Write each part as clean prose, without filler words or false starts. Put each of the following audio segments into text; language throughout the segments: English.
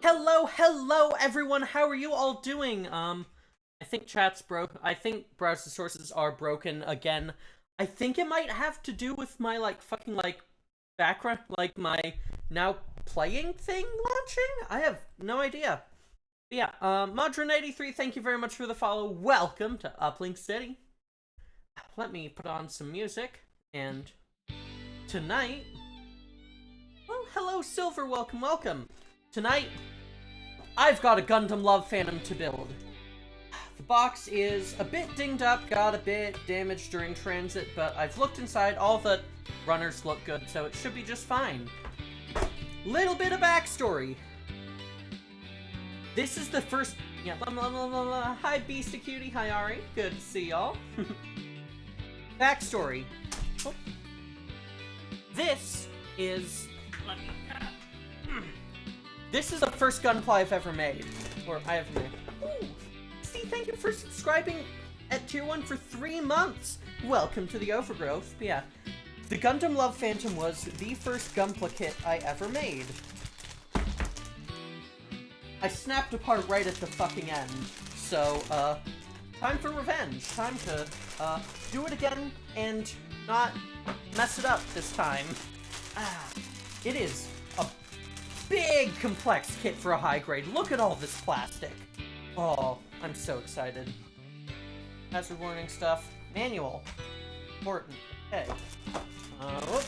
Hello everyone, how are you all doing? I think chat's broke. I think browser sources are broken again. I think it might have to do with my, background, my now playing thing launching? I have no idea. But yeah, Modron83, thank you very much for the follow. Welcome to Uplink City. Let me put on some music, and tonight... Well, hello Silver, welcome. Tonight, I've got a Gundam Love Phantom to build. The box is a bit dinged up, got a bit damaged during transit, but I've looked inside, all the runners look good, so it should be just fine. Little bit of backstory. This is the first... Yeah, hi Beastie Cutie, hi Ari, good to see y'all. Backstory. Oh. This is... This is the first Gunpla I've ever made. Or I have made. Ooh! See, thank you for subscribing at Tier 1 for 3 months! Welcome to the overgrowth. But yeah, the Gundam Love Phantom was the first Gunpla kit I ever made. I snapped apart right at the fucking end. So, time for revenge. Time to, do it again and not mess it up this time. It is a big, complex kit for a high grade. Look at all this plastic. Oh, I'm so excited. Hazard warning stuff. Manual. Important. Okay. Whoop.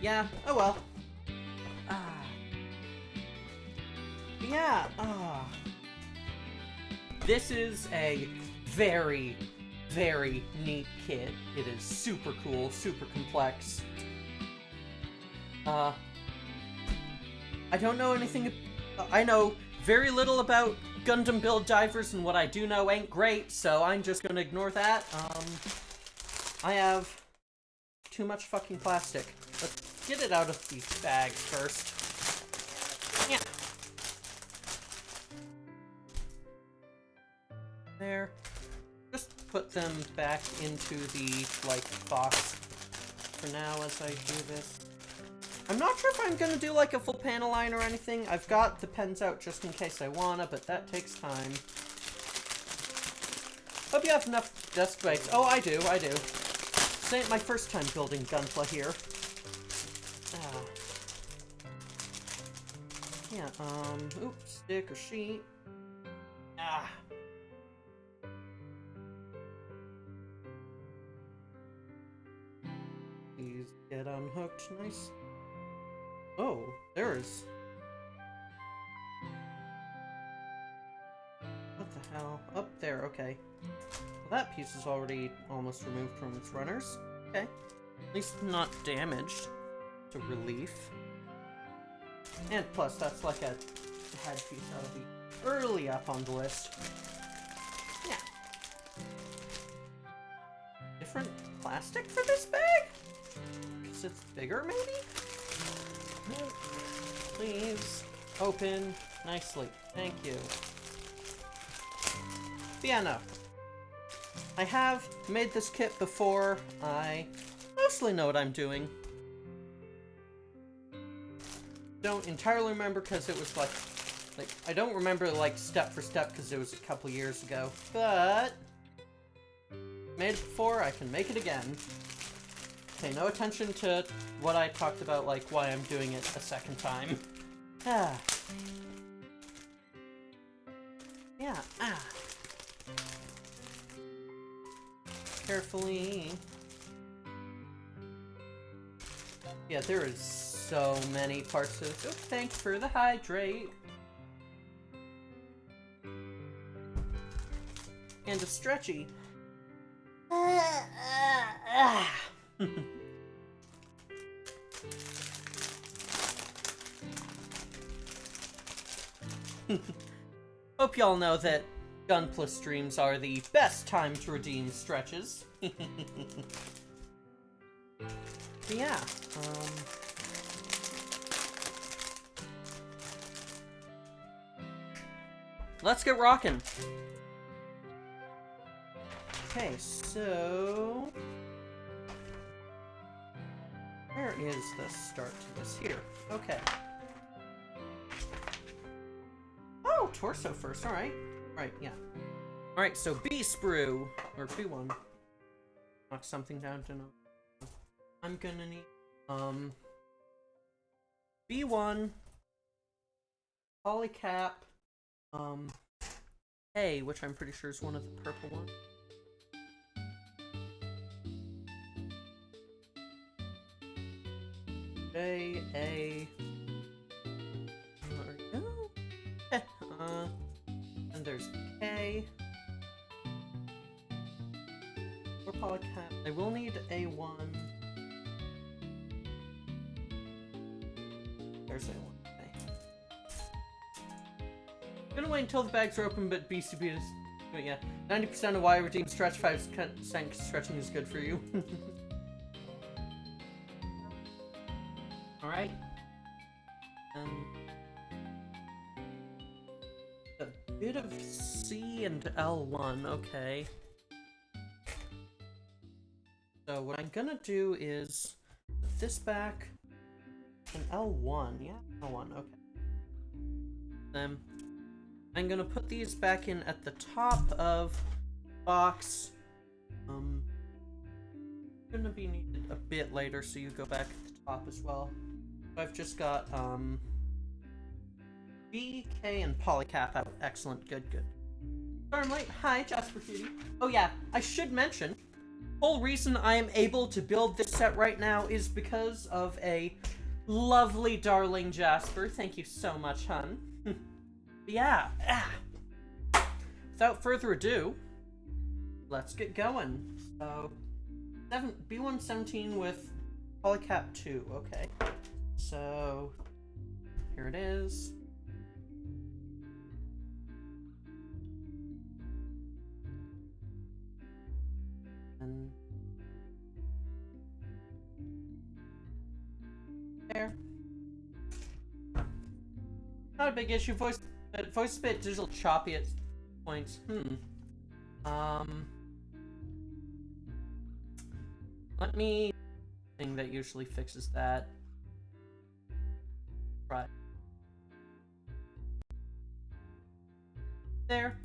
Yeah, oh well. Yeah, This is a very, very neat kit. It is super cool, super complex. I don't know anything... I know very little about Gundam build divers, and what I do know ain't great, so I'm just gonna ignore that. I have too much fucking plastic. Let's get it out of these bags first. Yeah. There. Just put them back into the, box for now as I do this. I'm not sure if I'm gonna do, a full panel line or anything. I've got the pens out just in case I wanna, but that takes time. Hope you have enough desk space. Oh, I do. This ain't my first time building Gunpla here. Yeah, oops, stick or sheet. Please get unhooked, nice. Oh, there's... What the hell? Up there, okay. Well, that piece is already almost removed from its runners. Okay. At least not damaged. It's a relief. And plus, that's like a head piece that'll be early up on the list. Yeah. Different plastic for this bag? Because it's bigger, maybe? Please open nicely. Thank you. But yeah, no. I have made this kit before. I mostly know what I'm doing. Don't entirely remember because it was I don't remember step for step because it was a couple years ago. But made it before, I can make it again. Pay no attention to what I talked about, why I'm doing it a second time. Yeah, Carefully. Yeah, there is so many parts of this. Oh, thanks for the hydrate. And a stretchy. Hope y'all know that Gunpla streams are the best time to redeem stretches. But yeah, let's get rockin'. Okay, so... Where is the start to this? Here. Okay. Oh, torso first. Alright. Alright, yeah. Alright, so B sprue. Or B1. Knock something down to no. I'm gonna need B1 polycap A, which I'm pretty sure is one of the purple ones. J A there we go. And there's K. For polycap, I will need A1. There's A1. I'm gonna wait until the bags are open, but BCB is. But yeah, 90% of why I redeem stretch, 5% stretching is good for you. Alright. A bit of C and L1, okay. So what I'm gonna do is put this back in L1, yeah, L1, okay. Then I'm gonna put these back in at the top of box. Gonna be needed a bit later, so you go back at the top as well. I've just got B, K, and polycap out. Excellent, good, good. Stormlight, hi, Jasper Cutie. Oh yeah, I should mention, whole reason I am able to build this set right now is because of a lovely, darling Jasper. Thank you so much, hun. Yeah. Without further ado, let's get going. So, B117 with polycap 2. Okay. So, here it is. And there. Not a big issue. Voice is a bit digital choppy at points. Let me thing that usually fixes that. Right. There.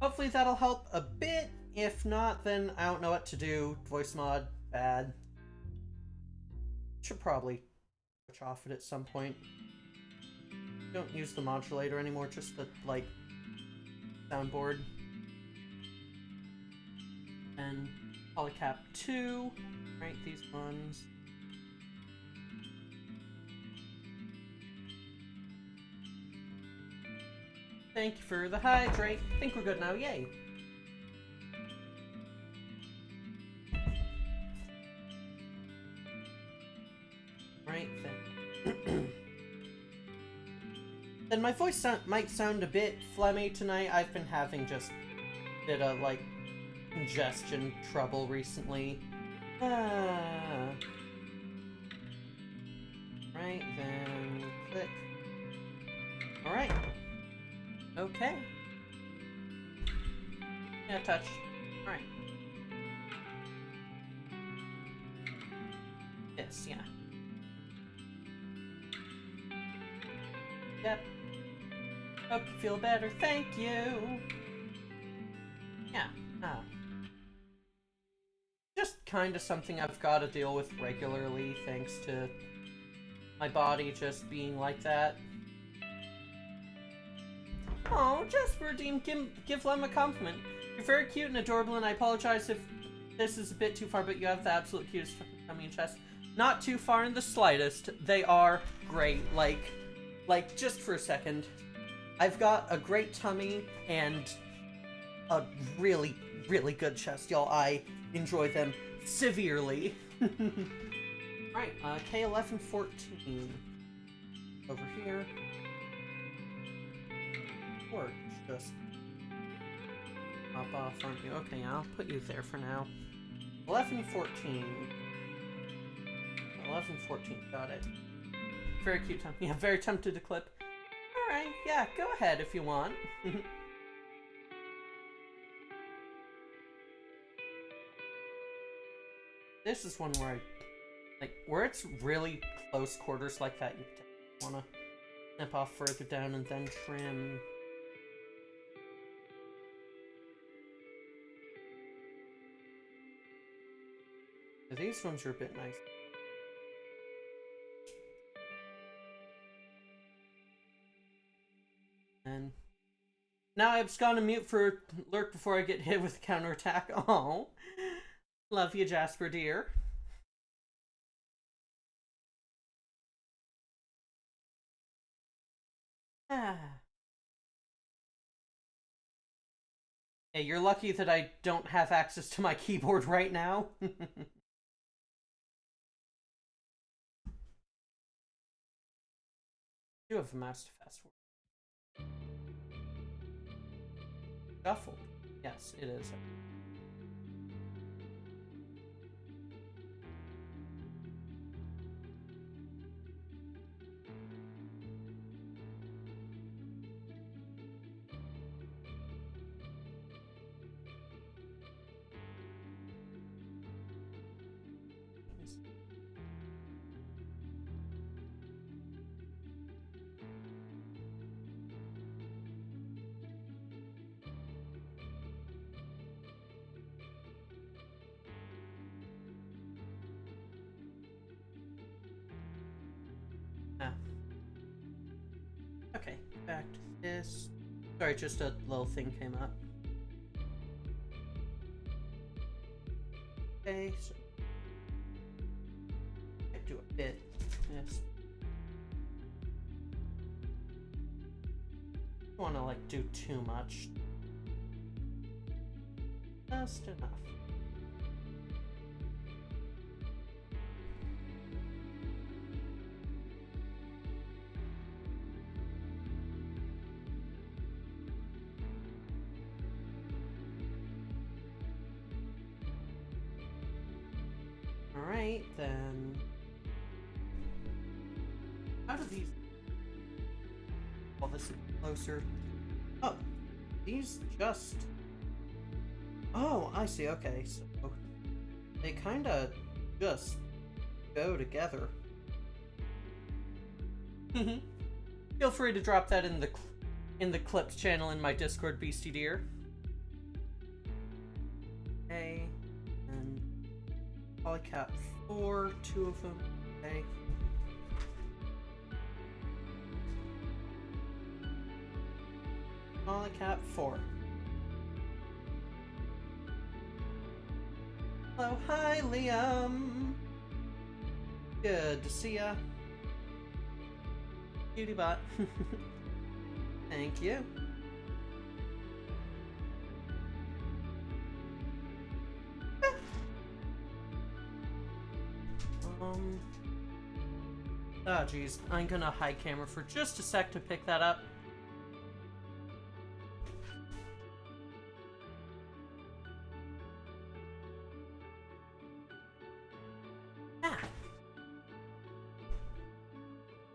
Hopefully that'll help a bit. If not, then I don't know what to do. Voice mod, bad. Should probably switch off it at some point. Don't use the modulator anymore, just the, like, soundboard. And polycap 2. Right, these ones. Thank you for the hydrate. I think we're good now, yay. Right, then. And my voice might sound a bit phlegmy tonight. I've been having just a bit of, like, congestion trouble recently. Right, then click. Alright. Okay. Yeah, touch. Alright. Yes, yeah. Yep. Hope you feel better. Thank you. Yeah. Just kind of something I've got to deal with regularly, thanks to my body just being like that. Oh, Jasper Dean, give Lem a compliment. You're very cute and adorable, and I apologize if this is a bit too far, but you have the absolute cutest fucking tummy and chest. Not too far in the slightest. They are great. Like, just for a second. I've got a great tummy and a really, really good chest, y'all. I enjoy them severely. Alright, K1114. Over here. Or just hop off, aren't you? Okay, I'll put you there for now. 1114. 1114, got it. Very cute tummy. Yeah, very tempted to clip. Alright, yeah, go ahead if you want. This is one where Like, where it's really close quarters like that, you want to snip off further down and then trim. These ones are a bit nice. And now I've gone to mute for lurk before I get hit with counterattack. Oh, love you, Jasper dear. Ah. Hey, you're lucky that I don't have access to my keyboard right now. You have a mouse to fast forward. Shuffled. Yes, it is. Ah. Okay, back to this. Sorry, just a little thing came up. Okay, so I do a bit. Yes. Don't want to like do too much. Just enough. Alright, then. How do these. Well, this is closer. Oh, these just. Oh, I see, okay, so. They kinda just go together. Feel free to drop that in the clips channel in my Discord, Beastie Dear. Okay, and polycap 4, 2 of them. Okay. Polycap 4. Hello, hi Liam. Good to see ya. Cutie bot. Thank you. Oh geez, I'm gonna hide camera for just a sec to pick that up. Ah.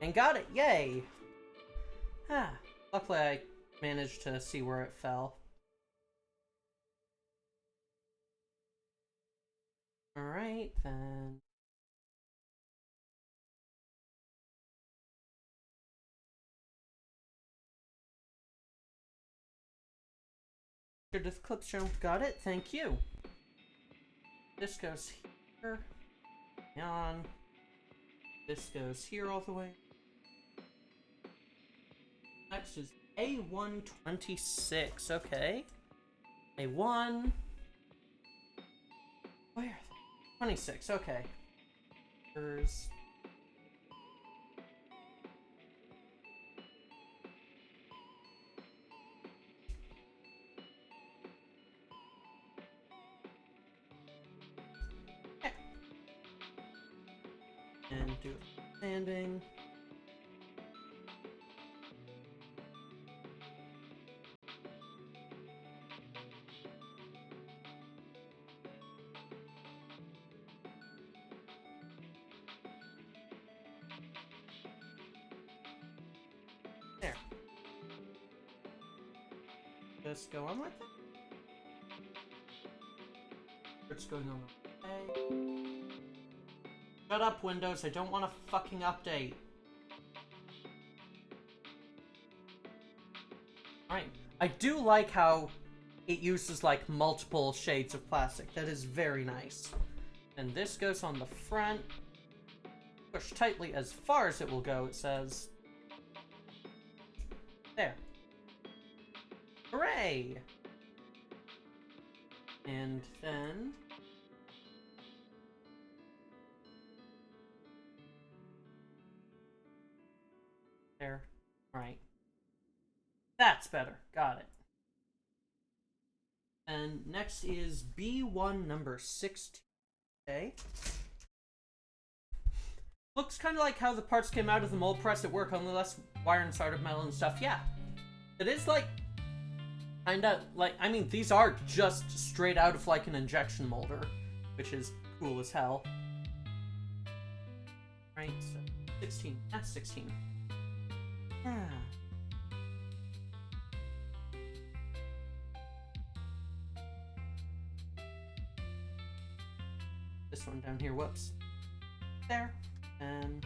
And got it, yay! Ah, luckily I managed to see where it fell. Alright, then. This clip show. Got it, thank you. This goes here. On. This goes here all the way. Next is A126, okay. A1. Where are they? 26, okay. There's. Okay. And do landing. There. Just go on like that. It's going on. Okay. Shut up, Windows. I don't want a fucking update. Alright. I do like how it uses, like, multiple shades of plastic. That is very nice. And this goes on the front. Push tightly as far as it will go, it says. There. Hooray! And then... there. Alright. That's better. Got it. And next is B1 number 16. Okay. Looks kind of like how the parts came out of the mold press at work, only less wire and soldered metal and stuff. Yeah. It is like... kinda like... I mean, these are just straight out of like an injection molder, which is cool as hell. Right, so 16. That's 16. Yeah. This one down here, whoops. There. And...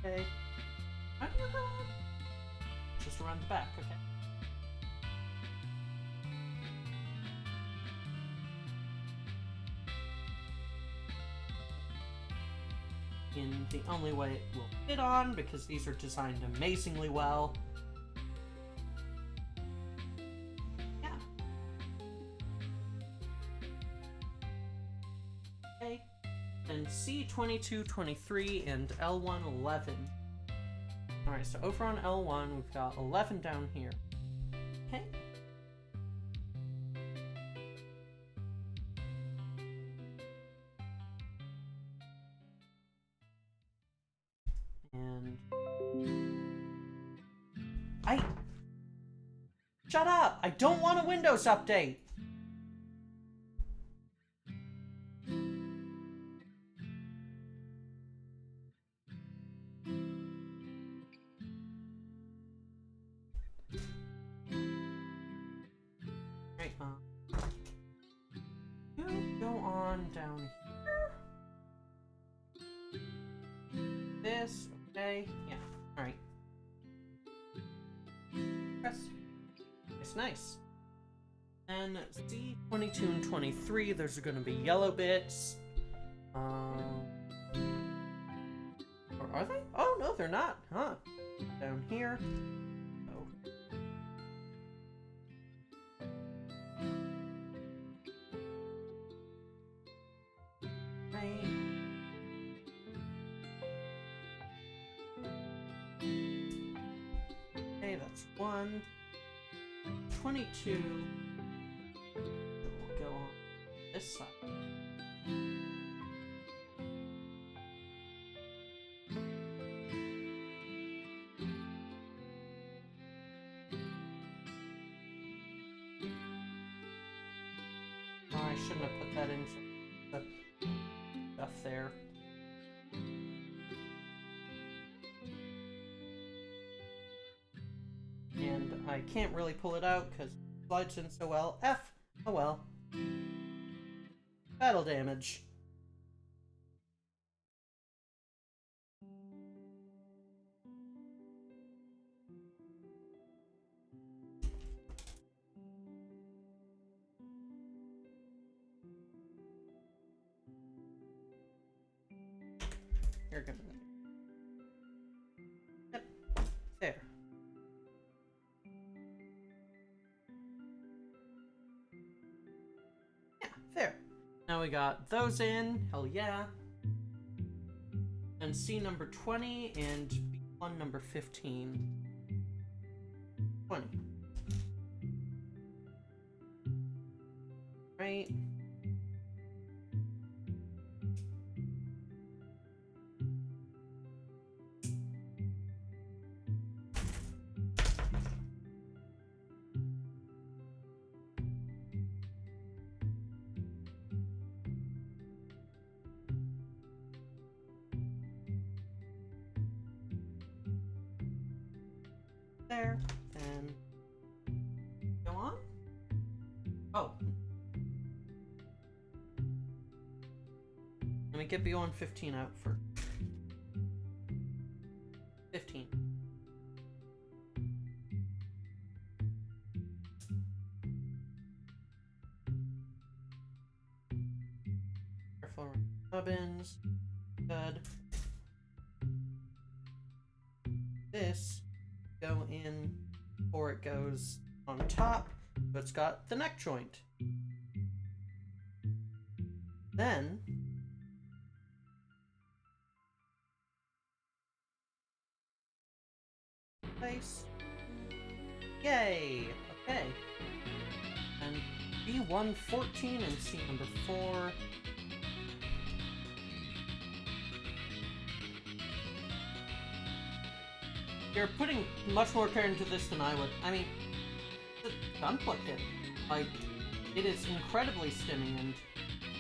okay. Just around the back, okay. In the only way it will fit on, because these are designed amazingly well. Yeah. Okay. And C2223 and L111. Alright, so over on L1, we've got 11 down here. Okay. And... shut up! I don't want a Windows update! Right, you go on down here. This, okay, yeah, alright. Press. It's nice. And C22 and 23, those are gonna be yellow bits. Or are they? Oh, no, they're not, huh? Down here. Oh. Right. Okay, that's 1. 22. We'll go on this side. Oh, I shouldn't have put that in the stuff there. And I can't really pull it out because it slides in so well. F! Oh well. Battle damage. You're gonna... yep. There. There. Now we got those in. Hell yeah. And C number 20 and B1 number 15. 20. Right. there, then go on. Oh. Let me get B115 out for 15. Careful around nubbins. Good. This go in before it goes on top, but it's got the neck joint. Then place. Yay! Okay. And B114 and C number 4. You're putting much more care into this than I would. I mean, the Gunpla kit, like, it is incredibly stimmy and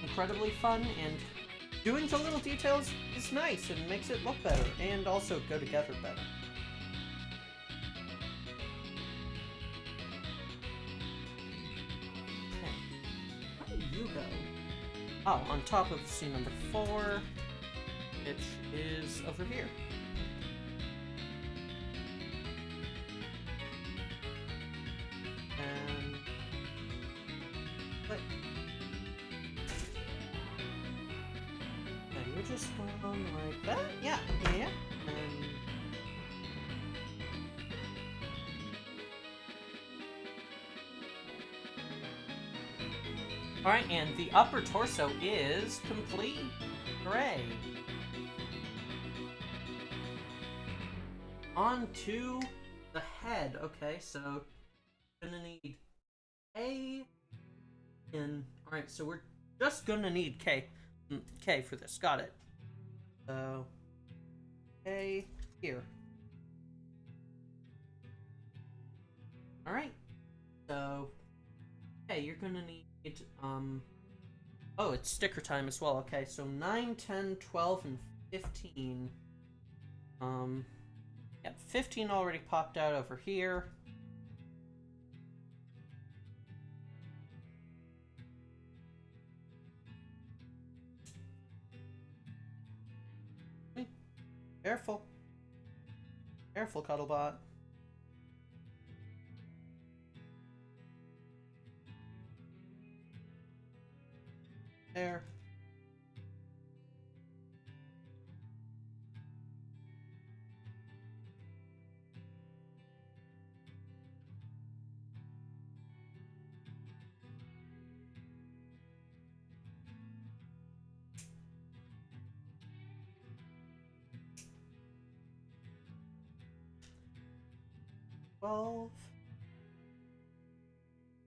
incredibly fun, and doing the little details is nice and makes it look better, and also go together better. Okay, where do you go? Oh, on top of C number 4, which is over here. Just on like that? Yeah. And alright, and the upper torso is complete. Hooray. On to the head. Okay, so gonna need A and alright, so we're just gonna need K for this. Got it. So, K here. Alright. So, okay, you're gonna need, oh, it's sticker time as well. Okay, so 9, 10, 12, and 15. Yeah, 15 already popped out over here. Careful. Careful, Cuddlebot. There.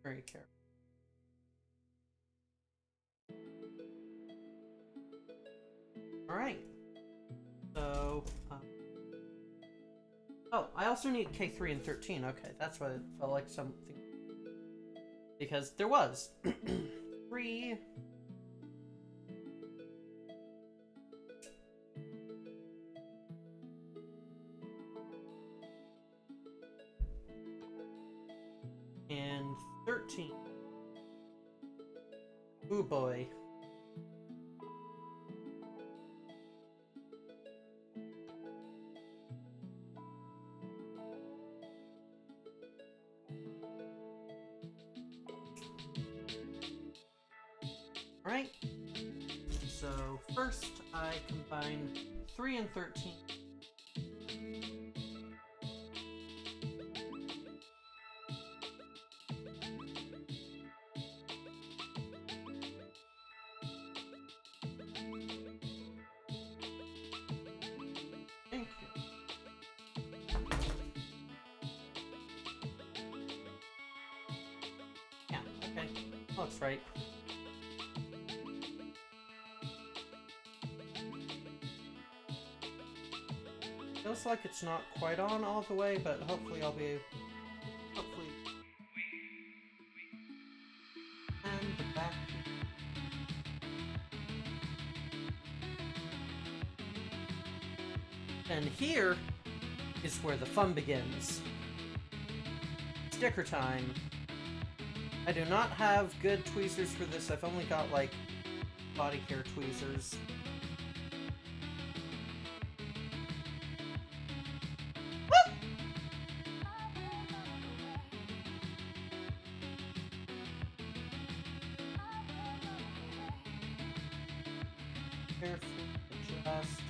Very careful. Alright. So, oh, I also need K3 and 13. Okay, that's why it felt like something. Because there was 3. And 13. Ooh boy. Alright. So first I combine 3 and 13. Looks right. Feels like it's not quite on all the way, but hopefully I'll be... Hopefully... And the back... And here is where the fun begins. sticker time. I do not have good tweezers for this. I've only got, like, body care tweezers. Woo! Careful, adjust.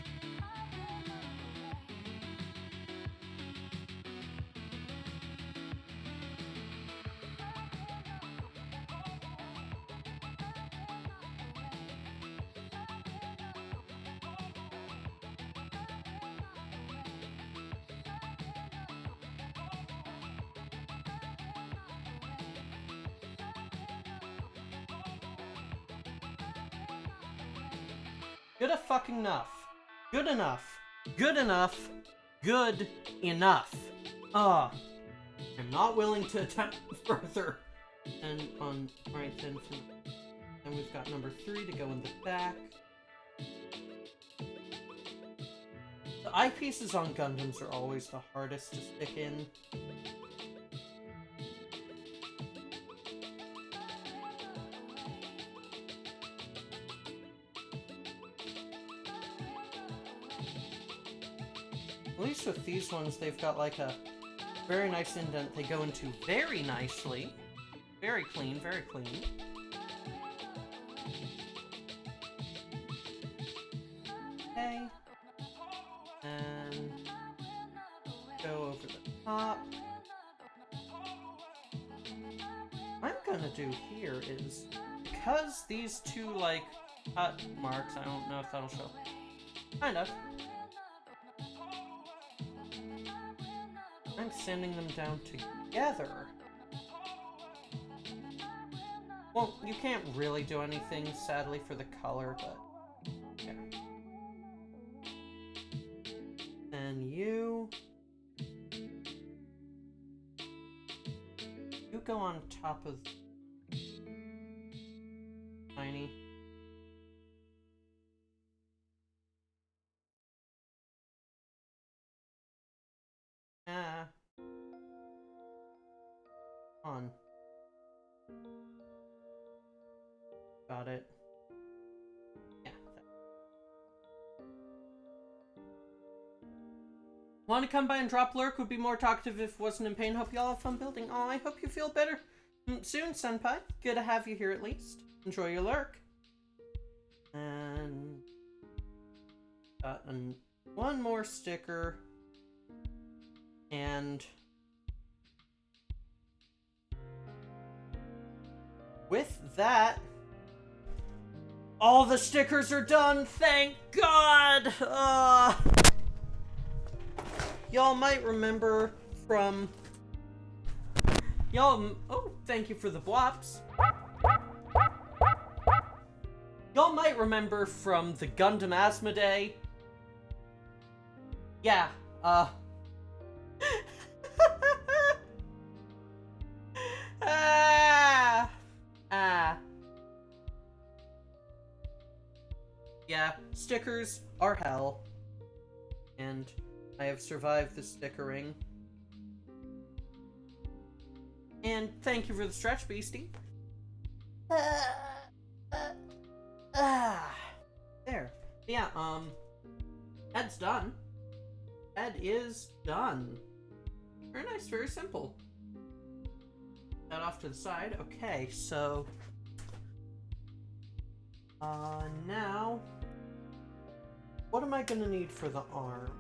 Good fucking enough. Good enough. Good enough. Good enough. I'm not willing to attempt further. And on right then from and we've got number 3 to go in the back. The eyepieces on Gundams are always the hardest to stick in. At least with these ones, they've got like a very nice indent they go into very nicely. Very clean, very clean. Okay. And go over the top. What I'm gonna do here is, because these two, like, cut marks, I don't know if that'll show. Kind of. I'm sanding them down together. Well, you can't really do anything, sadly, for the color, but yeah. And you go on top of Tiny. On. Got it. Yeah. Want to come by and drop lurk? Would be more talkative if wasn't in pain. Hope y'all have fun building. Oh, I hope you feel better soon, Senpai. Good to have you here at least. Enjoy your lurk. And got one more sticker. And with that, all the stickers are done, thank God! Y'all might remember from... oh, thank you for the blops. Y'all might remember from the Gundam Asthma Day. Yeah, yeah, stickers are hell. And I have survived the stickering. And thank you for the stretch, Beastie. There. Yeah, Ed's done. Ed is done. Very nice, very simple. That off to the side. Okay, so now what am I gonna need for the arm?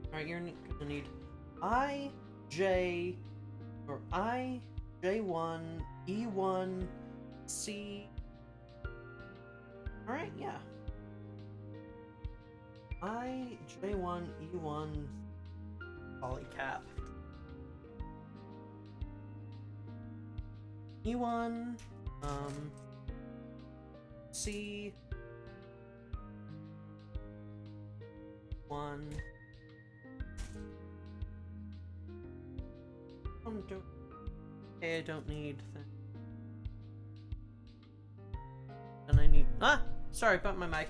Alright, you're gonna need IJ or IJ1 E1 C. Alright, yeah. IJ1 E1 polycap. E1 C 1 okay, I don't need that. And I need sorry about my mic.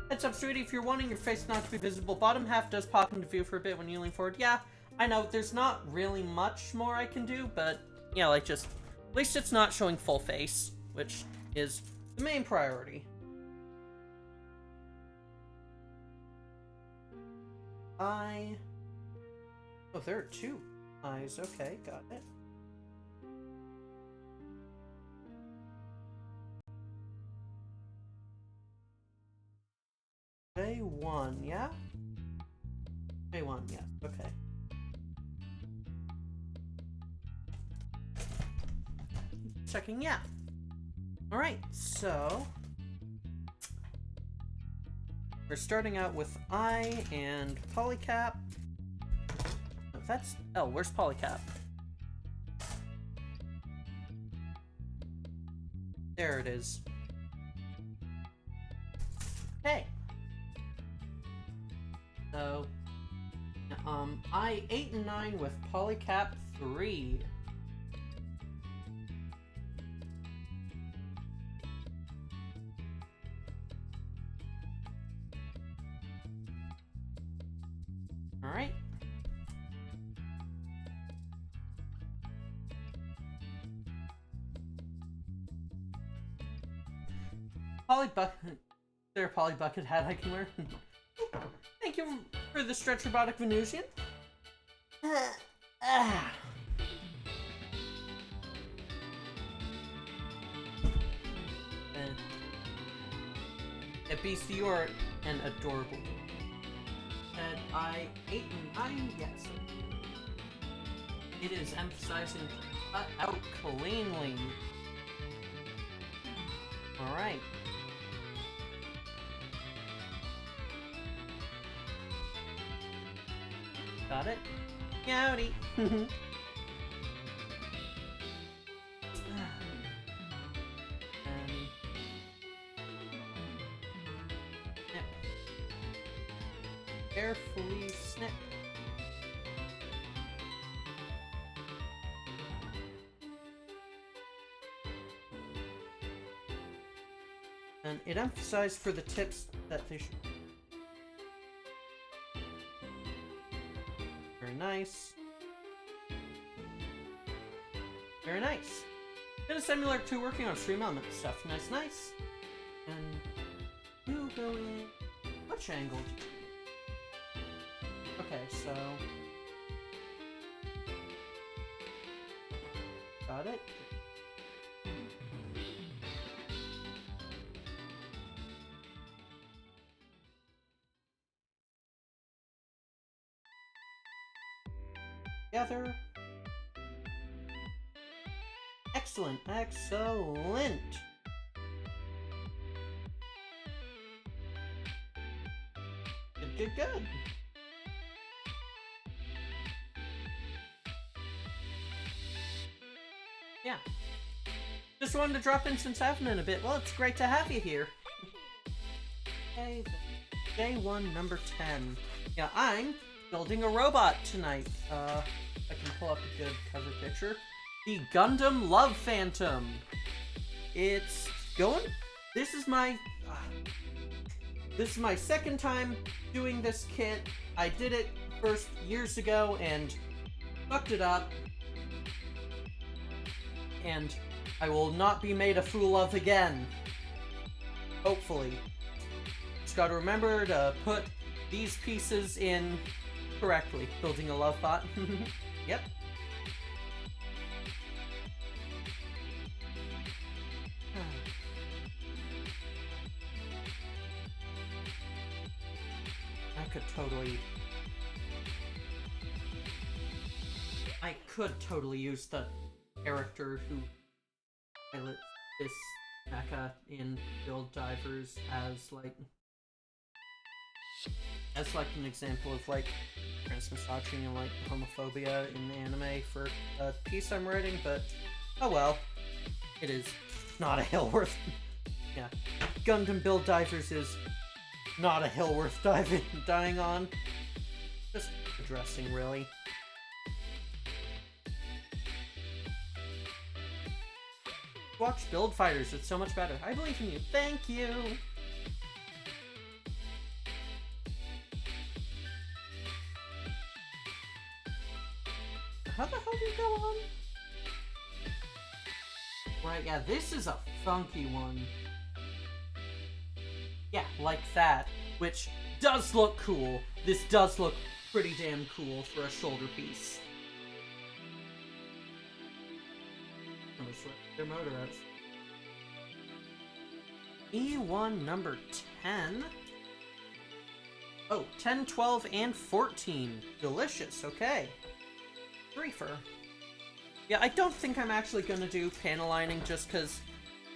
Heads up, sweetie, if you're wanting your face not to be visible, bottom half does pop into view for a bit when you lean forward. Yeah, I know, there's not really much more I can do, but, yeah, like, just, at least it's not showing full face, which is the main priority. Oh, there are two eyes. Okay, got it. J1, yeah? J1, yes, okay. Checking, yeah. Alright, so we're starting out with eye and polycap. No, that's... Oh, where's polycap? There it is. Okay. So, eye 8 and 9 with polycap 3. Alright. Is there a poly bucket hat I can wear? Thank you for the stretch robotic Venusian. A beast, you are an adorable. And I 8 and 9, yes. It is emphasizing cut out cleanly. Alright. Got it? Howdy! And snip. Carefully snip. And it emphasized for the tips that they should. Very nice. Very nice. Kind of similar to working on stream element stuff. Nice, nice. And you go in. Which angle do you? Okay, so. Got it. Together. Excellent, excellent. Good, good, good. Yeah. Just wanted to drop in since I haven't in a bit. Well, it's great to have you here. Okay, day 1, number 10. Yeah, I'm building a robot tonight. I can pull up a good cover picture. The Gundam Love Phantom. It's going. This is my second time doing this kit. I did it first years ago and fucked it up. And I will not be made a fool of again. Hopefully. Just gotta remember to put these pieces in correctly. Building a love bot. Yep. I could totally use the character who pilots this mecha in Build Divers as an example of trans misogyny and homophobia in anime for a piece I'm writing, but oh well. It is not a hill worth. Yeah. Gundam Build Divers is not a hill worth dying on. Just addressing, really. Watch Build Fighters, it's so much better. I believe in you. Thank you! How the hell do you go on? Right, yeah, this is a funky one. Yeah, like that, which does look cool. This does look pretty damn cool for a shoulder piece. I'm gonna switch their motor outs. E1 number 10. Oh, 10, 12, and 14. Delicious, okay. Briefer. Yeah, I don't think I'm actually gonna do panel lining just because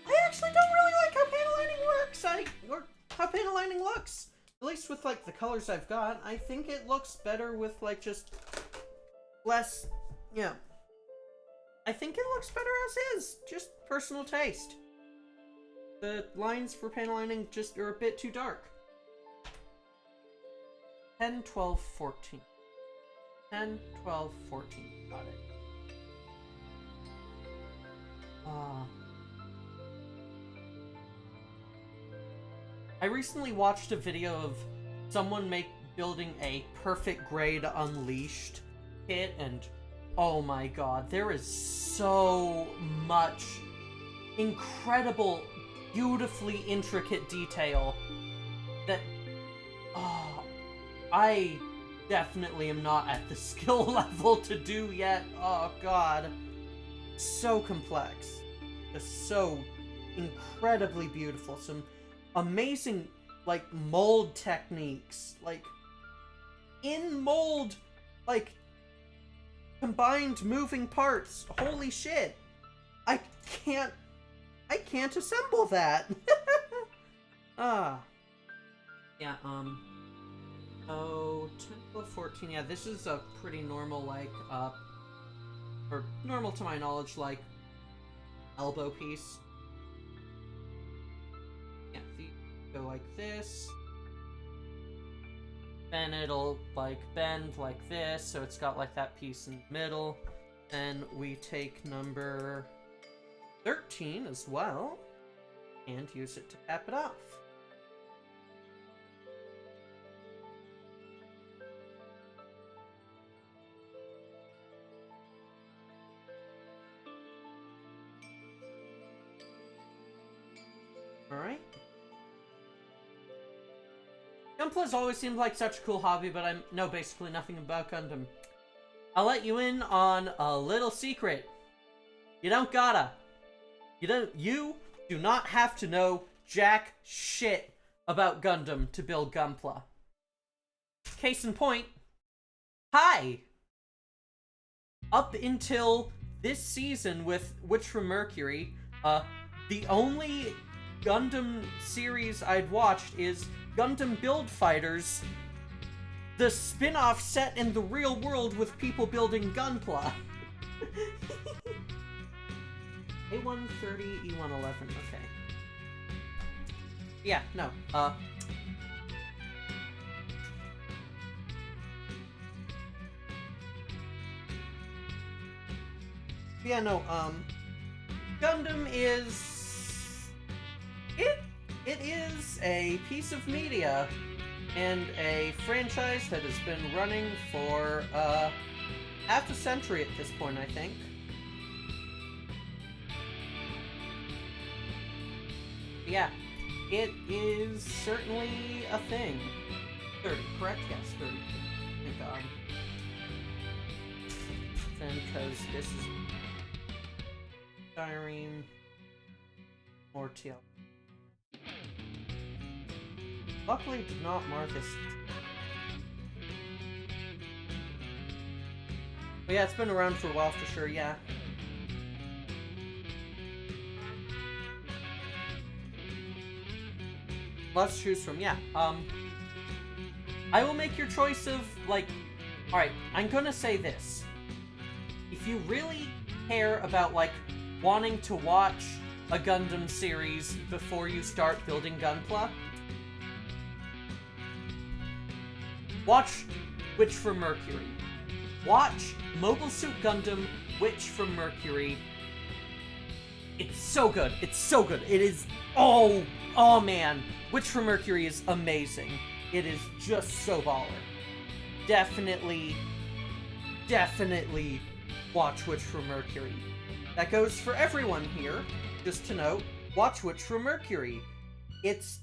I actually don't really like how panel lining works. Or how panel lining looks. At least with, like, the colors I've got. I think it looks better with, like, just less, yeah. I think it looks better as is. Just personal taste. The lines for panel lining just are a bit too dark. 10, 12, 14. 10, 12, 14. Got it. I recently watched a video of someone building a perfect grade Unleashed kit, and oh my god, there is so much incredible, beautifully intricate detail that I definitely am not at the skill level to do yet. Oh god. So complex. Just so incredibly beautiful. Some amazing, like, mold techniques. Like, in mold, like, combined moving parts. Holy shit. I can't assemble that. Yeah, oh, 10, 14, yeah, this is a pretty normal, like, or normal to my knowledge, like, elbow piece. Yeah, so you go like this. Then it'll, like, bend like this, so it's got, like, that piece in the middle. Then we take number 13 as well, and use it to cap it off. Alright. Gunpla's always seemed like such a cool hobby, but I know basically nothing about Gundam. I'll let you in on a little secret. You don't gotta. You do not have to know jack shit about Gundam to build Gunpla. Case in point, hi! Up until this season with Witch from Mercury, the only Gundam series I'd watched is Gundam Build Fighters, the spin-off set in the real world with people building Gunpla. A130, E111, okay. Yeah, no, yeah, no, Gundam is... It is a piece of media and a franchise that has been running for half a century at this point, I think. Yeah, it is certainly a thing. 30, correct? Yes, 30. Thank God. Then, because this is styrene, more TL. Luckily, did not mark this. But yeah, it's been around for a while for sure, yeah. Lots to choose from, yeah. I will make your choice of, like... Alright, I'm gonna say this. If you really care about, like, wanting to watch a Gundam series before you start building Gunpla, watch Witch from Mercury. Watch Mobile Suit Gundam Witch from Mercury. It's so good. It's so good. It is... Oh man. Witch from Mercury is amazing. It is just so baller. Definitely Watch Witch from Mercury. That goes for everyone here. Just to note, Watch Witch from Mercury. It's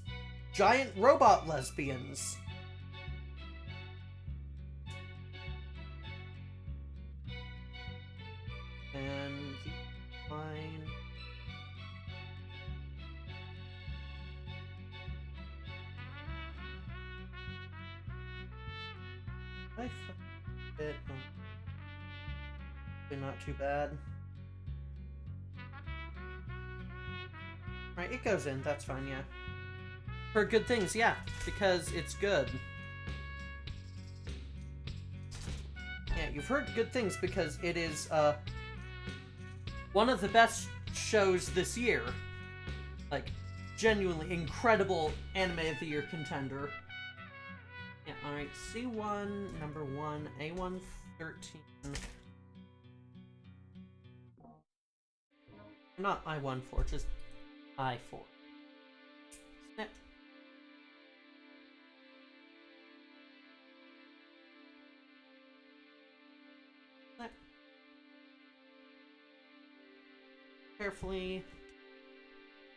giant robot lesbians. And fine. I fucked it. Not too bad. Right, it goes in, that's fine, yeah. For good things, yeah, because it's good. Yeah, you've heard good things because it is, one of the best shows this year. Like, genuinely incredible Anime of the Year contender. Yeah, alright, C1, number 1, A1, 13. Not I-1-4, just I-4. Snip. Snip. Carefully.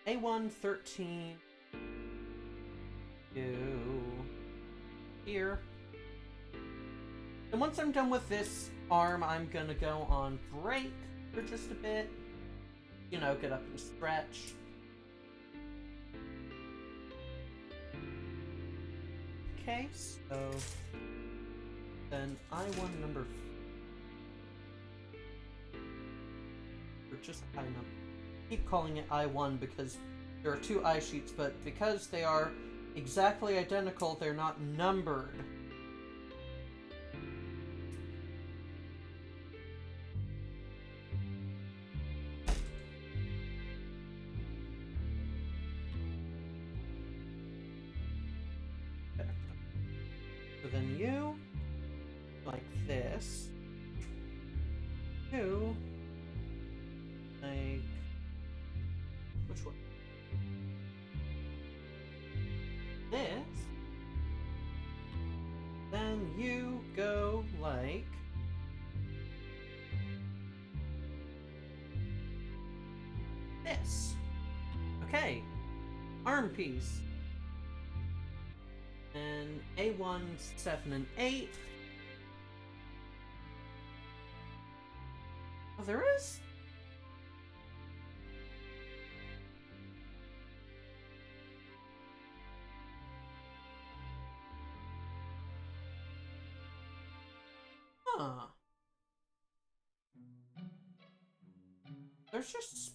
A1-13. To here. And once I'm done with this arm, I'm gonna go on break for just a bit. You know, get up and stretch. Okay, so then I1 number or just I number. Keep calling it I1 because there are two I sheets, but because they are exactly identical, they're not numbered. So then you, like this, you, like, which one? This, then you go like this. Okay, arm piece. And A1, 7, and 8. Oh, there is? Huh. There's just...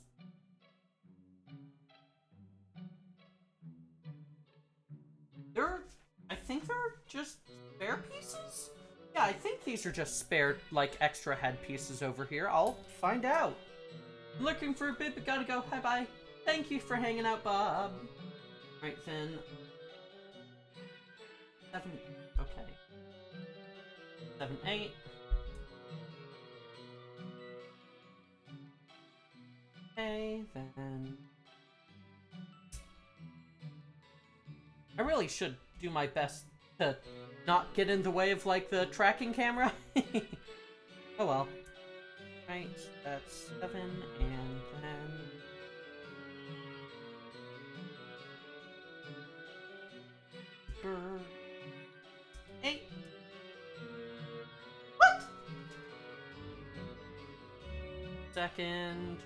I think they're just spare pieces? Yeah, I think these are just spare, like, extra head pieces over here. I'll find out. I'm looking for a bit, but gotta go. Bye-bye. Thank you for hanging out, Bob. Right, then. 7, okay. 7, 8. Okay, then. I really should do my best to not get in the way of, like, the tracking camera. Oh well. Right, that's 7, and then... 8. What? Second.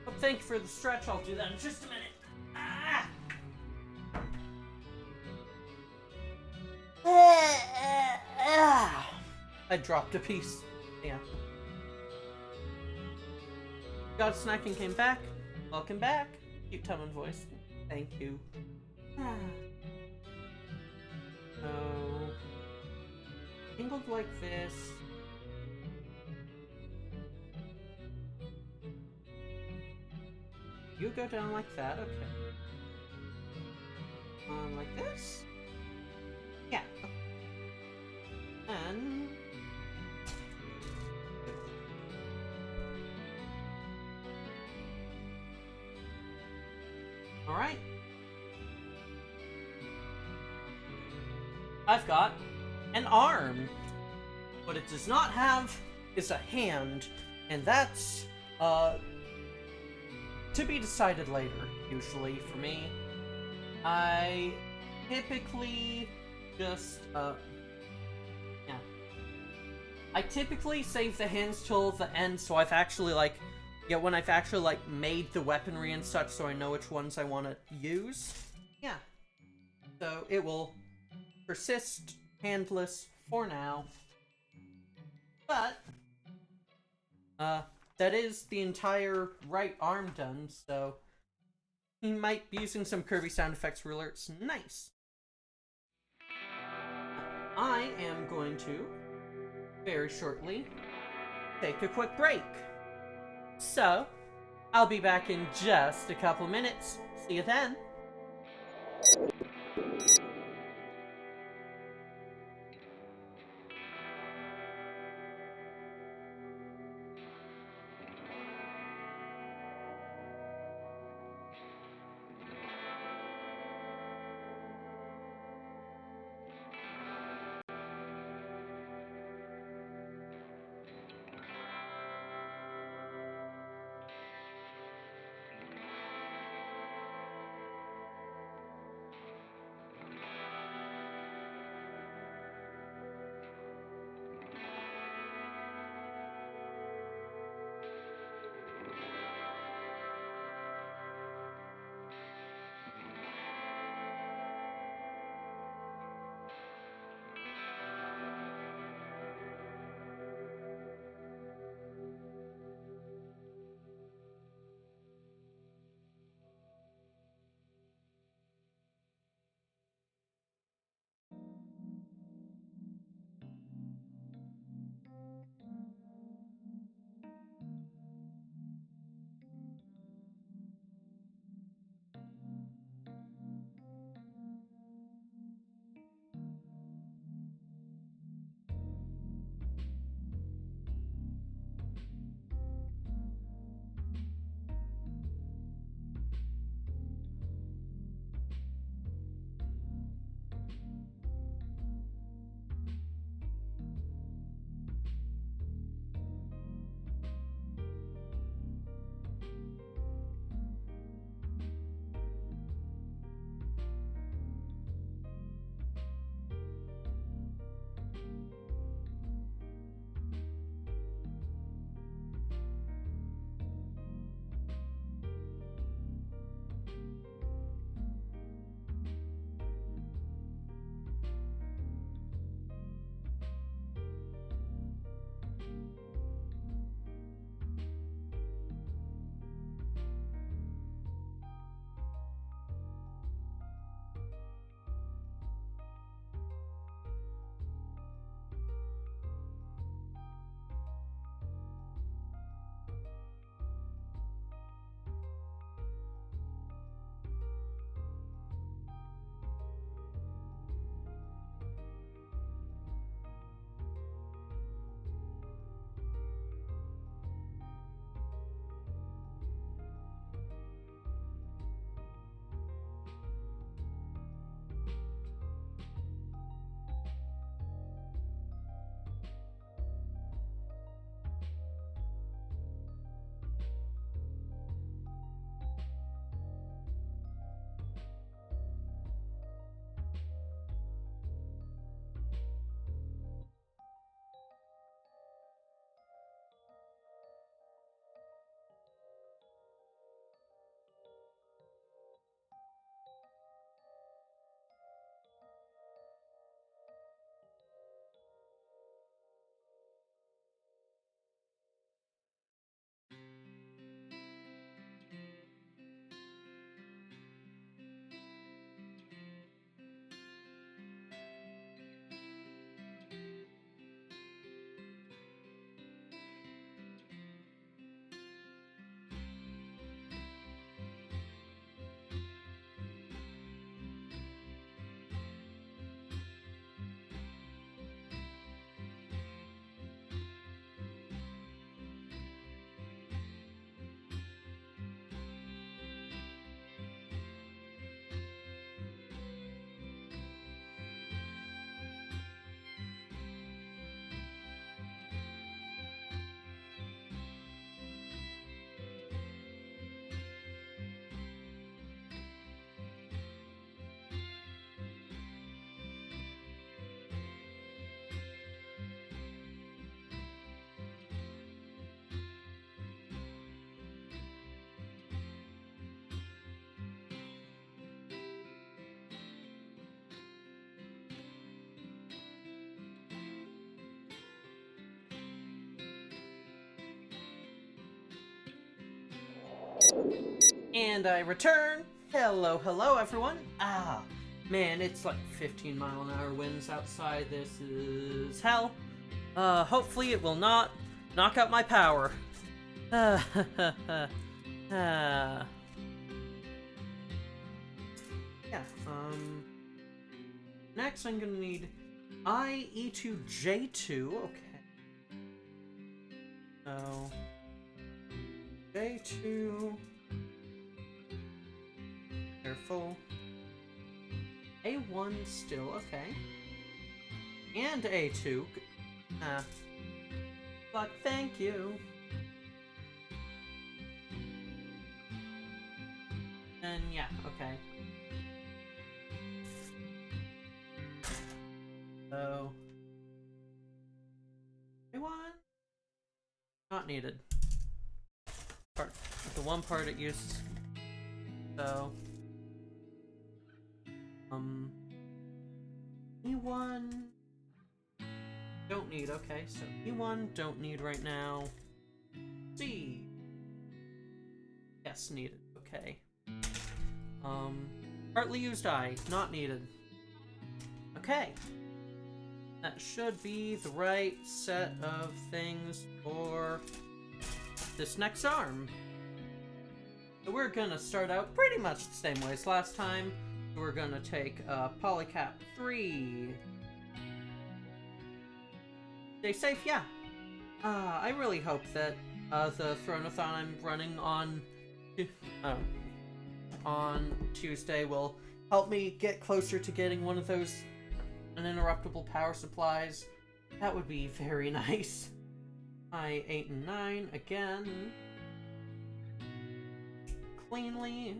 Oh, thank you for the stretch. I'll do that in just a minute. Ah! I dropped a piece. Yeah. God Snacking came back. Welcome back. Cute Tummin voice. Thank you. So, angled like this. You go down like that, okay. Like this? Yeah. And... Alright. I've got an arm. What it does not have is a hand, and that's, to be decided later, usually, for me. I typically just, yeah. I typically save the hands till the end, so I've actually, like, when I've actually, like, made the weaponry and such, so I know which ones I want to use. Yeah. So, it will persist handless for now. But, that is the entire right arm done, so he might be using some Kirby sound effects for alerts. Nice! I am going to, very shortly, take a quick break. So, I'll be back in just a couple minutes. See you then! And I return. Hello, hello, everyone. Ah, man, it's like 15-mile-an-hour winds outside. This is hell. Hopefully it will not knock out my power. Yeah, next I'm gonna need E2J2, okay. So, J2, careful. A1 still, okay. And A2, but thank you. And yeah, okay. So, A1, not needed. The one part it uses. So, E1, don't need, okay, so E1, don't need right now. C, yes, needed, okay. Partly used I, not needed. Okay. That should be the right set of things for this next arm. So we're gonna start out pretty much the same way as last time. We're gonna take Polycap 3. Stay safe, yeah. I really hope that the Thronathon I'm running on Tuesday will help me get closer to getting one of those uninterruptible power supplies. That would be very nice. I8 and 9 again. Cleanly.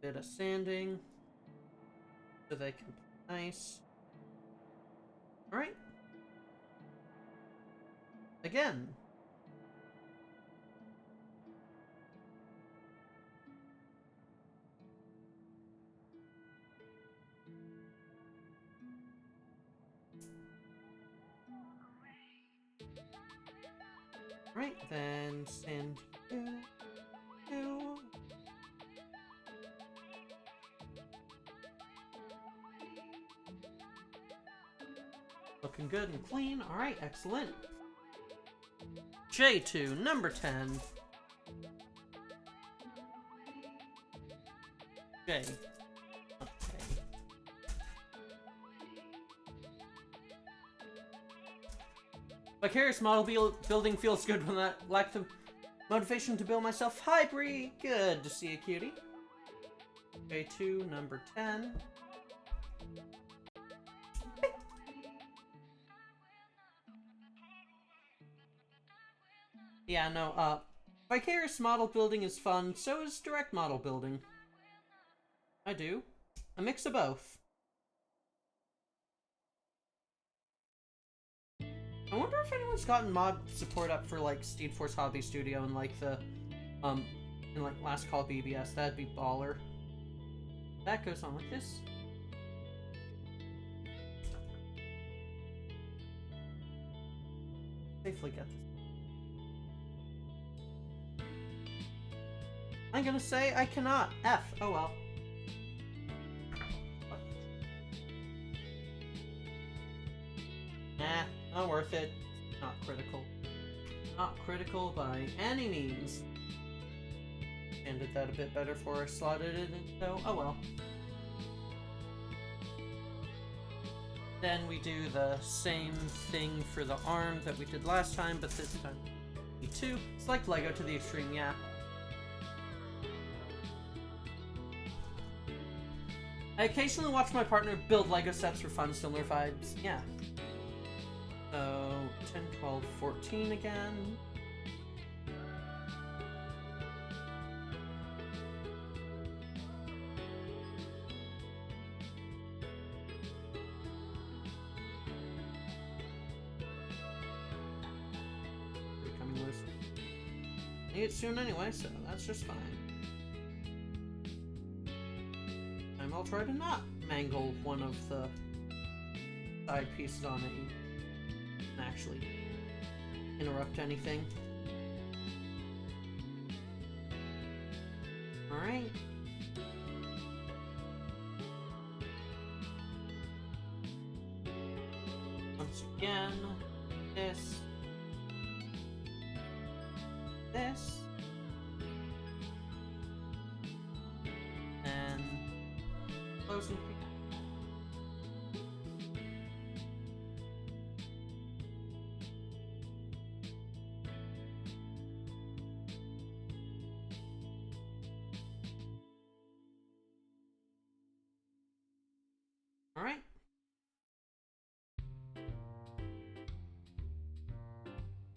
Bit of sanding so they can be nice. Alright. Again. Right, then sand you. Looking good and clean. Alright, excellent. J2, number 10. J. Okay. Vicarious model building feels good when I lack the motivation to build myself. Hi, Bree! Good to see you, cutie. J2, number 10. Yeah, no, Vicarious model building is fun, so is direct model building. I do. A mix of both. I wonder if anyone's gotten mod support up for, like, Steed Force Hobby Studio and, like, the, in, like, Last Call BBS. That'd be baller. That goes on like this. Safely get this. I'm gonna say I cannot. F. Oh well. Nah, not worth it. Not critical. Not critical by any means. And did that a bit better for us, slotted it in, so oh well. Then we do the same thing for the arm that we did last time, but this time E2. It's like Lego to the extreme, yeah. I occasionally watch my partner build Lego sets for fun, similar vibes. Yeah. So, 10, 12, 14 again. anyways. Need it soon anyway, so that's just fine. And I'll try to not mangle one of the side pieces on it and actually interrupt anything. Alright. Once again, this, and close and pick. All right.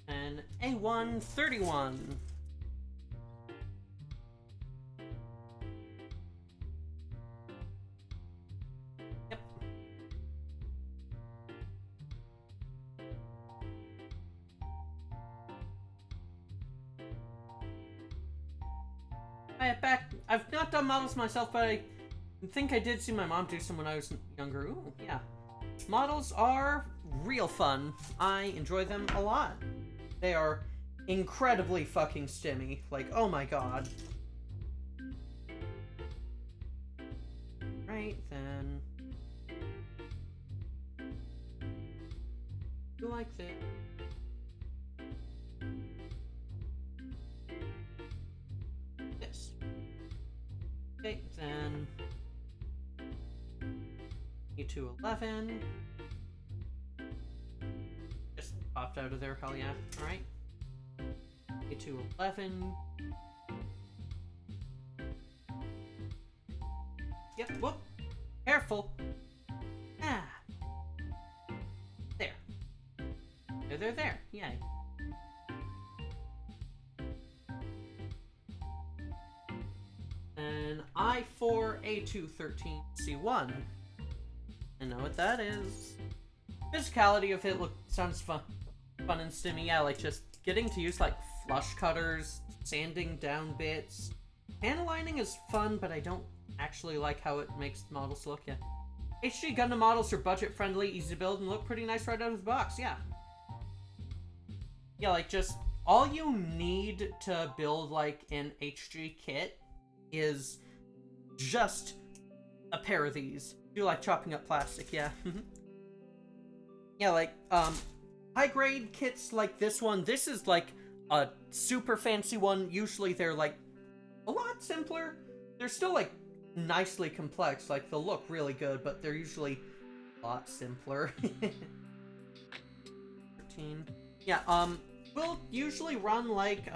And A131. Yep. I've not done models myself, but I think I did see my mom do some when I was younger. Ooh, yeah. Models are real fun. I enjoy them a lot. They are incredibly fucking stimmy. Like, oh my god. Right, then. You like this? This. Okay, then. E211. Just popped out of there, hell yeah. Alright. E211. Yep, whoop. Careful. Ah. There. There. Yay. And I4A213C1. I know what that is. Physicality of it sounds fun and stimmy. Yeah, like just getting to use like flush cutters, sanding down bits. Panel lining is fun, but I don't actually like how it makes the models look. Yeah. HG Gundam models are budget friendly, easy to build, and look pretty nice right out of the box. Yeah. Yeah, like just all you need to build like an HG kit is just a pair of these. Do like chopping up plastic, yeah. Yeah, like, high grade kits like this one, this is like a super fancy one. Usually they're like a lot simpler. They're still like nicely complex, like they'll look really good, but they're usually a lot simpler. 13. Yeah, we'll usually run like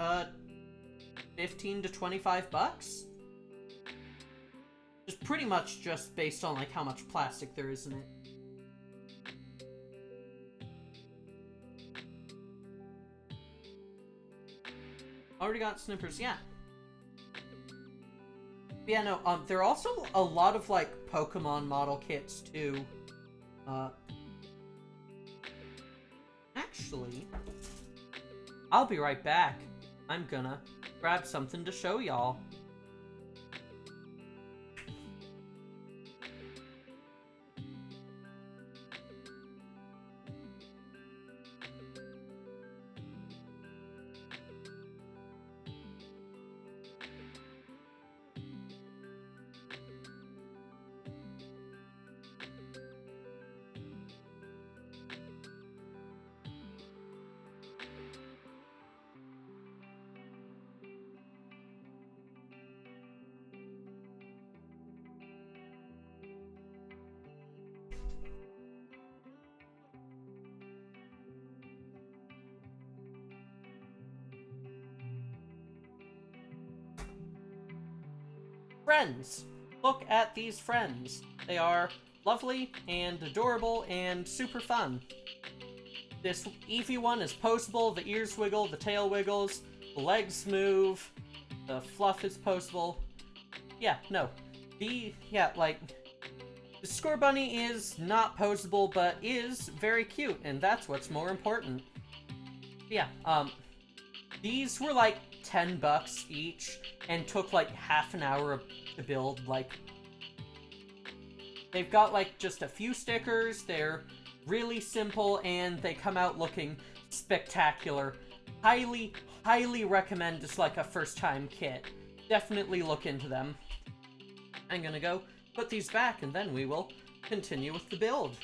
15 to 25 bucks. It's pretty much just based on like how much plastic there is in it. Already got snippers, yeah. Yeah, no, there are also a lot of like Pokemon model kits too. Actually, I'll be right back. I'm gonna grab something to show y'all. Friends! Look at these friends. They are lovely and adorable and super fun. This Eevee one is poseable, the ears wiggle, the tail wiggles, the legs move, the fluff is poseable. Yeah, no. The Score Bunny is not poseable, but is very cute, and that's what's more important. Yeah, These were like $10 each and took like half an hour to build. Like, they've got like just a few stickers, they're really simple, and they come out looking spectacular. Highly, highly recommend as like a first-time kit. Definitely look into them. I'm gonna go put these back and then we will continue with the build.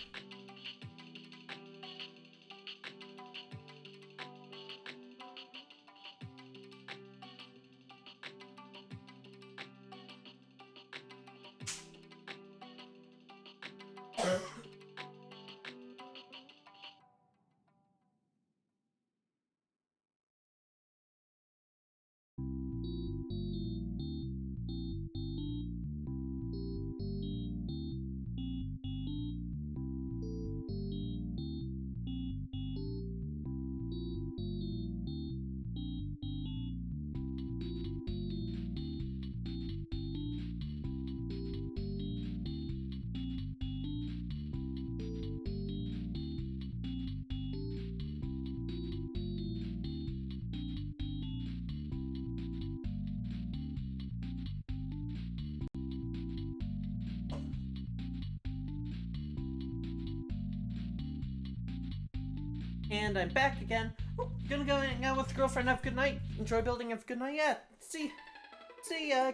And I'm back again. Oh, gonna go hang out with the girlfriend, have a good night. Enjoy building, have a good night. Yeah, see,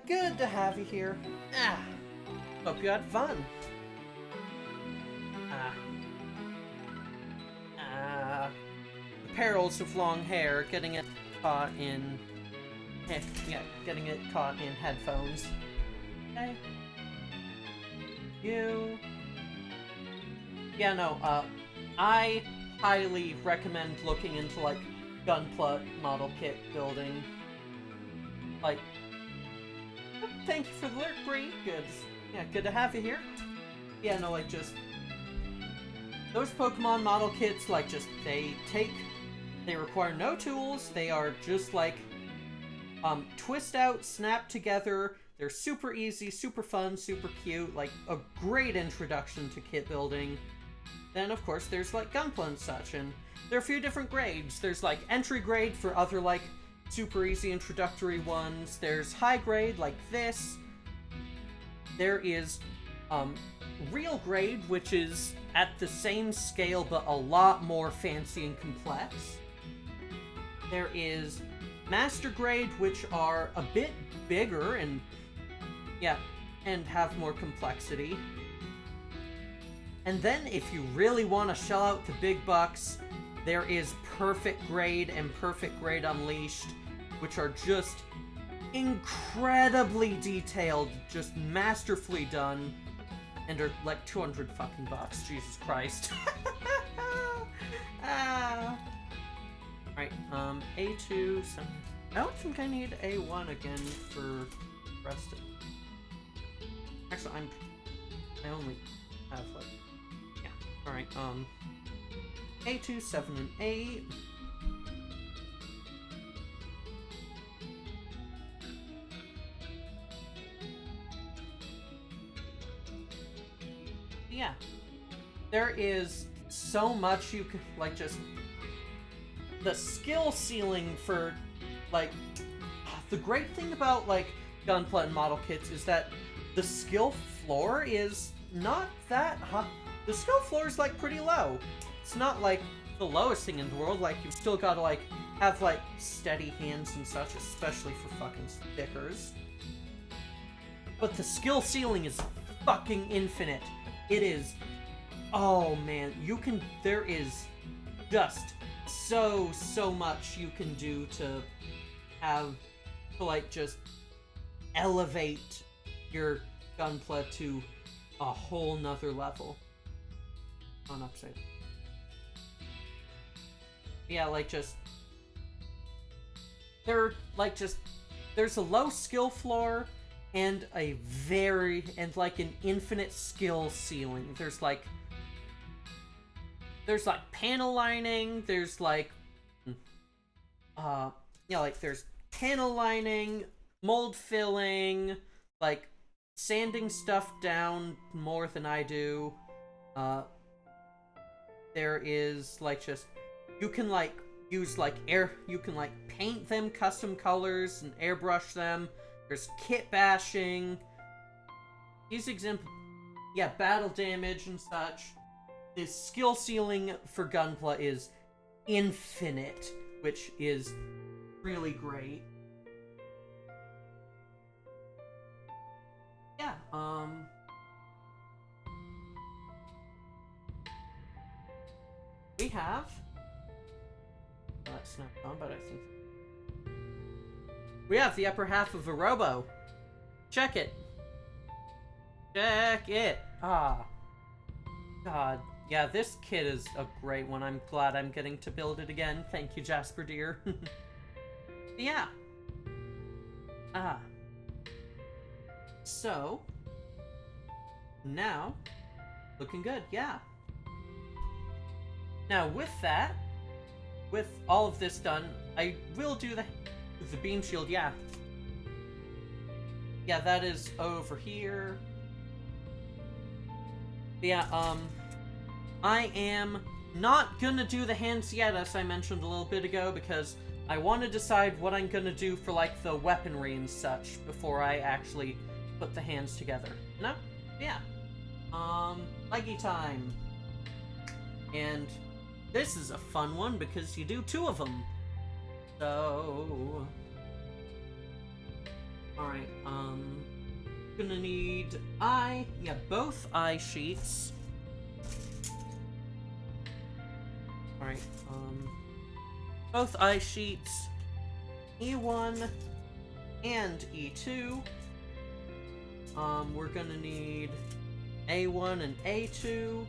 good to have you here. Hope you had fun. The perils of long hair, getting it caught in, getting it caught in headphones. Okay. I highly recommend looking into, like, Gunpla model kit building. Like, thank you for the alert, Bree. Good to have you here. Just those Pokemon model kits, they require no tools. They are just, like, twist out, snap together. They're super easy, super fun, super cute, like, a great introduction to kit building. Then, of course, there's, like, Gunpla and such, and there are a few different grades. There's, like, entry grade for other, like, super easy introductory ones. There's high grade, like this. There is, real grade, which is at the same scale, but a lot more fancy and complex. There is master grade, which are a bit bigger and, and have more complexity. And then, if you really want to shell out the big bucks, there is Perfect Grade and Perfect Grade Unleashed, which are just incredibly detailed, just masterfully done, and are like 200 fucking bucks. Jesus Christ. Alright, A2, I don't think I need A1 again for rest of... Actually, I only have, like... Alright, A2, 7, and 8. Yeah. There is so much you could, like, just... The skill ceiling for, like... The great thing about, like, Gunpla and model kits is that the skill floor is not that high. The skill floor is, like, pretty low. It's not, like, the lowest thing in the world. Like, you've still gotta, like, have, like, steady hands and such, especially for fucking stickers. But the skill ceiling is fucking infinite. It is... Oh, man. There is just so much you can do to just elevate your Gunpla to a whole nother level. On upside. There's a low skill floor and like an infinite skill ceiling. There's panel lining, there's panel lining, mold filling, like sanding stuff down more than I do. There is you can use like you can like paint them custom colors and airbrush them. There's kit bashing. These examples, yeah, battle damage and such. The skill ceiling for Gunpla is infinite, which is really great. Yeah, we have... Well, that's not fun, but I think... We have the upper half of a robo. Check it. Check it. Ah. God. Yeah, this kit is a great one. I'm glad I'm getting to build it again. Thank you, Jasper dear. Yeah. Ah. So, now, looking good, yeah. Now, with that, with all of this done, I will do the beam shield, yeah. Yeah, that is over here. Yeah, I am not gonna do the hands yet, as I mentioned a little bit ago, because I want to decide what I'm gonna do for, like, the weaponry and such before I actually put the hands together. No? Yeah. Leggy time. And this is a fun one because you do 2 of them. So... Alright, gonna need both eye sheets. Alright, both eye sheets, E1 and E2. We're gonna need A1 and A2.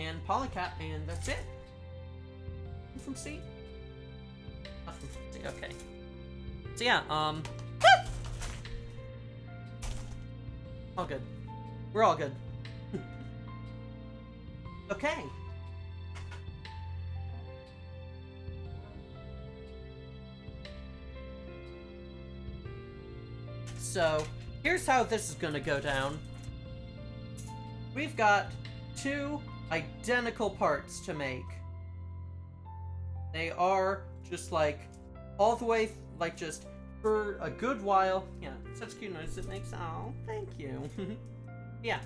And polycap, and that's it. From C? Nothing from C, okay. So yeah, all good. We're all good. Okay. So, here's how this is gonna go down. We've got 2 identical parts to make. They are just like all the way, like just for a good while. Yeah, such cute noise it makes. Oh, thank you. Yeah,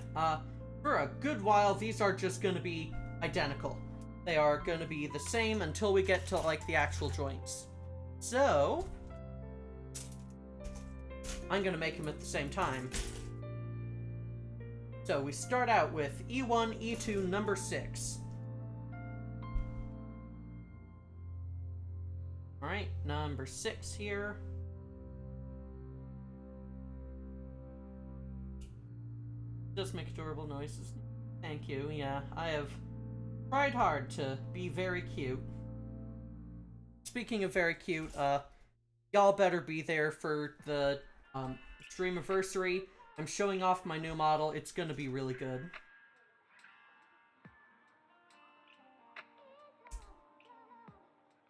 for a good while, these are just gonna be identical. They are gonna be the same until we get to like the actual joints. So, I'm gonna make them at the same time. So we start out with E1, E2, number 6. Alright, number 6 here. Just make adorable noises. Thank you, yeah. I have tried hard to be very cute. Speaking of very cute, y'all better be there for the streamiversary. I'm showing off my new model. It's gonna be really good.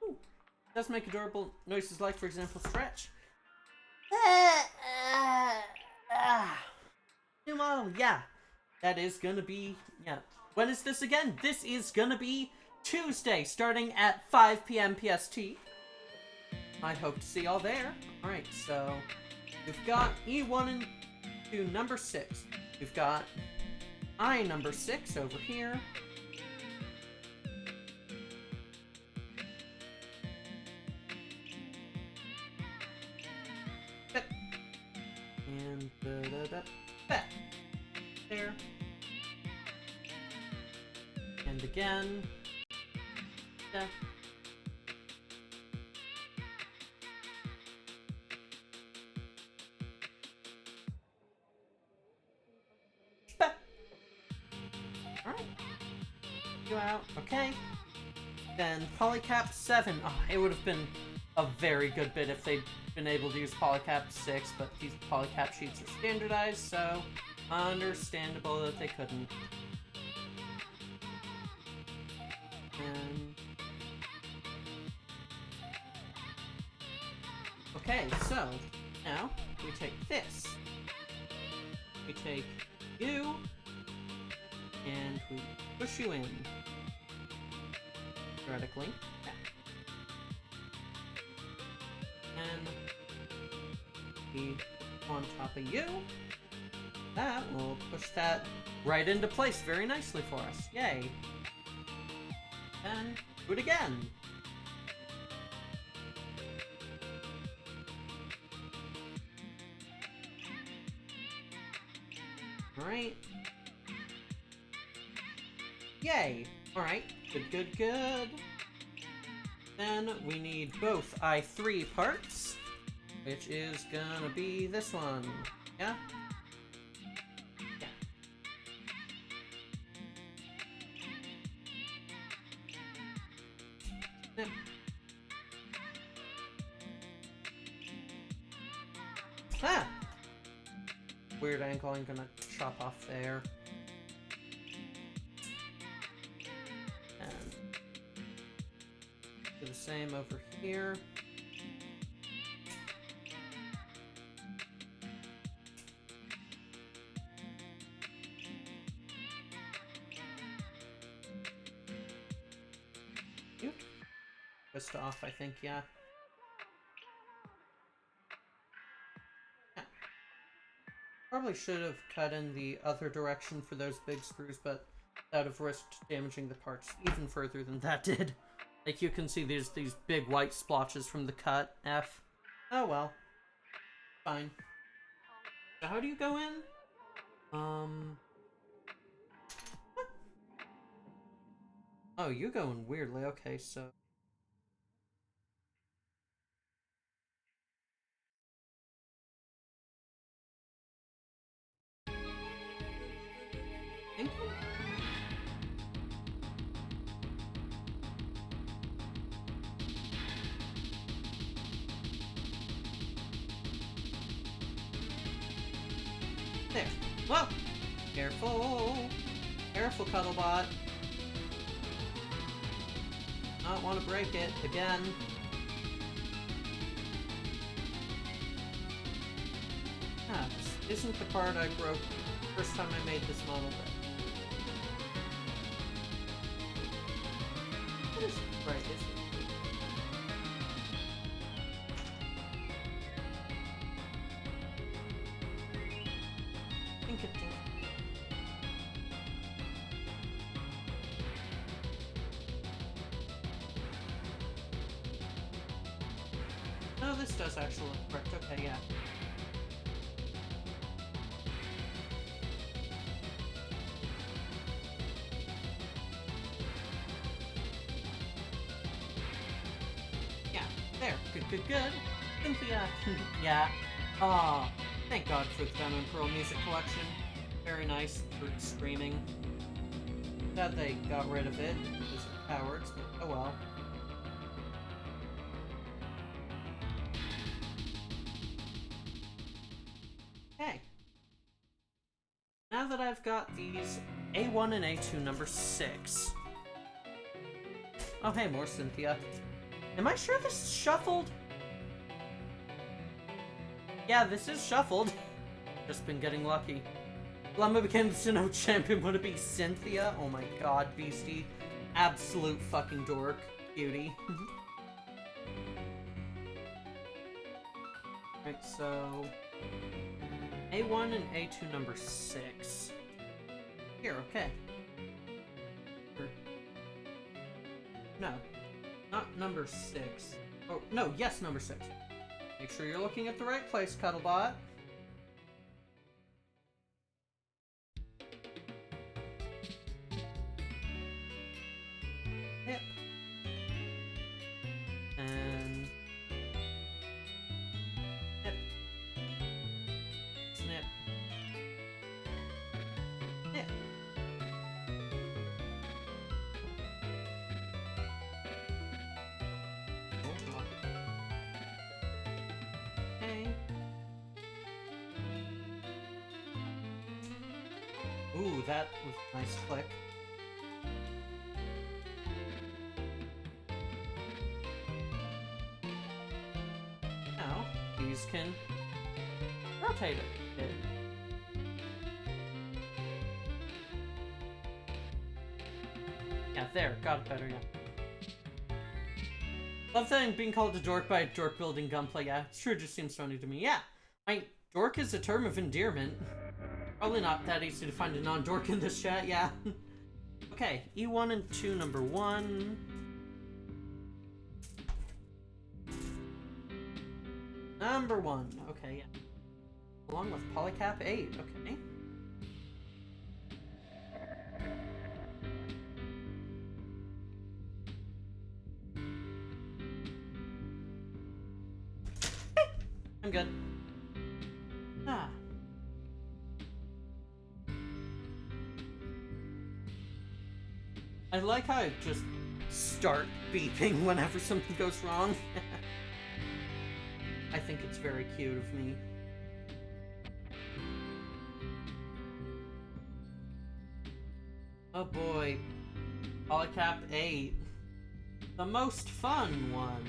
Ooh. Does make adorable noises like, for example, stretch. New model, yeah. That is gonna be, yeah. When is this again? This is gonna be Tuesday, starting at 5 p.m. PST. I hope to see y'all there. Alright, so we've got E1 and to number 6. We've got I number 6 over here. And there. And again. Yeah. Alright. Go out. Okay. Then polycap 7. Oh, it would have been a very good bit if they'd been able to use polycap 6, but these polycap sheets are standardized, so understandable that they couldn't. And... okay, so now we take this. We take you, push you in. Theoretically. Yeah. And be on top of you. That will push that right into place very nicely for us. Yay. And do it again. Alright. Yay! Alright, good. Then we need both I3 parts, which is gonna be this one. Yeah? Yeah. Snip. Ah! Weird angle, I'm gonna chop off there. And do the same over here. Twist off, I think, yeah. Probably should have cut in the other direction for those big screws, but that would have risked damaging the parts even further than that did. Like, you can see there's these big white splotches from the cut. F. Oh well. Fine. So how do you go in? Oh, you go in weirdly. Okay, so... Thank you. There. Whoa! Careful! Careful, Cuddlebot. Not want to break it again. Ah, this isn't the part I broke the first time I made this model. What is right? Is it? I think it did. No, this does actually look correct. Okay, yeah. Yeah, there. Good. Cynthia. Yeah. Aw. Thank God for the Diamond Pearl music collection. Very nice for screaming. Glad they got rid of it because of cowards, but oh well. Okay. Now that I've got these A1 and A2 number 6. Oh hey, more Cynthia. Am I sure this is shuffled? Yeah, this is shuffled. Just been getting lucky. Lemma became the Sinnoh champion. Would it be Cynthia? Oh my god, Beastie. Absolute fucking dork. Beauty. Right, so... A1 and A2 number 6. Here, okay. No. Not number 6. Oh, no, yes, number 6. Make sure you're looking at the right place, Cuddlebot. Hip. And... Hip. Snip. Hip. Ooh, that was a nice click. Now, these can rotate it. Yeah, there. Got it better, yeah. Love that I'm being called a dork by a dork building Gunpla. Yeah, it's true. It just seems funny to me. Yeah. Dork is a term of endearment. Probably not that easy to find a non-dork in this chat, yeah. Okay, E1 and 2, number 1. Number 1, okay, yeah. Along with Polycap 8, okay. I'm good. Ah. I like how I just start beeping whenever something goes wrong. I think it's very cute of me. Oh boy. Polycap 8. The most fun one.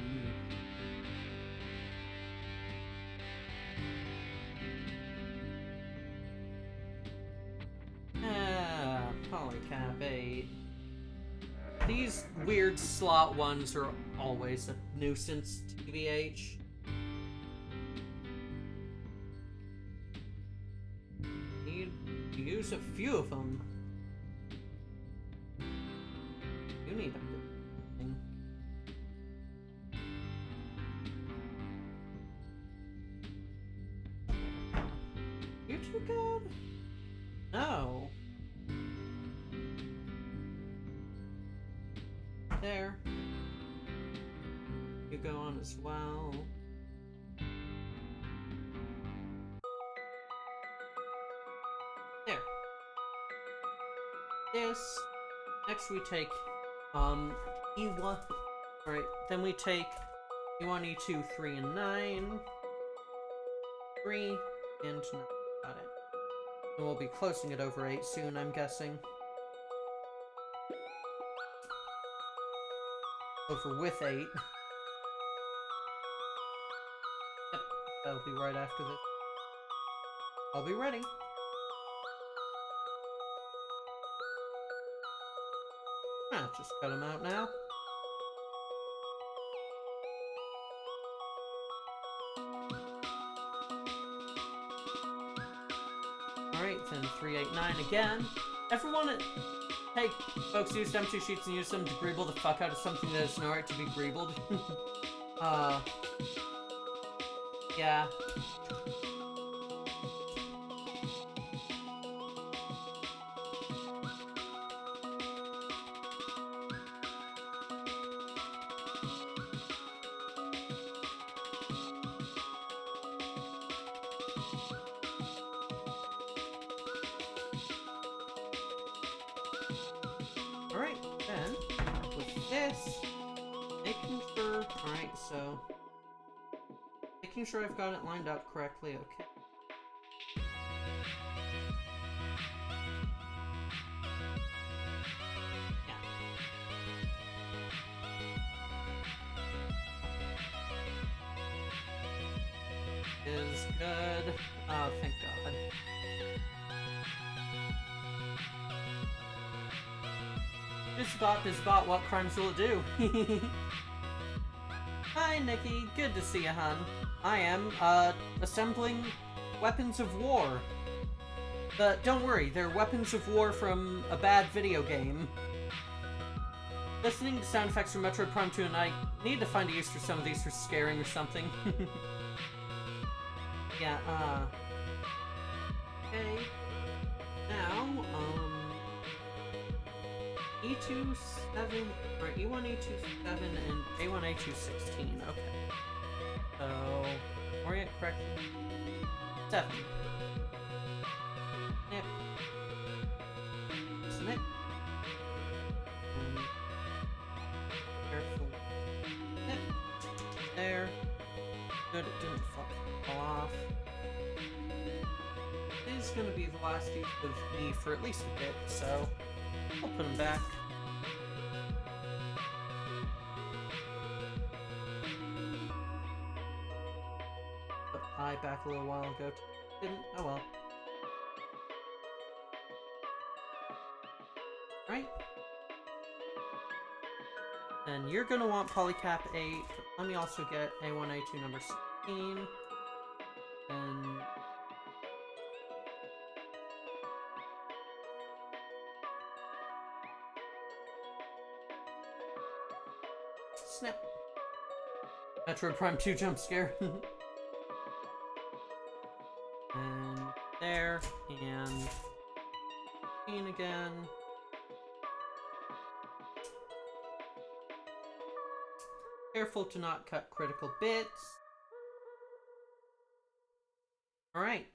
Polycap 8. These weird slot ones are always a nuisance, TBH. Need to use a few of them. You need a thing. You too good? No. There. You go on as well. There. This. Next we take E1. Right, then we take E1, E2, 3, and 9. 3 and 9. Got it. And we'll be closing it over 8 soon, I'm guessing. Over with 8. Yep, that'll be right after this. I'll be ready. Just cut them out now. Alright, then 3, 8, 9 again. Everyone hey, folks, use empty sheets and use them to greeble the fuck out of something that is no right to be greebled. Yeah. Alright, then, with this, making sure, alright, so, making sure I've got it lined up correctly, okay. Yeah. Is good. Oh, thank God. This bot, what crimes will it do? Hi, Nikki. Good to see you, hun. I am, assembling weapons of war. But don't worry, they're weapons of war from a bad video game. Listening to sound effects from Metroid Prime 2, and I need to find a use for some of these for scaring or something. Yeah, okay. Now, E2 7, or E1 E2 7 and A1 A2 16. Okay. So, orient correctly. 7. Snip. Snip. Careful. Snip. There. Good, it didn't fall off. This is gonna be the last use of me for at least a bit, so I'll put him back. Put I back a little while ago. Didn't. Oh well. Right. Then you're gonna want Polycap 8. Let me also get A1, A2 number 16. And snap. Metroid Prime 2 jump scare. And there, and 15 again. Careful to not cut critical bits. Alright.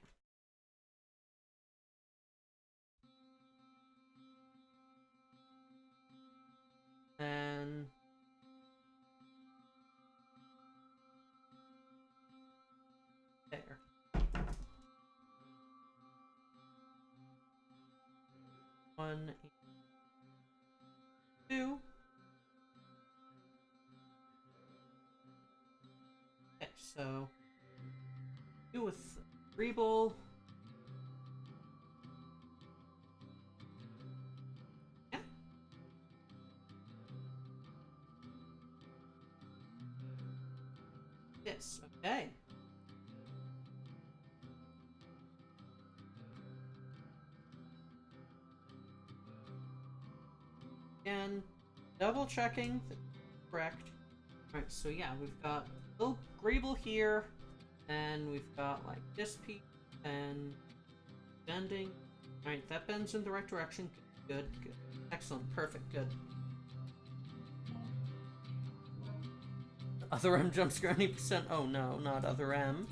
Then there. One, two. Okay, so do with Rebel. Yeah. Yes, okay. Again, double checking that correct. Alright, so yeah, we've got little Grable here, and we've got like this piece, and bending. Alright, that bends in the right direction. Good, good. Excellent, perfect, good. Other M jump scare 90%. Oh no, not other M.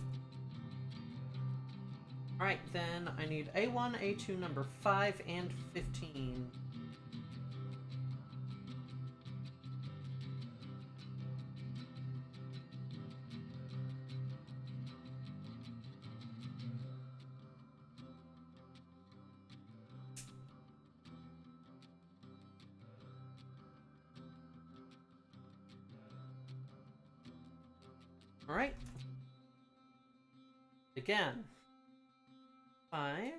Alright, then I need A1, A2 number 5, and 15. Alright. Again. 5.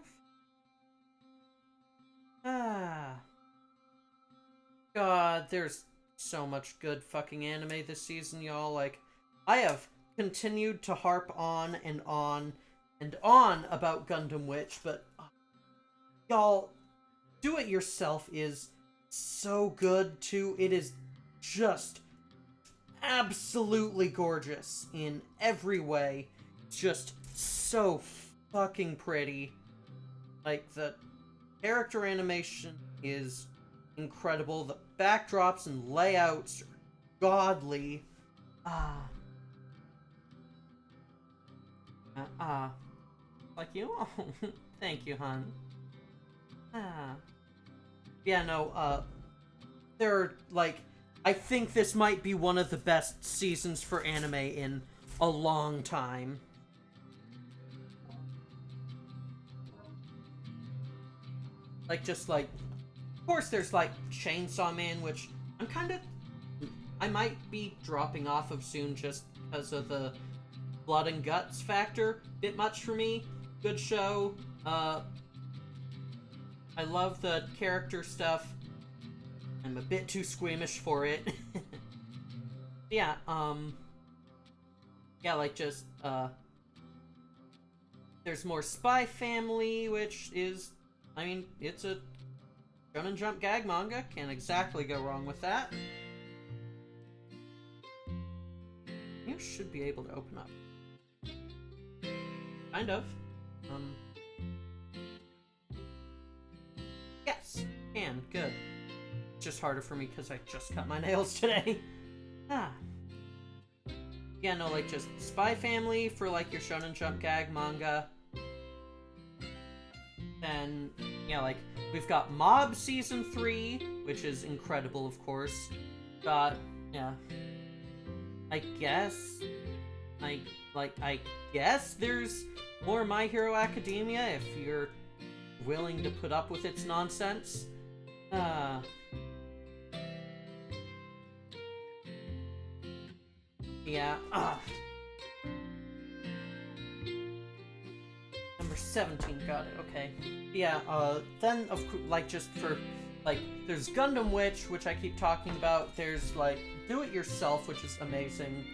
God, there's so much good fucking anime this season, y'all. Like, I have continued to harp on and on and on about Gundam Witch, but y'all, Do It Yourself is so good too. It is just absolutely gorgeous in every way. It's just so fucking pretty. Like, the character animation is incredible. The backdrops and layouts are godly. Like you? Oh, thank you, hon. Yeah, no, they're, like, I think this might be one of the best seasons for anime in a long time. Like, just, like, of course there's, like, Chainsaw Man, which I might be dropping off of soon just because of the blood and guts factor. Bit much for me. Good show. I love the character stuff. I'm a bit too squeamish for it. Yeah, yeah, like, just, there's more Spy Family, which is, I mean, it's a Shonen Jump gag manga. Can't exactly go wrong with that. You should be able to open up. Kind of. Yes, can. Good. It's just harder for me because I just cut my nails today. Yeah, no, like, just Spy Family for, like, your Shonen Jump gag manga. Then, yeah, like, we've got Mob Season 3, which is incredible, of course. Got, yeah. I guess there's more My Hero Academia if you're willing to put up with its nonsense. Yeah, Number 17, got it, okay. Yeah, then, like, just for like, there's Gundam Witch, which I keep talking about. There's, like, Do It Yourself, which is amazing.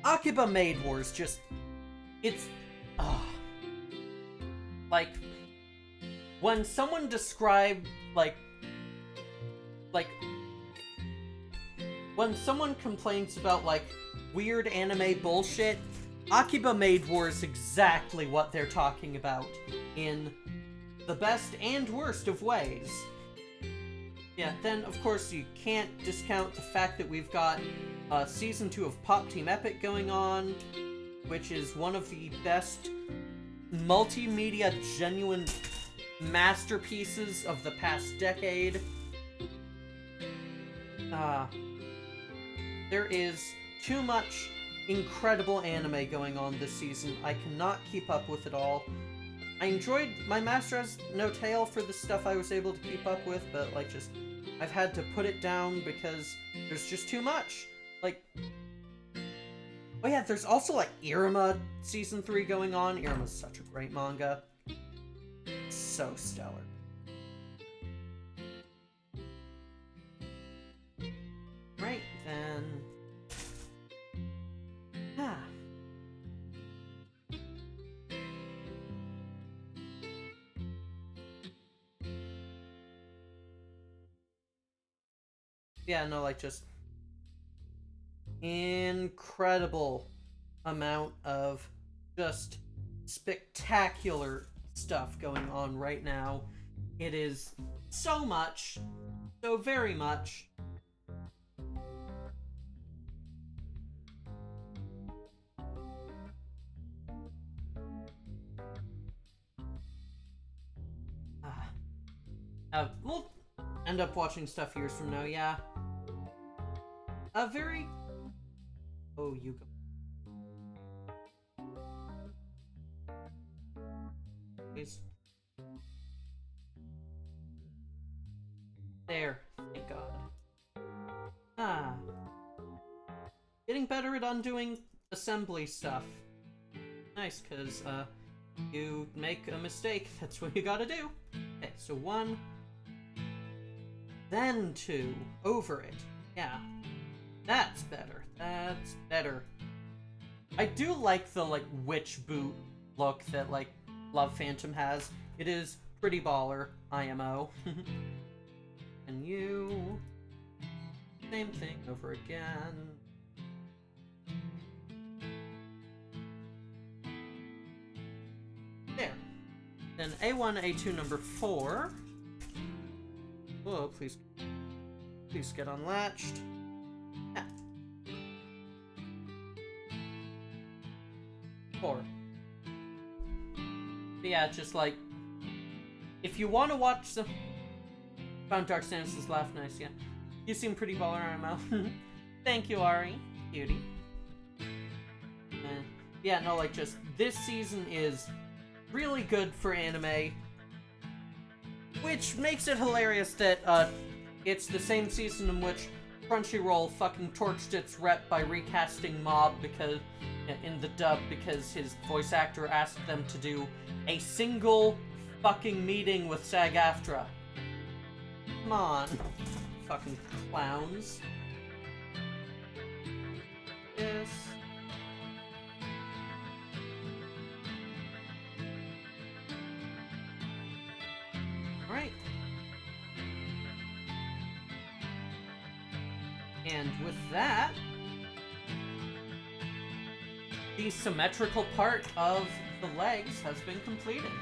Akiba Maid Wars, just... It's... like... When someone described, like... When someone complains about, like, weird anime bullshit, Akiba Maid War is exactly what they're talking about, in the best and worst of ways. Yeah, then, of course, you can't discount the fact that we've got Season 2 of Pop Team Epic going on, which is one of the best multimedia genuine masterpieces of the past decade. There is too much incredible anime going on this season. I cannot keep up with it all. I enjoyed my Master Has No Tail for the stuff I was able to keep up with, but, like, just... I've had to put it down because there's just too much. Like... Oh yeah, there's also, like, Iruma Season 3 going on. Iruma's such a great manga. So stellar. Right, then... Yeah, no, like, just... incredible amount of just spectacular stuff going on right now. It is so much, so very much. We'll end up watching stuff years from now, yeah. A very... Oh, you go. Please. There. Thank God. Getting better at undoing assembly stuff. Nice, because, you make a mistake. That's what you gotta do. Okay, so 1... Then 2. Over it. Yeah. That's better. That's better. I do like the, like, witch boot look that, like, Love Phantom has. It is pretty baller, IMO. And you... Same thing over again. There. Then A1, A2 number 4. Whoa, please get unlatched. Yeah. 4. But yeah, just like, if you want to watch some... Found Dark Stannis' laugh nice, yeah. You seem pretty baller, RML. Thank you, Ari. Cutie. Yeah, no, like, just, this season is really good for anime. Which makes it hilarious that, it's the same season in which Crunchyroll fucking torched its rep by recasting Mob because, in the dub, because his voice actor asked them to do a single fucking meeting with SAG-AFTRA. Come on. Fucking clowns. Yes. Alright. And with that, the symmetrical part of the legs has been completed.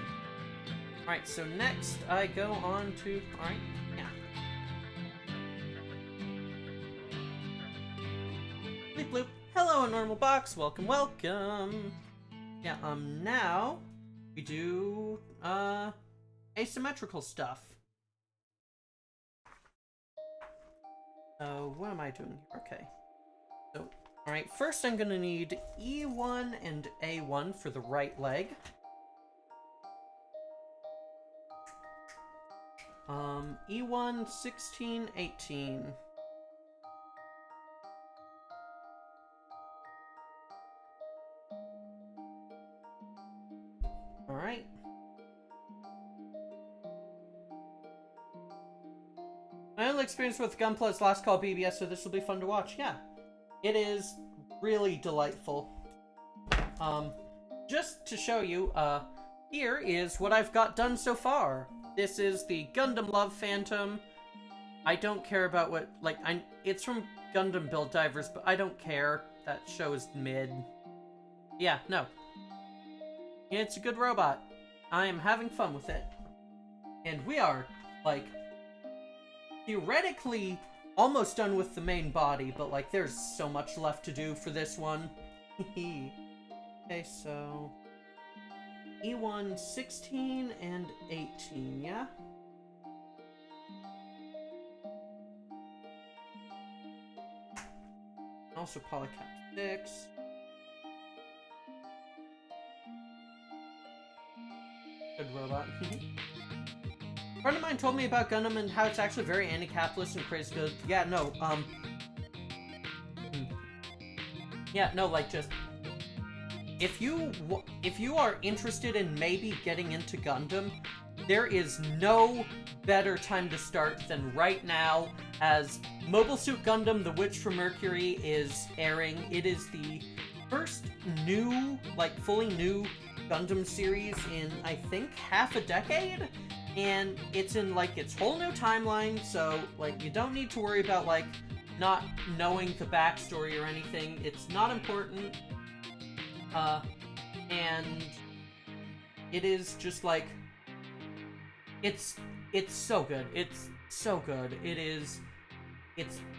Alright, so next I go on to... Alright, yeah. Bleep bloop. Hello, Normal Box. Welcome, welcome. Yeah, now we do, asymmetrical stuff. What am I doing here? Okay. So, alright, first I'm gonna need E1 and A1 for the right leg. E1, 16, 18. Alright. only experience with Gunpla is Last Call BBS, so this will be fun to watch. Yeah, it is really delightful. Just to show you, here is what I've got done so far. This is the Gundam Love Phantom. I don't care about what, like, it's from Gundam Build Divers, but I don't care. That show is mid. Yeah, no. It's a good robot. I am having fun with it. And we are, like, theoretically almost done with the main body, but, like, there's so much left to do for this one. Okay, so... E1 16 and 18, yeah? Also Polycap 6. Good robot. A friend of mine told me about Gundam and how it's actually very anti-capitalist and crazy good. Yeah, no, yeah, no, like, just... If you are interested in maybe getting into Gundam, there is no better time to start than right now, as Mobile Suit Gundam: The Witch from Mercury is airing. It is the first new, like, fully new Gundam series in, I think, half a decade? And it's in, like, its whole new timeline, so, like, you don't need to worry about, like, not knowing the backstory or anything. It's not important. And it is just, like, it's so good. It's so good. It's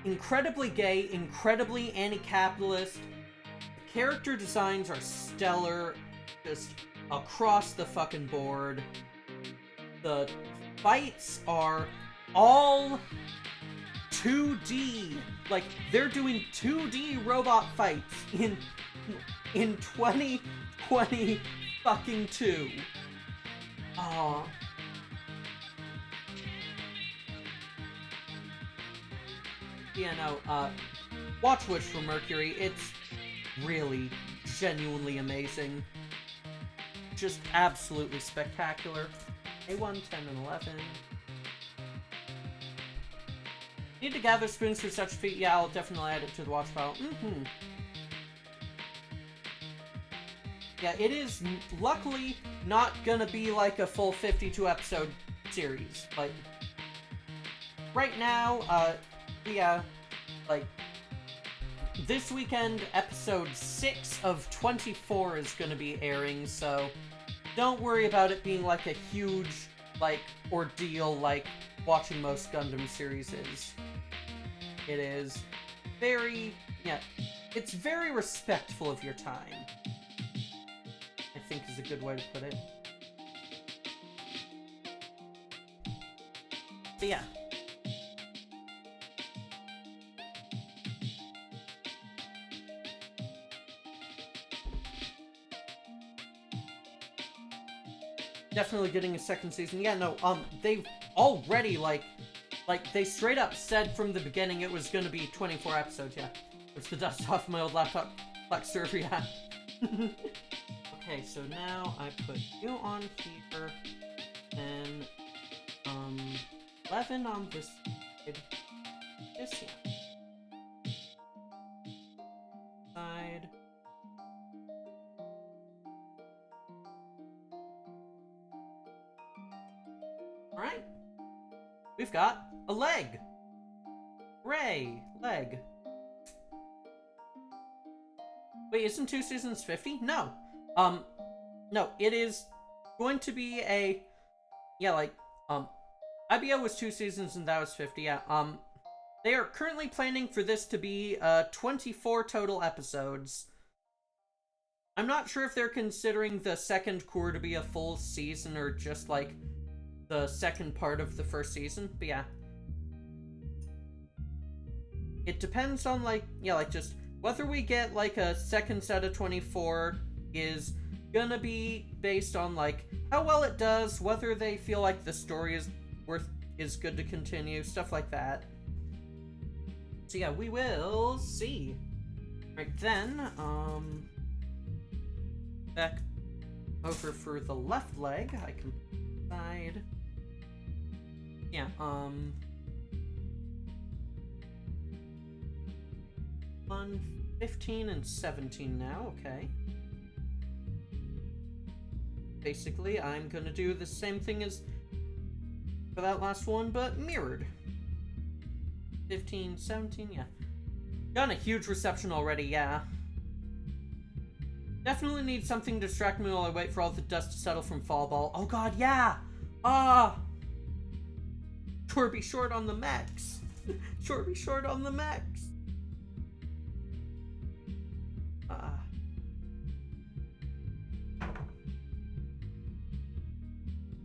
incredibly gay, incredibly anti-capitalist. The character designs are stellar, just across the fucking board. The fights are all 2D. Like, they're doing 2D robot fights in 2020 fucking 2. Aw. Yeah, no, watch Witch from Mercury. It's really, genuinely amazing. Just absolutely spectacular. A1, 10, and 11. Need to gather spoons for such a feat? Yeah, I'll definitely add it to the watch pile. Yeah, it is luckily not gonna be like a full 52 episode series. Like, right now, yeah, like, this weekend, episode 6 of 24 is gonna be airing, so don't worry about it being like a huge, like, ordeal like watching most Gundam series is. It is very, yeah, it's very respectful of your time, I think is a good way to put it. But yeah. Definitely getting a second season. Yeah, no, they've already, like, they straight up said from the beginning it was gonna be 24 episodes, yeah. It's the dust off my old laptop, Flex server, yeah. Okay, so now I put you on here, and, 11 on this side. This, yeah. Side. Alright. We've got a leg. Hooray! Leg. Wait, isn't 2 seasons 50? No. No, it is going to be a... Yeah, like, IBO was 2 seasons and that was 50, yeah. They are currently planning for this to be, 24 total episodes. I'm not sure if they're considering the second core to be a full season or just, like, the second part of the first season, but yeah. It depends on, like, yeah, like, just whether we get, like, a second set of 24 is gonna be based on, like, how well it does, whether they feel like the story is good to continue, stuff like that. So yeah, we will see. Right then, back over for the left leg, I can side. Yeah, on 15 and 17 now, okay. Basically, I'm gonna do the same thing as for that last one, but mirrored. 15, 17, yeah. Gotten a huge reception already, yeah. Definitely need something to distract me while I wait for all the dust to settle from Fall Ball. Oh god, yeah! Sure be short on the mechs. Sure be short on the mechs.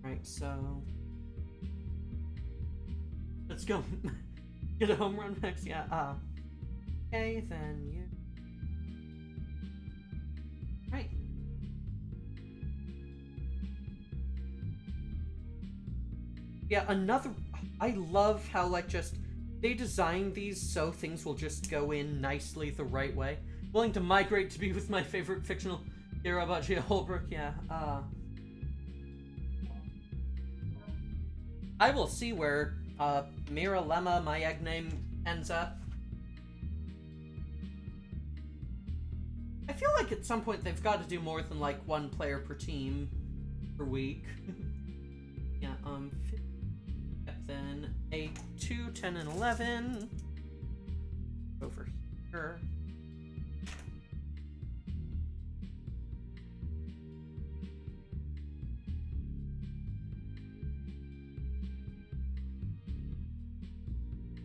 Right, so... let's go. Get a home run next, yeah, okay, then you... right. Yeah, another... I love how, like, just... they design these so things will just go in nicely the right way. Willing to migrate to be with my favorite fictional hero about Gia Holbrook, yeah, I will see where, Mira Lemma, my egg name, ends up. I feel like at some point they've got to do more than, like, one player per team per week. Yeah, then 8, 2, 10, and 11. Over here.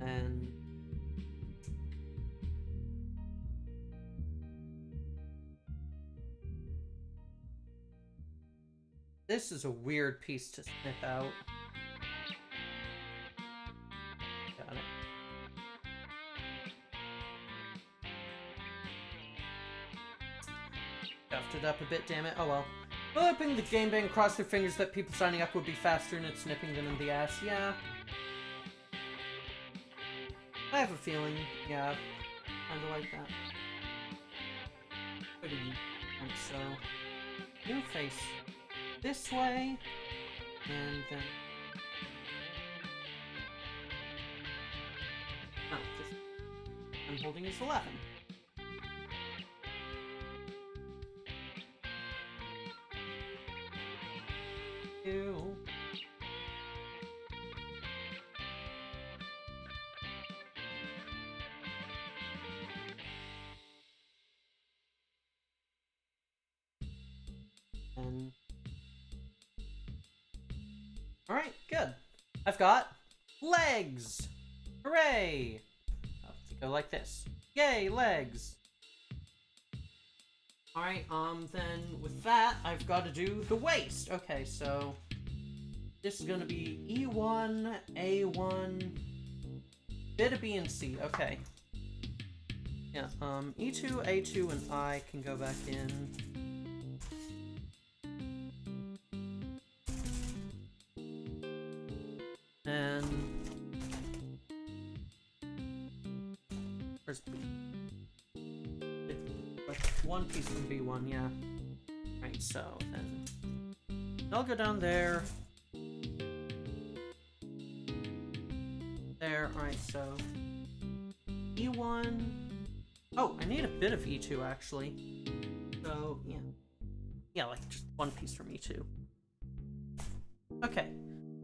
And this is a weird piece to snip out. Got it. Stuffed it up a bit, damn it. Oh well. Hoping the game bang crossed their fingers that people signing up would be faster and it's nipping them in the ass. Yeah. I have a feeling, yeah, kinda like that. And so, new face this way, and then... oh, just... I'm holding is 11. Ew. And... alright, good. I've got legs! Hooray! I'll have to go like this. Yay, legs! Alright, then with that, I've got to do the waist. Okay, so this is gonna be E1, A1, bit of B and C. Okay. Yeah, E2, A2, and I can go back in. And where's B? One piece from B1, yeah. Right, so then I'll go down there. There, alright, so E1. Oh, I need a bit of E2 actually. So, yeah. Yeah, like just one piece from E2. Okay.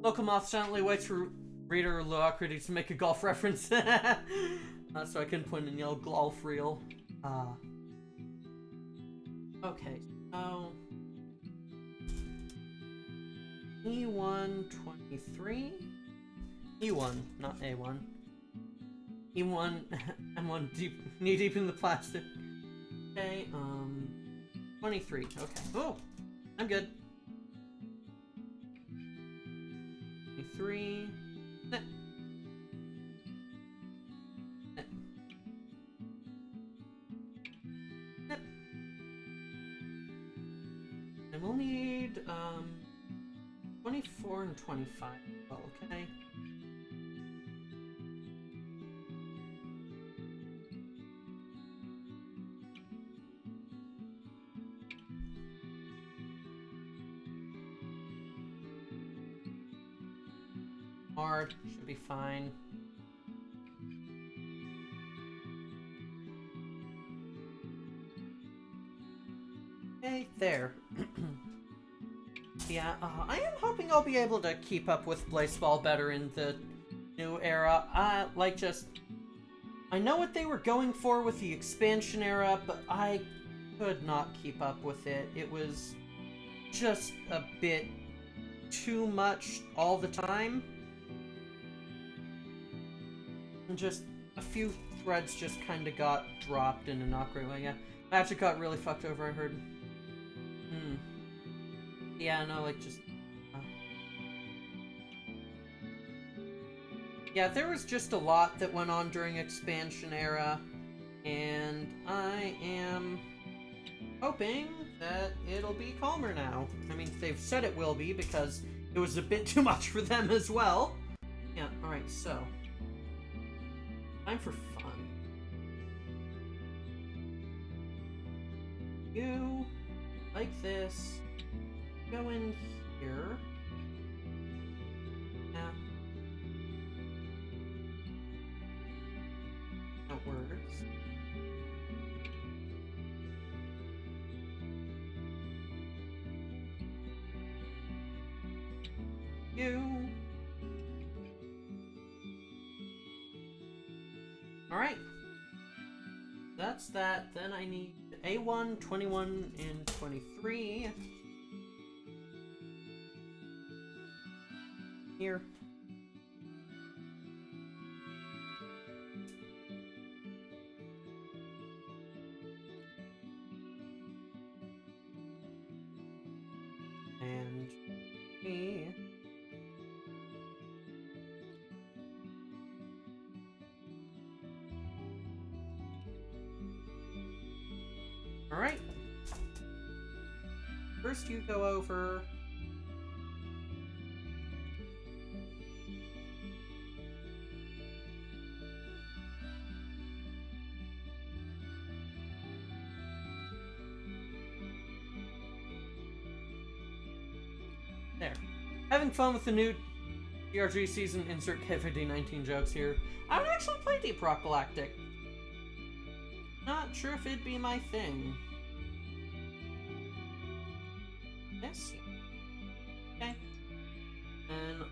Locomoth silently waits for reader Loacrity to make a golf reference. So I can put in yellow golf reel. Okay, so E1 23. E1, not A1. E1 M1 deep knee deep in the plastic. Okay, 23. Okay. Oh, I'm good. 23. Snip. Snip. Snip. And we'll need 24 and 25. Well, okay. Hard, should be fine. there. Yeah, I am hoping I'll be able to keep up with Blaseball better in the new era. Like, just... I know what they were going for with the expansion era, but I could not keep up with it. It was just a bit too much all the time. And just a few threads just kind of got dropped in an awkward way. Yeah, Magic got really fucked over, I heard. Yeah, no, like, just... Yeah, there was just a lot that went on during expansion era, and I am hoping that it'll be calmer now. I mean, they've said it will be, because it was a bit too much for them as well. Yeah, alright, so... time for fun. You, like this, go in here. Yeah. Outwards. You. Alright. That's that. Then I need A1, 21, and 23. Here. And me. Alright. First you go over... There. Having fun with the new DRG season, insert KVD19 jokes here. I would actually play Deep Rock Galactic. Not sure if it'd be my thing. Yes. Okay. And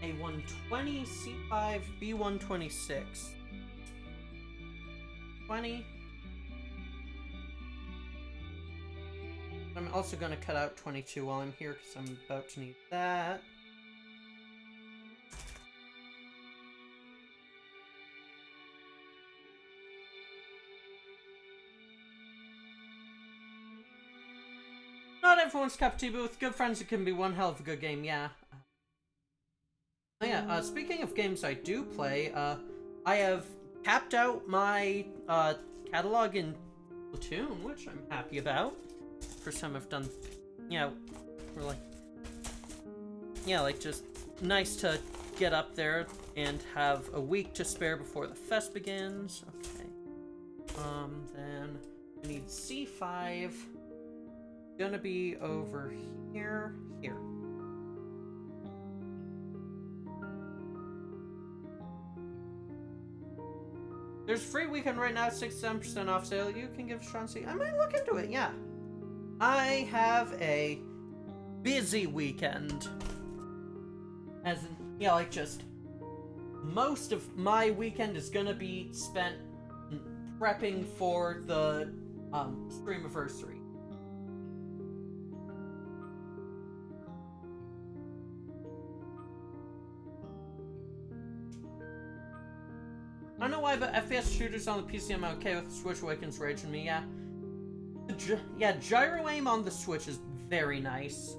A120, C5, B126. 20. I'm also going to cut out 22 while I'm here, because I'm about to need that. Not everyone's cup of tea, but with good friends it can be one hell of a good game, yeah. Oh yeah, speaking of games I do play, I have capped out my catalog in Platoon, which I'm happy about. First time I've done, yeah, we're like, yeah, like, just nice to get up there and have a week to spare before the fest begins. Okay. Then I need C5. Gonna be over here. Here. There's a free weekend right now, 67% off sale. You can give Chauncey. I might look into it, yeah. I have a busy weekend. As in, yeah, like, just most of my weekend is gonna be spent prepping for the Streamiversary. I don't know why, but FPS shooters on the PC I'm okay with. Switch Awakens raging me, yeah. Yeah, gyro aim on the Switch is very nice.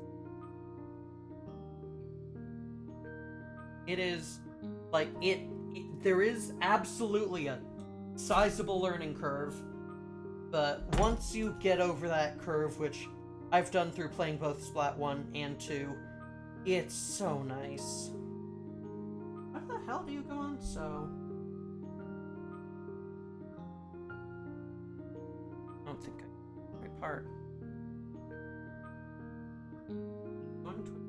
It is, like, there is absolutely a sizable learning curve, but once you get over that curve, which I've done through playing both Splat 1 and 2, it's so nice. What the hell do you go on? So... I don't think I... Right part. 120.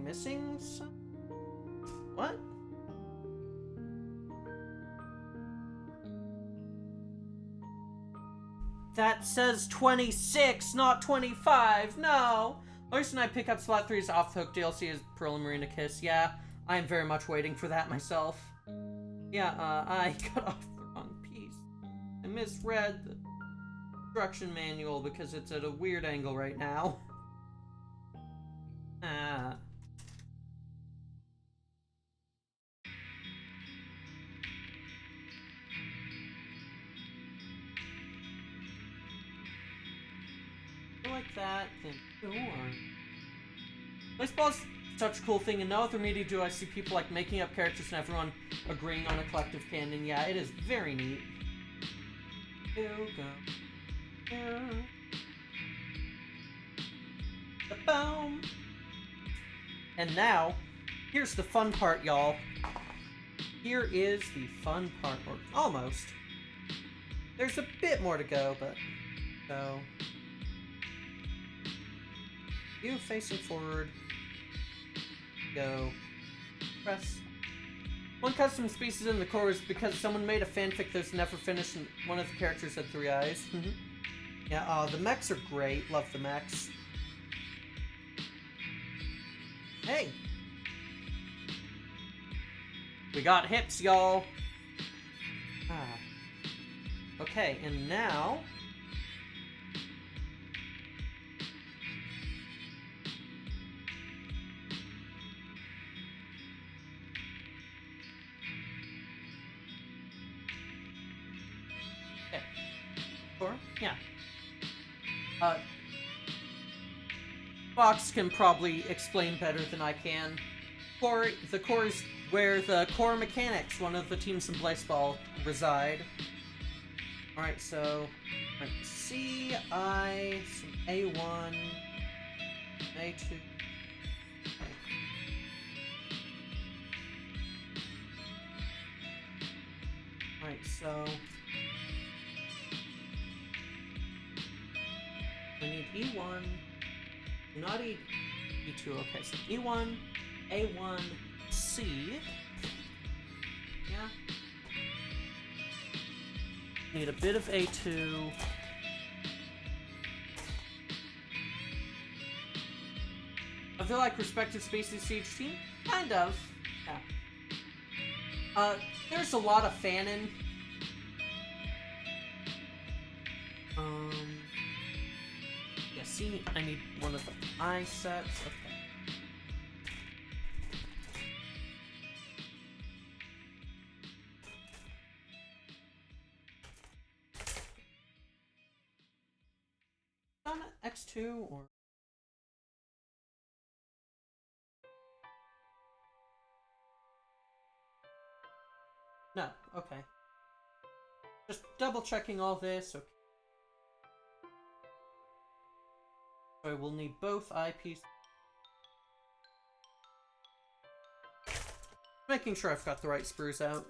missing some? What? That says 26, not 25. No. Lois and I pick up Splat 3's Off the Hook DLC as Pearl and Marina Kiss. Yeah, I am very much waiting for that myself. Yeah, I cut off the wrong piece. I misread the instruction manual because it's at a weird angle right now. Ah. Like that, then go on. Baseball's such a cool thing. In no other media do I see people like making up characters and everyone agreeing on a collective canon. Yeah, it is very neat. Go. Boom. And now, here's the fun part, y'all. Here is the fun part, or almost. There's a bit more to go, but so. You facing forward. Go. Press. One custom species in the core is because someone made a fanfic that's never finished and one of the characters had 3 eyes. Yeah, the mechs are great. Love the mechs. Hey! We got hips, y'all! Okay, and now... Yeah. Fox can probably explain better than I can. The core is where the core mechanics, one of the teams in Blaseball, reside. Alright, so... C, I, some A1, A2... Alright, so... I need E1, do not E2, okay, so E1, A1, C, yeah, need a bit of A2, I feel like respective species to each team, kind of, yeah, there's a lot of fanon, See, I need one of the eye sets. Okay. On X2 or no? Okay. Just double checking all this. Okay. So we'll need both eyepieces. Making sure I've got the right sprues out.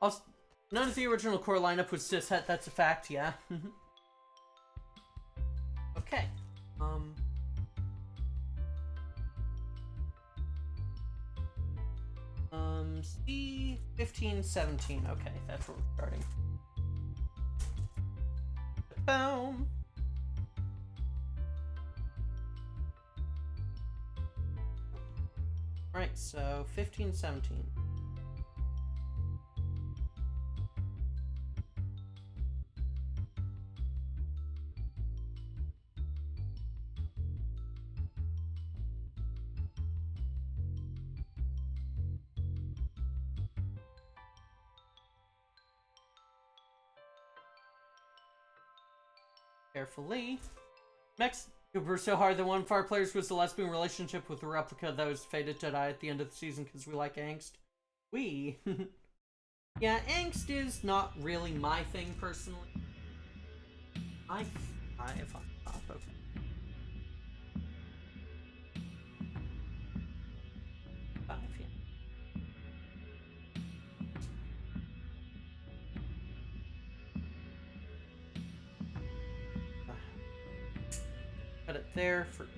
Also, none of the original core lineup was cishet, that's a fact, yeah. Okay. C 15, 17. Okay, that's where we're starting. Boom. Alright, so 15, 17. Carefully. Next, we're so hard that one of our players was a lesbian relationship with a replica that was fated to die at the end of the season because we like angst. Yeah, angst is not really my thing personally. I 5 on top, okay. Put it there for...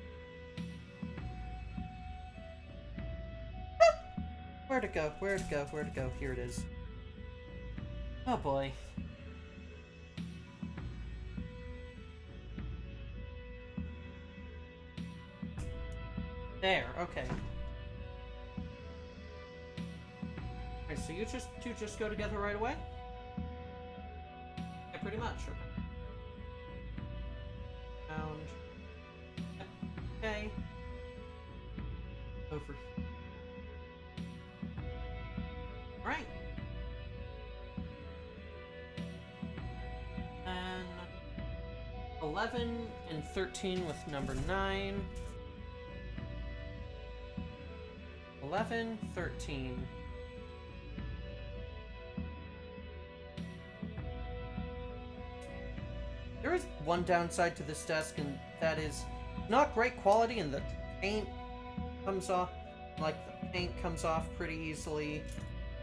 Where'd it go? Where'd it go? Where'd it go? Here it is. Oh boy. There, okay. Alright, so you two just go together right away? Yeah, pretty much. Found. Okay. Over. Right. And 11 and 13 with number 9. 11, 13. There is one downside to this desk, and that is not great quality, and the paint comes off, like, the paint comes off pretty easily,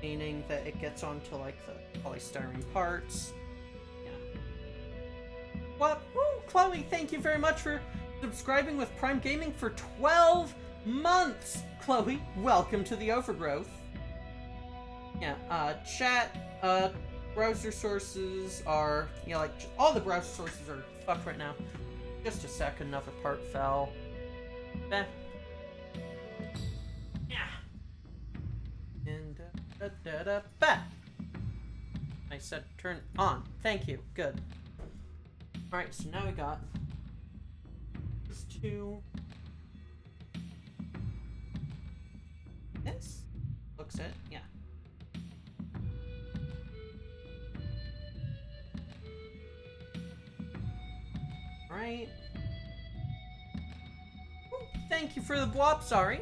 meaning that it gets onto, like, the polystyrene parts. Yeah. Well, woo, Chloe, thank you very much for subscribing with Prime Gaming for 12 months! Chloe, welcome to the Overgrowth. Yeah, chat, browser sources are, you know, like, all the browser sources are fucked right now. Just a sec, another part fell. Eh. Yeah. And, bah! I said turn on. Thank you. Good. Alright, so now we got these two. This looks it, yeah. Right. Thank you for the blop, sorry.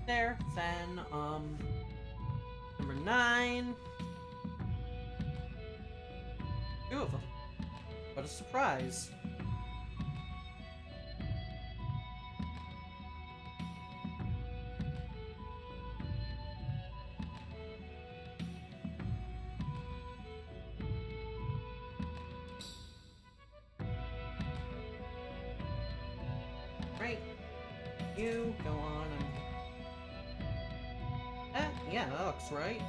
There, then, number 9. 2 of them. What a surprise. Right. You go on and... yeah, that looks right.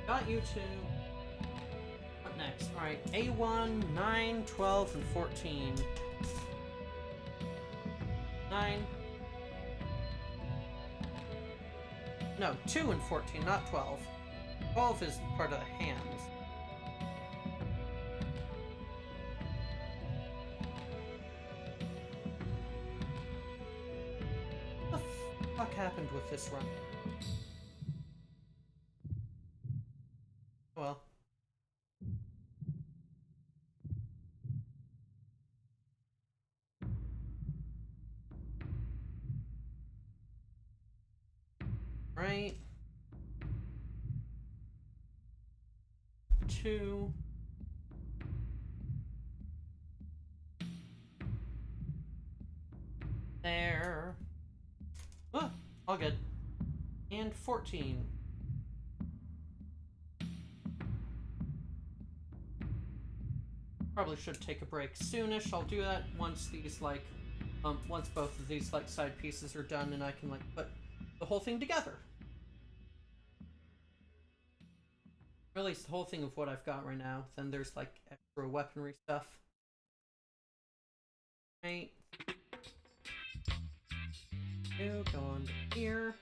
Got you two. What next? Alright, A1, 9, 12, and 14. 9. No, 2 and 14, not 12. 12 is part of the hands. What happened with this run? Well. Right. 2. There. Oh, all good. And 14. Probably should take a break soonish. I'll do that once these, like, once both of these, like, side pieces are done and I can, like, put the whole thing together. Or at least the whole thing of what I've got right now. Then there's, like, extra weaponry stuff. Right. You go on here.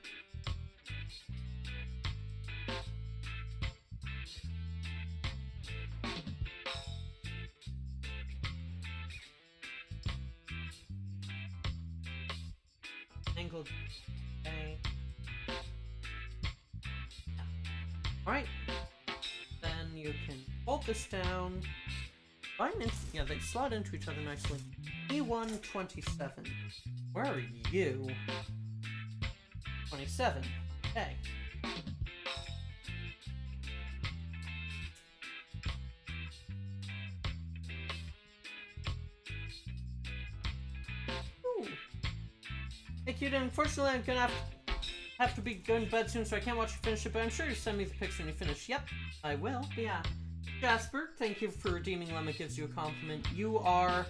Angled. Okay. Alright. Then you can bolt this down. Yeah, they slot into each other nicely. E1 27. Where are you? 27. Okay. Ooh. Hey, cute. Unfortunately, I'm gonna have to be going to bed soon, so I can't watch you finish it. But I'm sure you'll send me the picture when you finish. Yep, I will. But yeah. Jasper, thank you for redeeming Lemma gives you a compliment. You are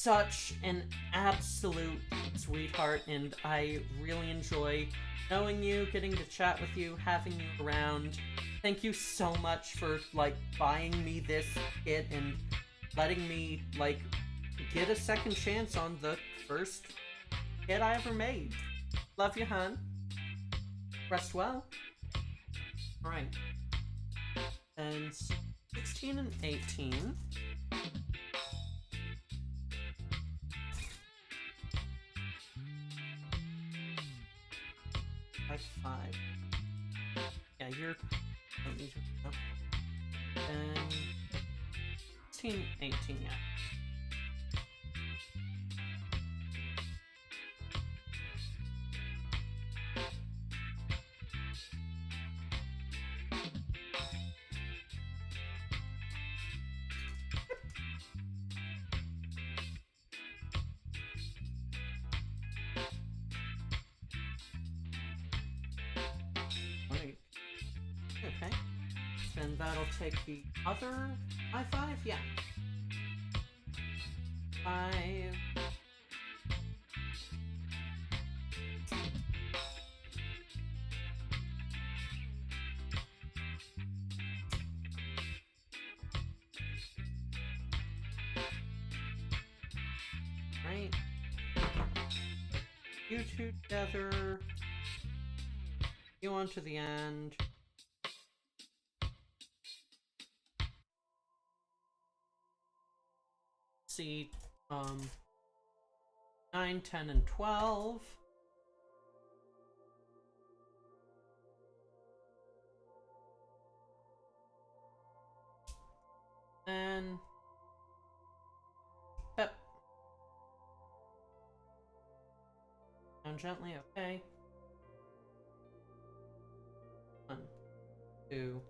such an absolute sweetheart, and I really enjoy knowing you, getting to chat with you, having you around. Thank you so much for, like, buying me this kit and letting me, like, get a second chance on the first kit I ever made. Love you, hun. Rest well. Alright. And 16 and 18. Five. Yeah, you're... Don't need to know. And 16, 18, yeah. Okay. Then that'll take the other I-5? Yeah. 5. Right. You two together. You on to the end. See, 9, 10, and 12. And step down gently, okay. 1, 2,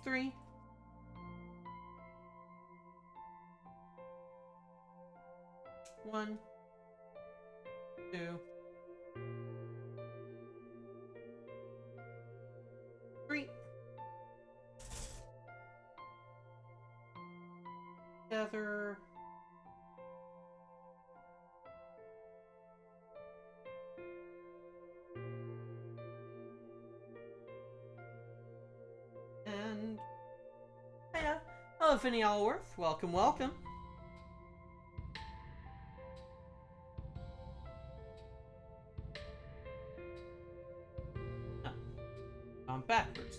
3. 1, 2, 3. Together. And yeah. Hello, Finny Allworth. Welcome, welcome. Backwards.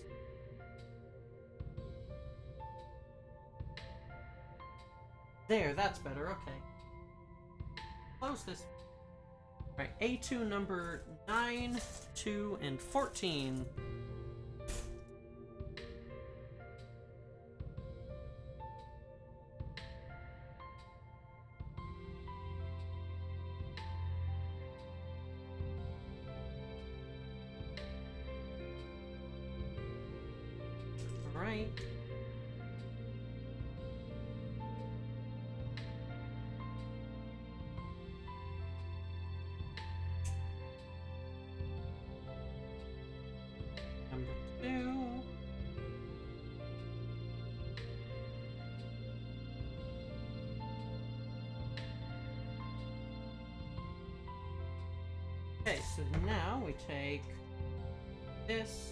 There, that's better, okay. Close this. Alright, A2 number 9, 2, and 14. Alright. Number 2. Okay, so now we take this.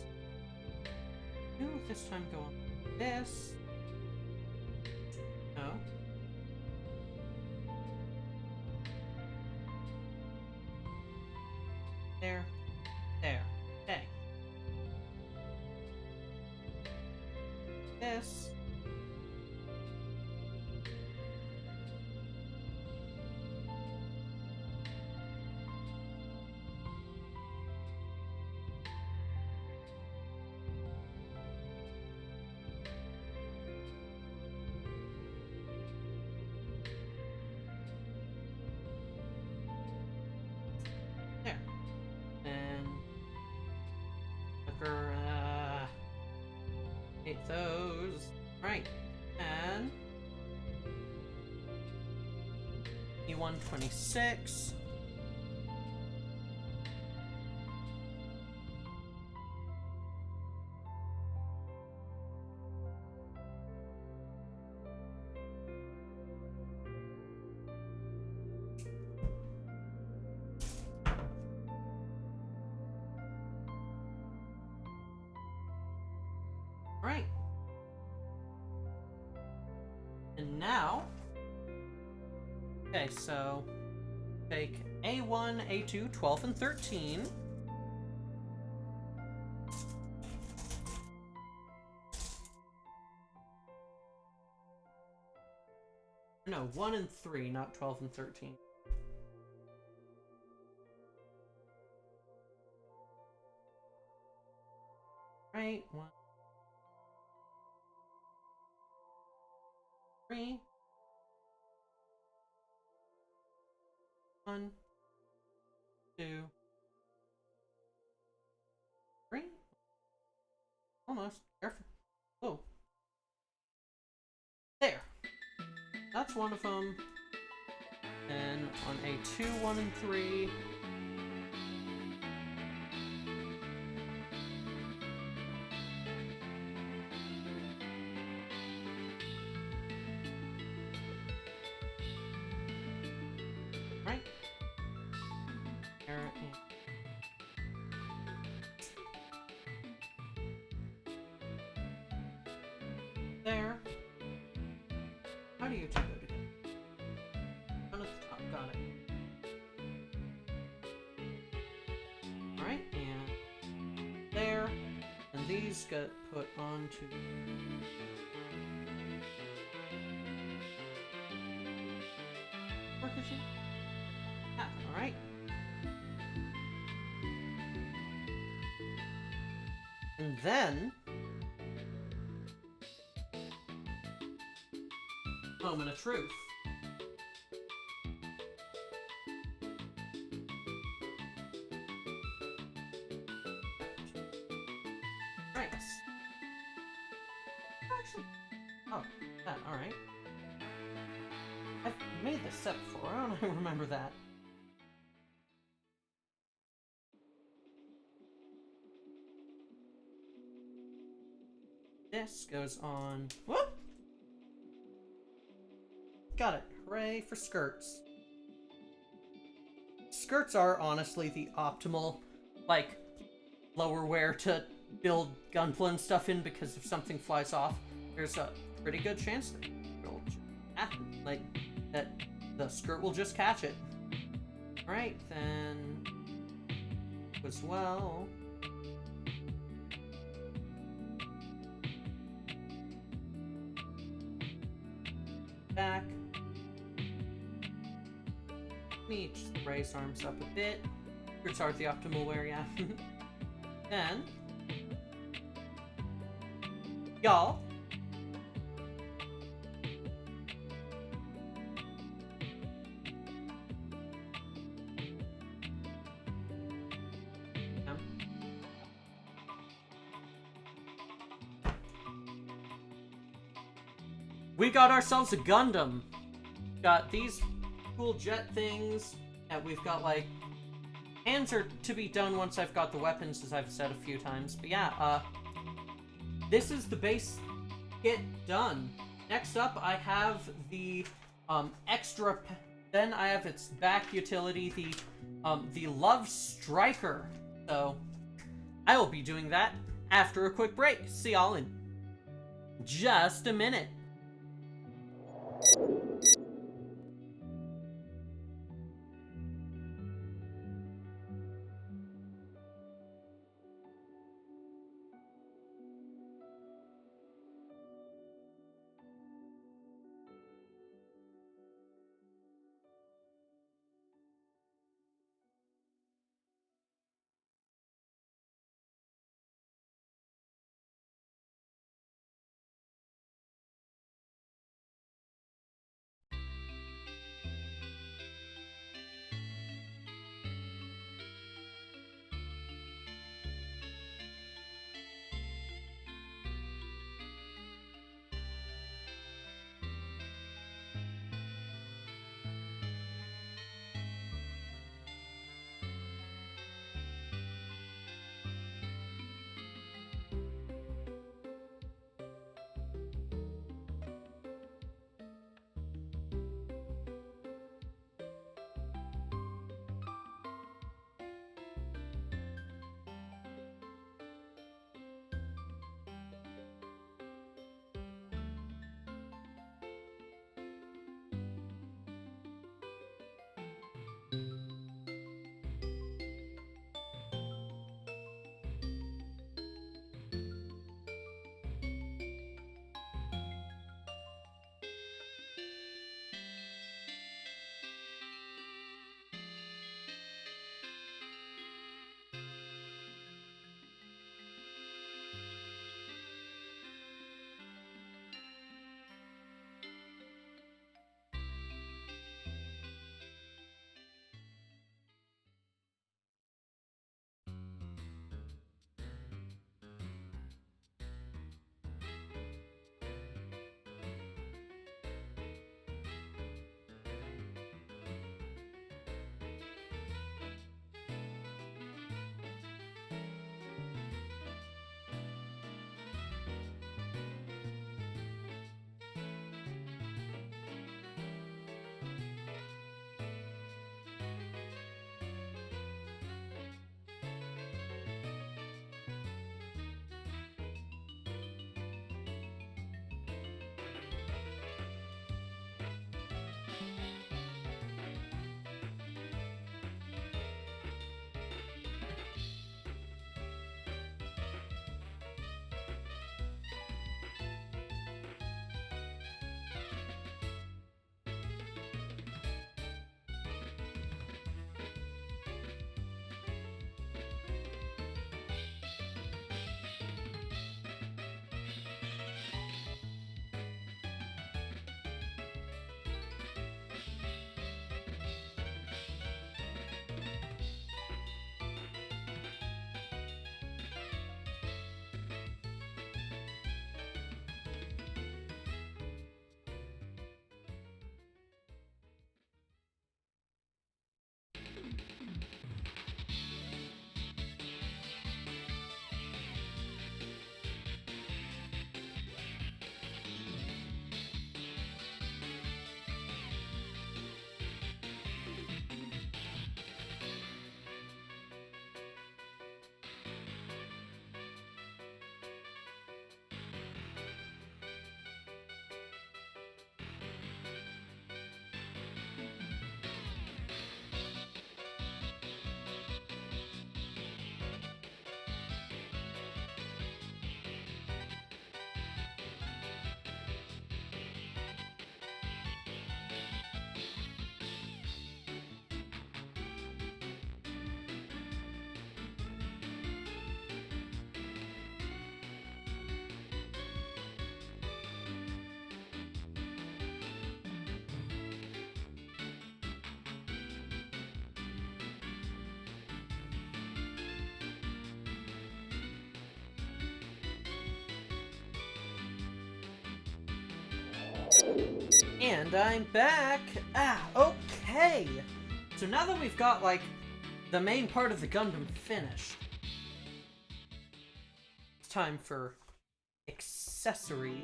Ooh, this time go on this. No. There. There. Okay. This. There. And hate those. Right. And E126. Alright. And now... Okay, so... Take A1, A2, 12, and 13. No, 1 and 3, not 12 and 13. Right, 1, 3. 1, 2, 3. Almost. Careful. Oh. There. That's one of them. And on A2, 1 and 3. Right. There. How do you two go together? One at the top, got it. Alright, and there. And these get put onto... Ah, alright. And then... Moment of truth. Right. Actually, oh, that, alright. I've made this step before, I don't remember that. This goes on... Whoop! Got it. Hooray for skirts. Skirts are honestly the optimal, like, lowerware to build Gunpla and stuff in, because if something flies off, there's a pretty good chance that it'll happen. Like, that the skirt will just catch it. Alright, then... as well... Back. Let me just raise arms up a bit. Skirts are the optimal wear, yeah. Then... y'all... we got ourselves a Gundam. Got these cool jet things. And we've got, like... hands are to be done once I've got the weapons, as I've said a few times. But yeah, this is the base kit done. Next up, I have the, extra... then I have its back utility, the Love Striker. So, I will be doing that after a quick break. See y'all in just a minute. And I'm back! Okay! So now that we've got, like, the main part of the Gundam finished, it's time for accessory.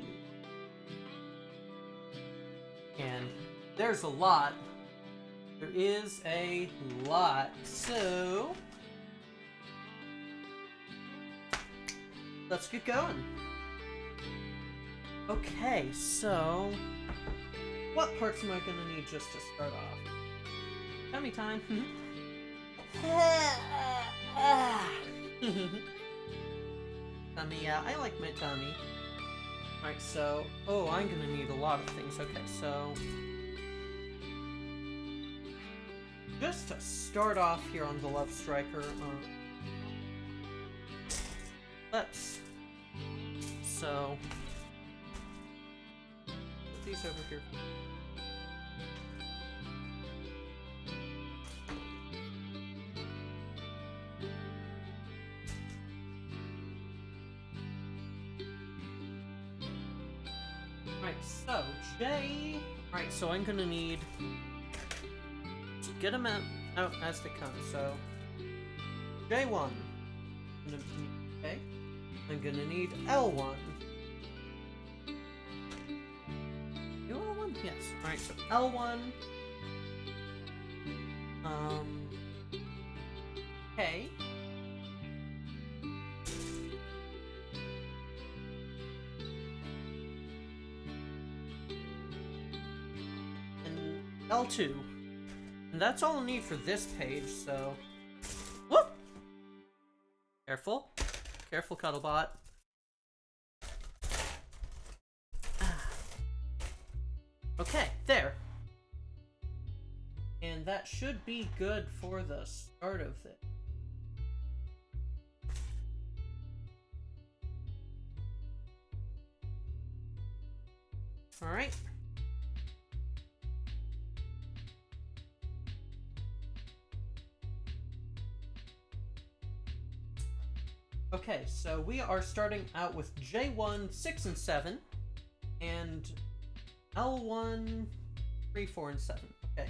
And there's a lot. There is a lot. So let's get going. Okay, so what parts am I gonna need just to start off? Tummy time. Tummy, yeah, I like my tummy. Alright, so, I'm gonna need a lot of things. Okay, so just to start off here on the Love Striker, so put these over here. Alright, so J. Alright, so I'm gonna need to get them out as they come. So J1. Okay. I'm gonna need L1. You L1? Yes. Alright, so L1. K. And L2. And that's all I need for this page, so whoop! Careful. Careful, Cuddlebot. Okay, there. And that should be good for the start of it. Alright. Okay, so we are starting out with J1, 6, and 7, and L1, 3, 4, and 7. Okay.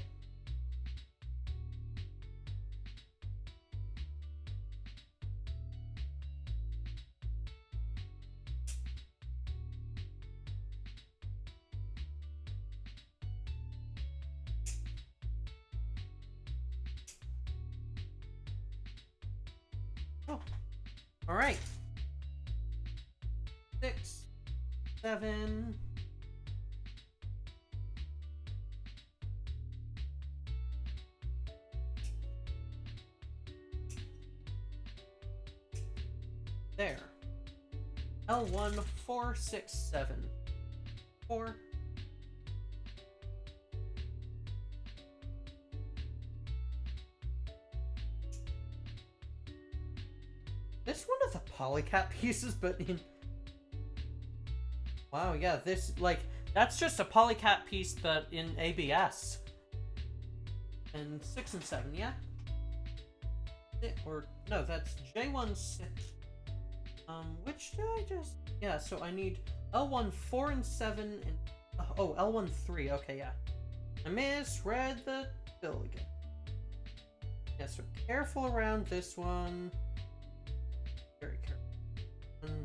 Oh. All right. 6, 7. L1 4 6 7 4. This one of the polycat pieces, but in... Wow, yeah, this, like, that's just a polycat piece, but in ABS. And 6 and 7, yeah? Or, no, that's J1 6. Which did I just... Yeah, so I need L1 4 and 7 and... Oh, L1 3, okay, yeah. I misread the bill again. Yeah, so careful around this one. Very careful.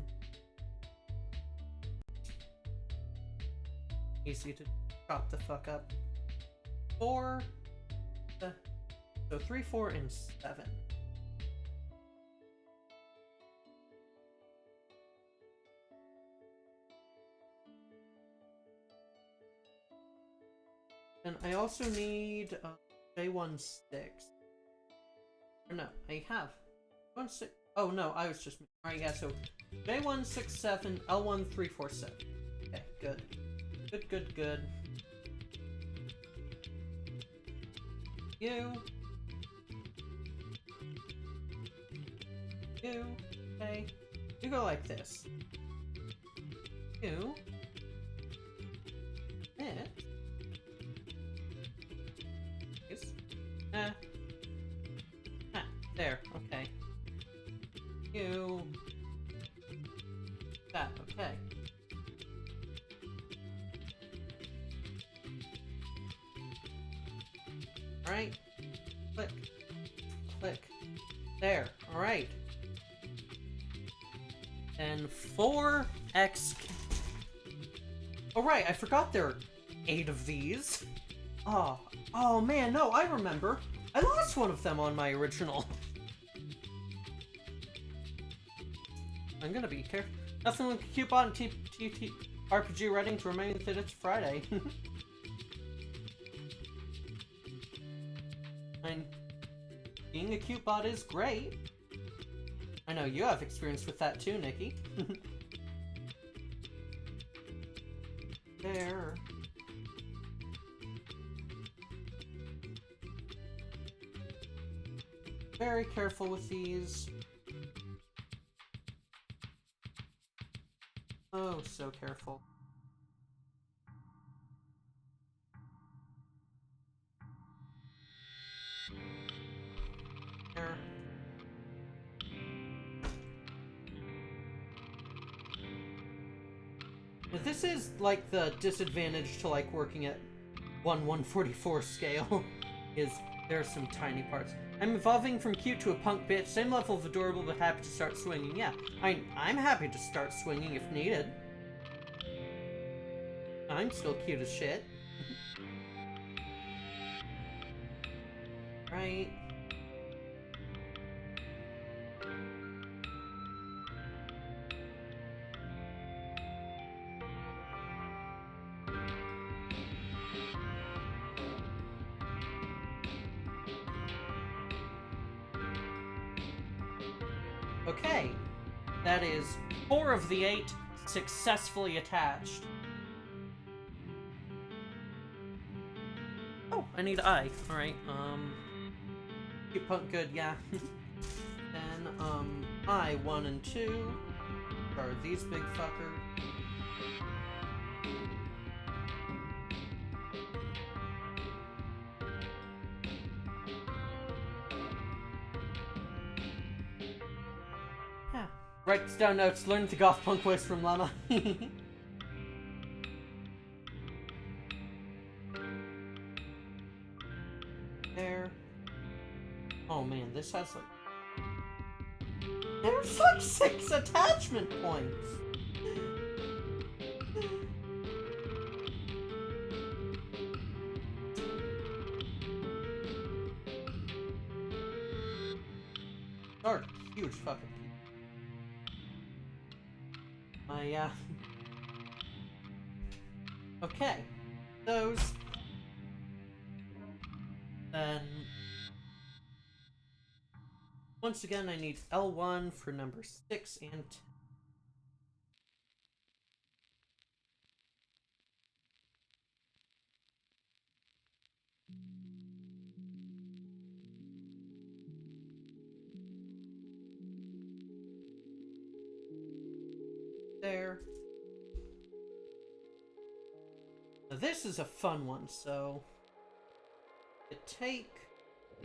Easy to chop the fuck up. 4. So 3, 4, and 7. And I also need J1 6. Or no, I have. 1 6. Oh no, I was just... Alright, yeah, so J1 6 7, L1 3 4 7. Okay, good. Good, good, good. You. Okay. You go like this. You. This. There, okay. You. That, okay. Alright. Click. Click. There, alright. And 4x. Oh, right, I forgot there are 8 of these. Oh man, no, I remember. I lost one of them on my original. I'm gonna be careful. Nothing like a coupon TT RPG Reading to remind that it's Friday. And being a cute bot is great. I know you have experience with that too, Nikki. There. Very careful with these. Oh, so careful. There. But this is like the disadvantage to like working at 1/144 scale is there are some tiny parts. I'm evolving from cute to a punk bitch, same level of adorable but happy to start swinging. Yeah, I'm happy to start swinging if needed. I'm still cute as shit. Right. Okay, that is 4 of the 8 successfully attached. Oh, I need I. Alright, cute punk good, yeah. Then, I 1 and 2 are these big fuckers. Writes down notes, learn the goth punk voice from Lana. There. Oh man, this has like... There's like 6 attachment points! Are huge fucking... Okay. Those. Then... Once again, I need L1 for number 6 and 10. there. Now this is a fun one, so you take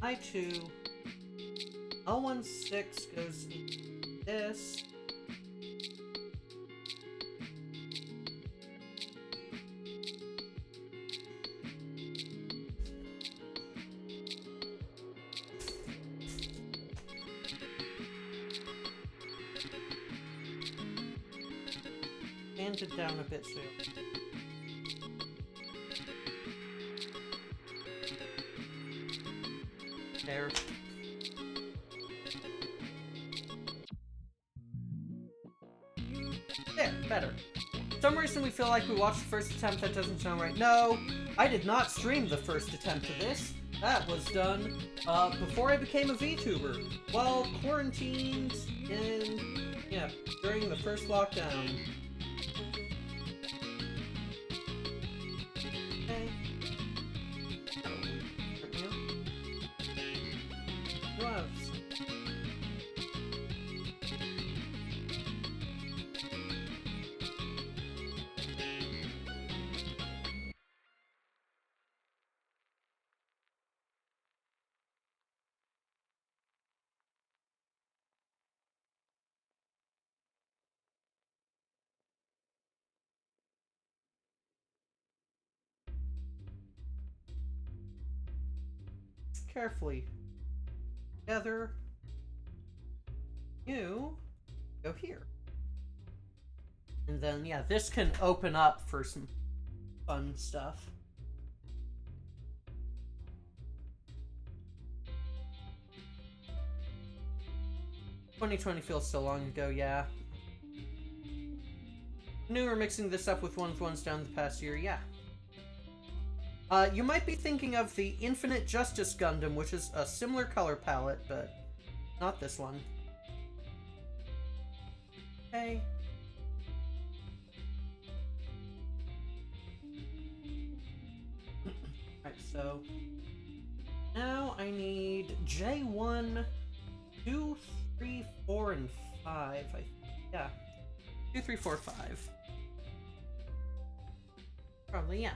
I2, L16 goes into this. Hand it down a bit so there. There, better. For some reason we feel like we watched the first attempt. That doesn't sound right. No, I did not stream the first attempt of this. That was done before I became a VTuber. Well, quarantined in, yeah, during the first lockdown. Okay. Gloves. Carefully. Together. You go here. And then, yeah, this can open up for some fun stuff. "2020 feels so long ago, yeah. Knew we're mixing this up with ones down the past year, yeah. You might be thinking of the Infinite Justice Gundam, which is a similar color palette, but not this one. Okay. Alright, so now I need J1, 2, 3, 4, and 5. Yeah. 2, 3, 4, 5. Probably, yeah.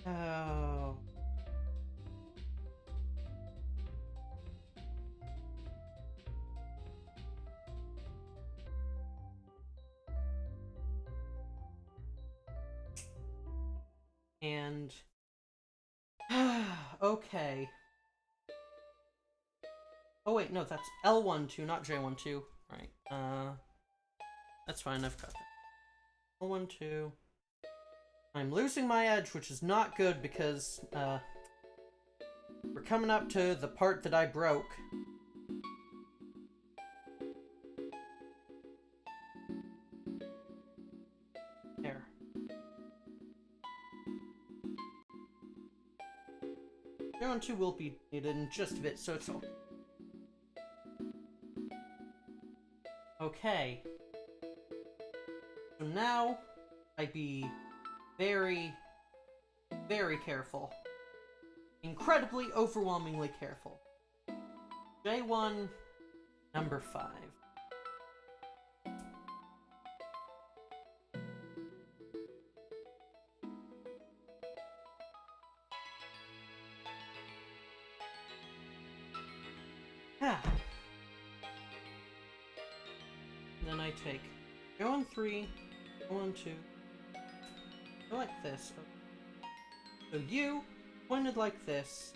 Oh. And okay. Oh wait, no, that's L12, not J12. Right. That's fine, I've got that. L12. I'm losing my edge, which is not good because, we're coming up to the part that I broke. There. J12 will be needed in just a bit, so it's okay. Okay. So now, I be very, very careful. Incredibly, overwhelmingly careful. J1, number 5. Then I take J13, J12, go like this. So you pointed like this.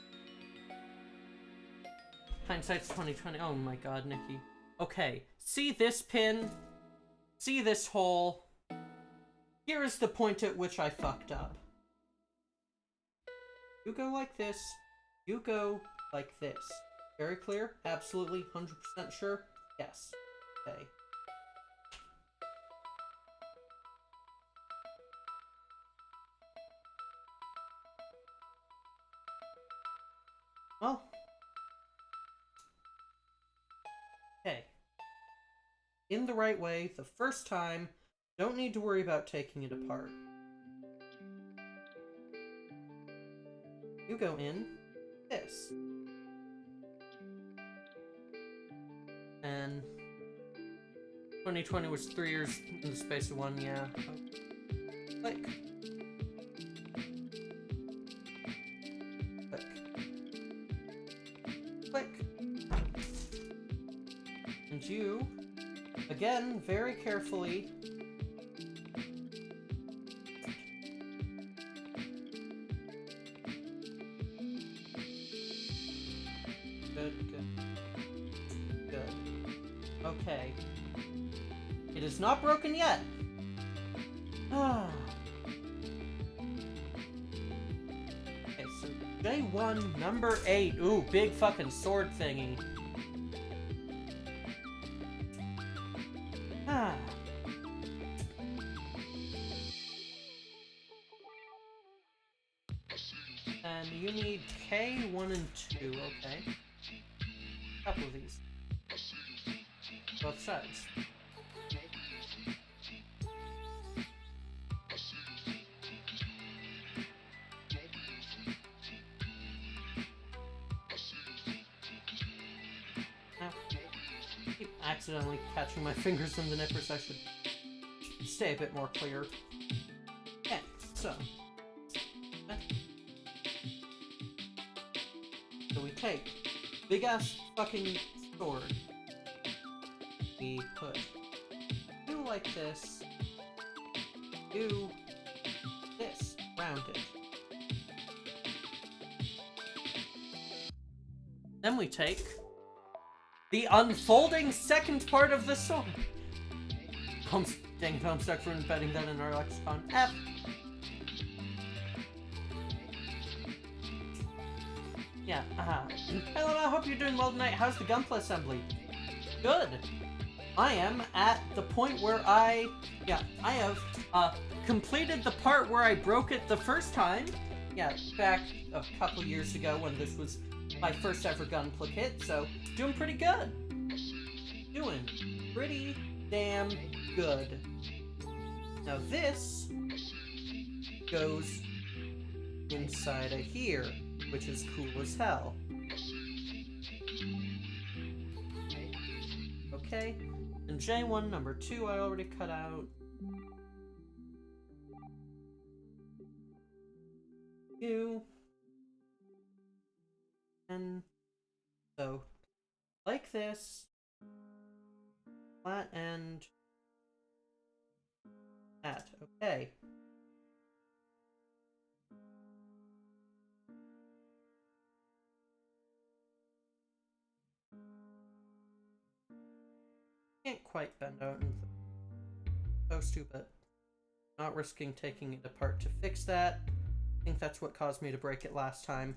Hindsight's 2020. Oh my god, Nikki. Okay, see this pin? See this hole? Here is the point at which I fucked up. You go like this. You go like this. Very clear? Absolutely 100% sure? Yes. Okay. Well. Okay. In the right way, the first time, don't need to worry about taking it apart. You go in this. And 2020 was 3 years in the space of 1, yeah. Click. Click. Click. And you, again, very carefully, Good. Okay. It is not broken yet. Okay, so J1 number 8. Ooh, big fucking sword thingy. And you need K1 and 2, okay. A couple of these. Both sides. Now, I keep accidentally catching my fingers in the nippers. I should stay a bit more clear. Okay, so we take big ass fucking sword. We put you like this, you this, round it. Then we take the unfolding second part of the sword. Dang, Homestuck for embedding that in our lexicon. F. Yeah, Hello, I hope you're doing well tonight. How's the Gunpla assembly? Good. I am at the point where I have completed the part where I broke it the first time. Yeah, back a couple years ago when this was my first ever Gunpla kit, so doing pretty good. Doing pretty damn good. Now this goes inside of here, which is cool as hell. Okay, and J1 number 2 I already cut out. You. And so, like this, flat and that, okay. Can't quite bend out and supposed to, but not risking taking it apart to fix that. I think that's what caused me to break it last time.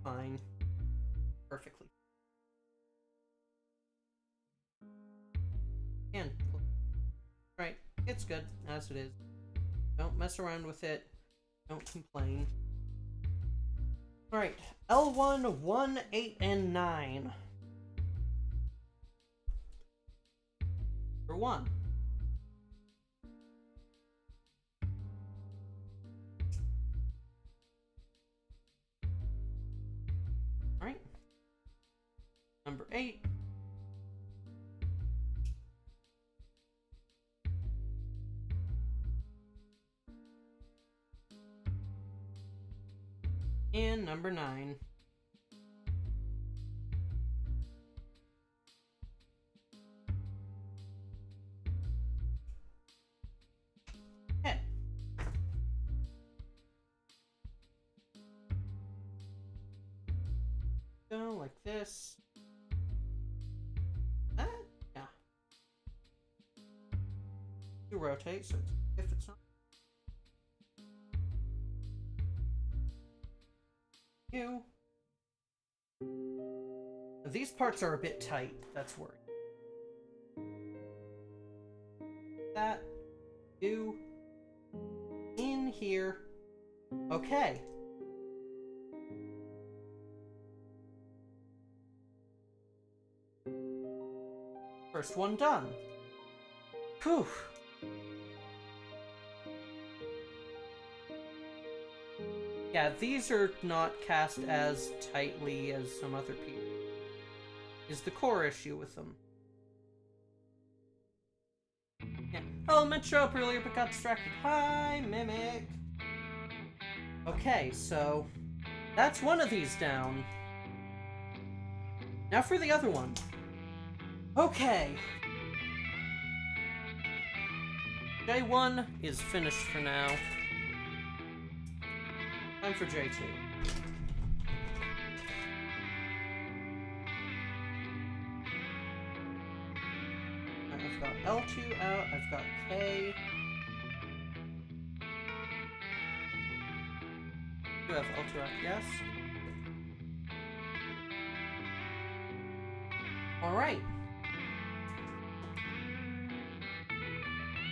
Fine. Perfectly. And right, it's good as it is. Don't mess around with it. Don't complain. Alright, L1, 1, 8, and 9. For 1. Alright. Number 8. And number 9. Okay. Go like this. Yeah. You rotate, so if it's not. You. These parts are a bit tight, that's worried. That. You. In here. Okay. First one done. Whew. Yeah, these are not cast as tightly as some other people. Is the core issue with them. Yeah. Oh, meant to show up earlier but got distracted. Hi, Mimic. Okay, so that's one of these down. Now for the other one. Okay. J1 is finished for now. Time for J2. I've got L2 out, I've got K. Do have L2 out, yes. Alright.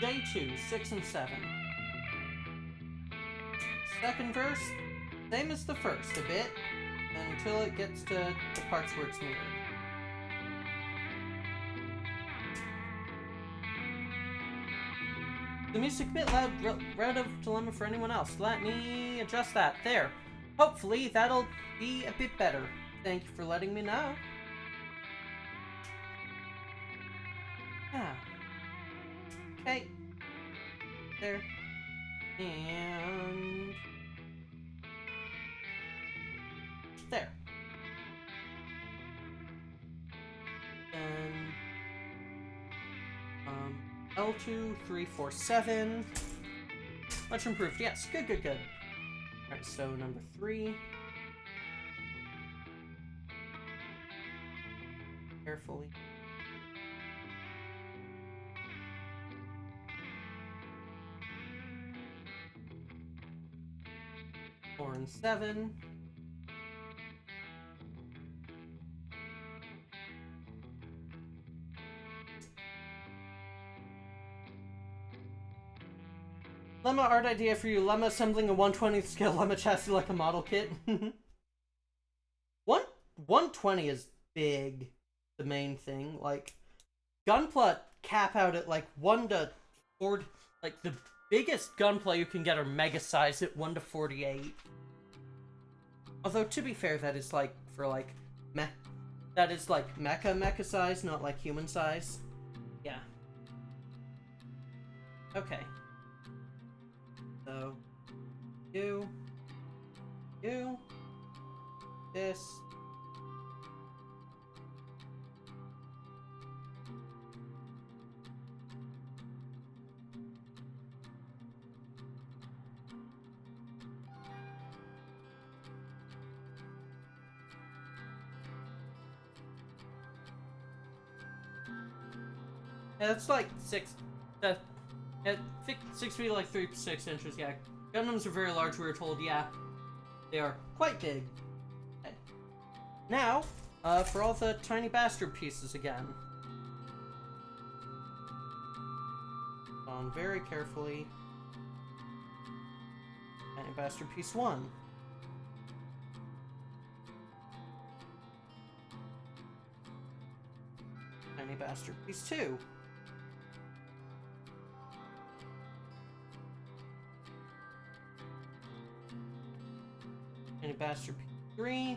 J2, 6 and 7. Second verse, same as the first a bit, until it gets to the parts where it's needed. The music a bit loud, out of dilemma for anyone else. Let me adjust that. There. Hopefully that'll be a bit better. Thank you for letting me know. Ah. Okay. There. And... there. Then... L2, 3, 4, 7. Much improved. Yes, good, good, good. Alright, so number 3. Carefully. Four and 7. Lemma art idea for you. Lemma assembling a 1/20th scale Lemma chassis like a model kit. 120 is big. The main thing. Like, Gunpla cap out at like 1 to 4. Like, the biggest Gunpla you can get are mega size at 1 to 48. Although, to be fair, that is like, for like, that is like mecha size, not like human size. Yeah. Okay. So, you, this. Yeah, it's like 6 feet, like 3 to 6 inches, yeah. Gundams are very large, we were told, yeah. They are quite big. Okay. Now, for all the tiny bastard pieces again. On very carefully. Tiny bastard piece 1. Tiny bastard piece 2. Tiny bastard piece 3.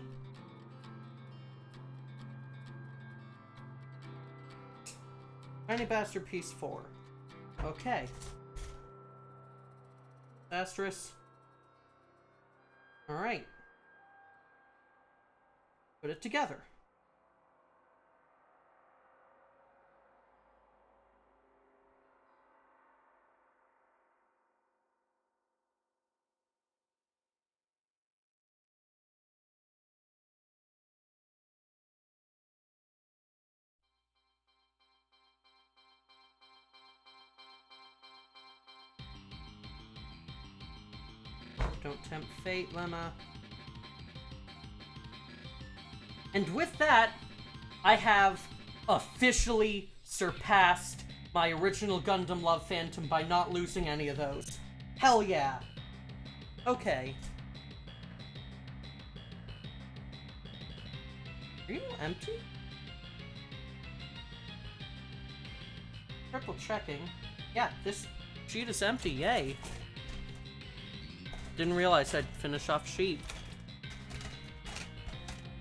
Tiny bastard piece 4. Okay. Asterisk. Alright. Put it together. Don't tempt fate, Lemma. And with that, I have officially surpassed my original Gundam Love Phantom by not losing any of those. Hell yeah. Okay. Are you empty? Triple checking. Yeah, this sheet is empty, yay. Didn't realize I'd finish off sheet.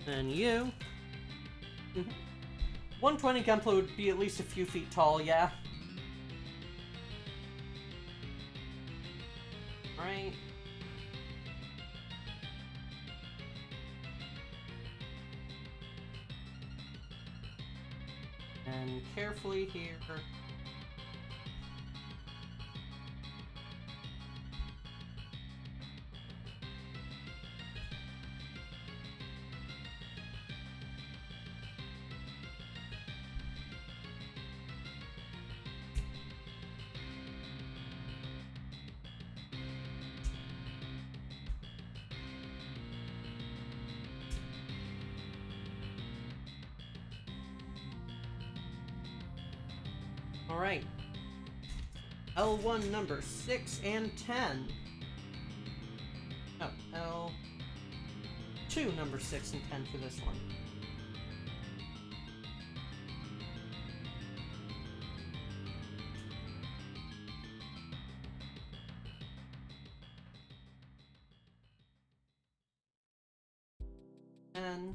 And you. 120 Gunpla would be at least a few feet tall, yeah. Alright. And carefully here. Alright. L1 number 6 and 10. Oh, L2 number 6 and 10 for this one. And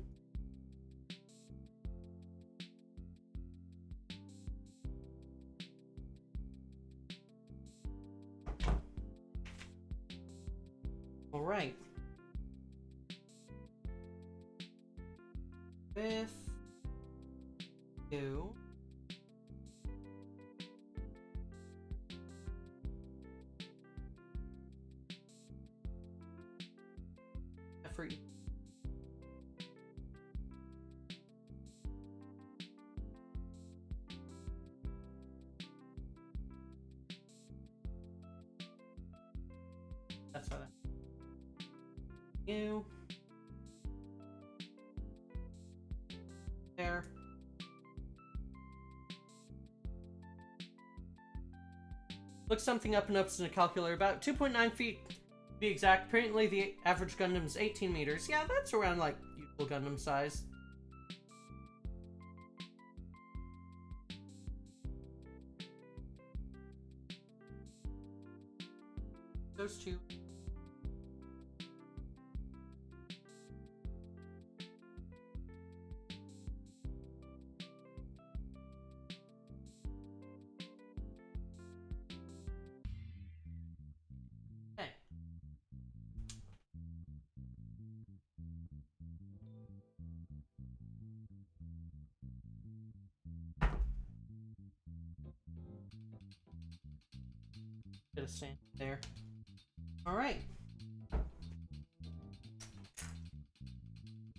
all right. With you. Effort. That's how that. You. There. Look something up and ups in a calculator. About 2.9 feet to be exact. Apparently the average Gundam is 18 meters. Yeah, that's around like usual Gundam size. Those two. Okay. Get a stand there. All right.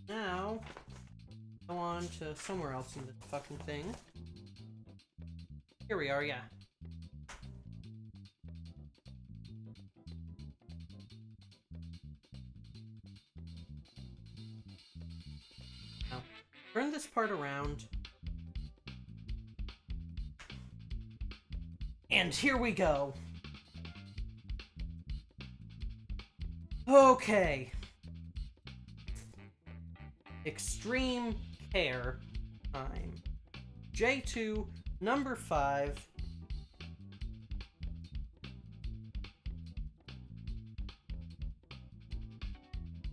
Now, go on to somewhere else in this fucking thing. Here we are, yeah. Now, turn this part around. And here we go. Okay. Extreme care time. J2 number 5.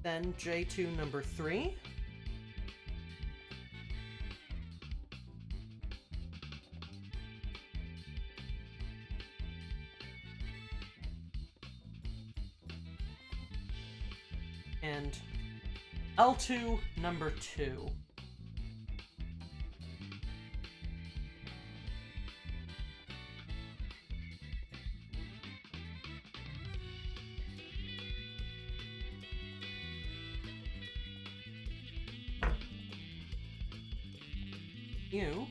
Then J2 number 3. And L2 number 2. You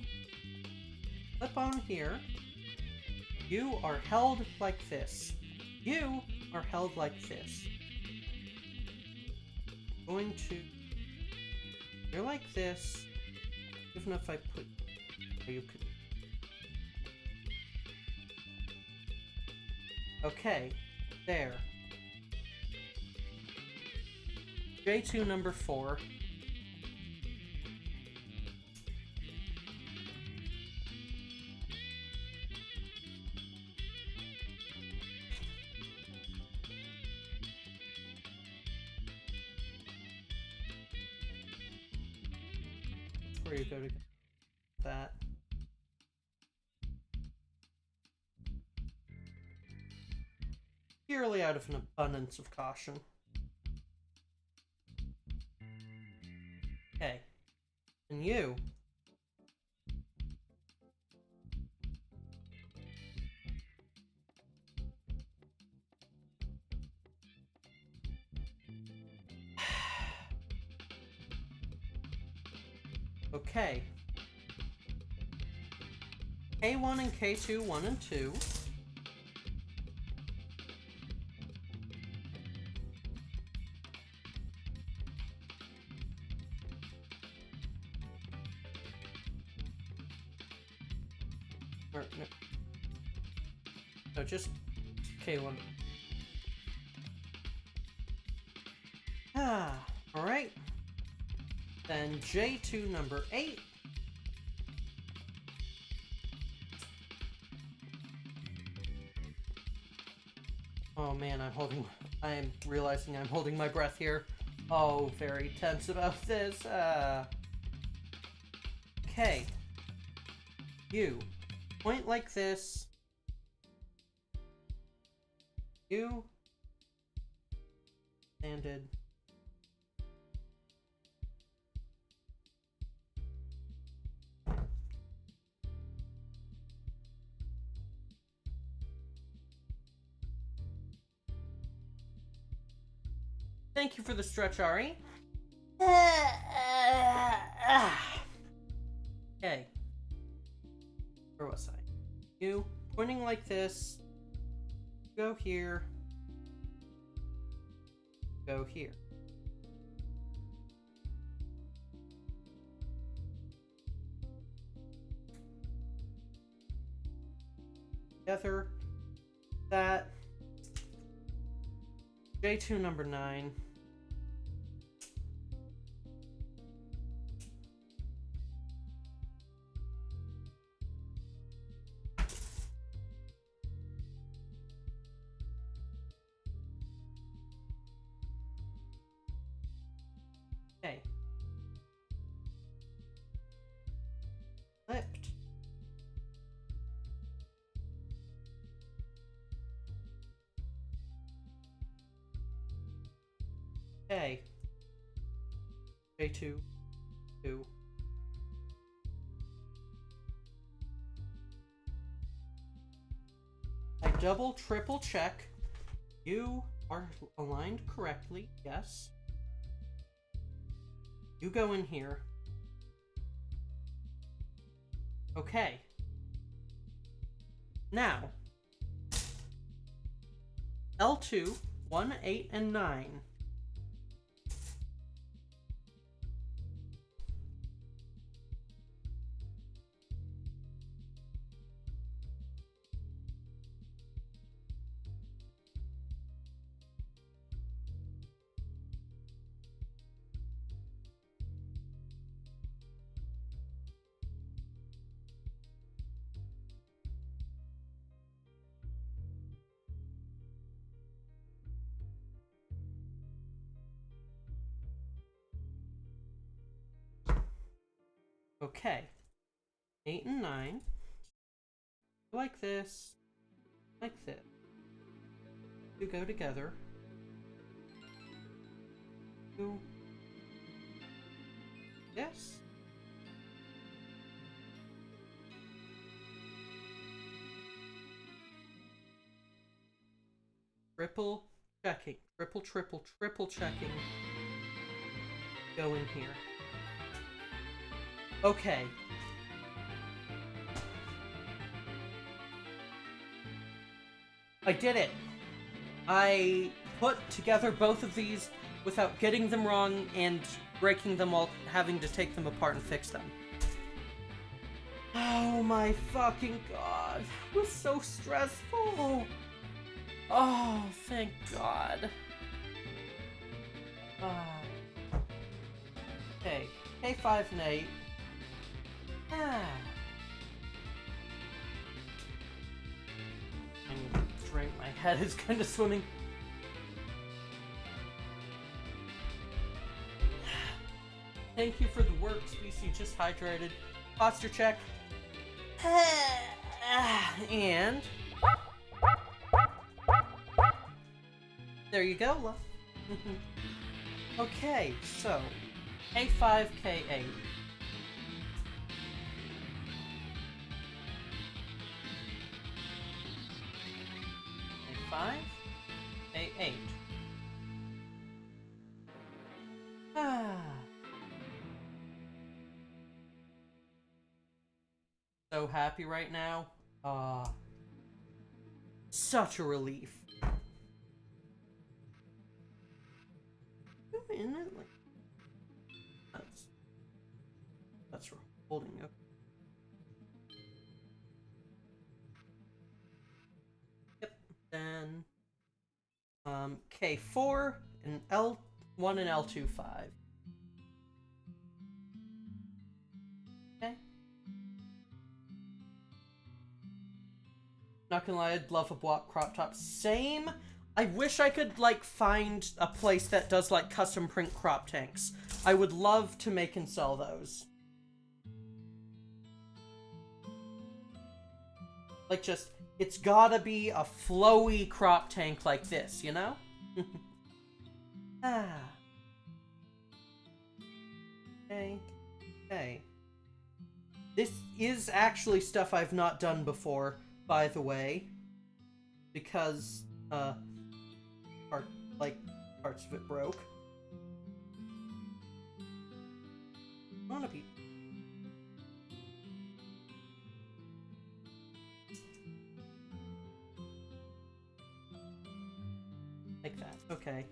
flip on here. You are held like this. You are held like this. Going to. You're like this. Even if I put. You could. Okay. There. J2 number 4. Where you go to that. purely out of an abundance of caution. Okay. And you. Okay. K1 and K2, 1 and 2. Or, no, just K1. Alright. Then J2 number 8. Oh man, I am realizing I'm holding my breath here. Oh, very tense about this. Okay. You. Point like this. You. Standed. Thank you for the stretch, Ari. Okay. Where was I? You pointing like this. Go here. Go here. Together. That. J2 number 9. Okay. Flipped. Okay. J2, 2. I double, triple check. You are aligned correctly, yes. You go in here. Okay. Now, L2, 1, 8, and 9. Okay. 8 and 9. Like this. Like this. You go together. You. Yes. Triple checking. Triple checking. Go in here. Okay. I did it. I put together both of these without getting them wrong and breaking them all, having to take them apart and fix them. Oh my fucking god. It was so stressful. Oh, thank god. Okay. K5 and 8. I need to drink. My head is kind of swimming. Thank you for the work, Species Just Hydrated. Posture check. And There you go, love. Okay, so K5, K8. K5, K8. So happy right now. Such a relief. Isn't it like that's holding up. Yep. Then K4 and L1 and L2 5. Okay. Not gonna lie, I'd love a block crop top. Same. I wish I could, like, find a place that does, like, custom print crop tanks. I would love to make and sell those. Like, just, it's gotta be a flowy crop tank like this, you know? Okay. Okay. This is actually stuff I've not done before, by the way. Because, parts of it broke. I wanna be... like that. Okay.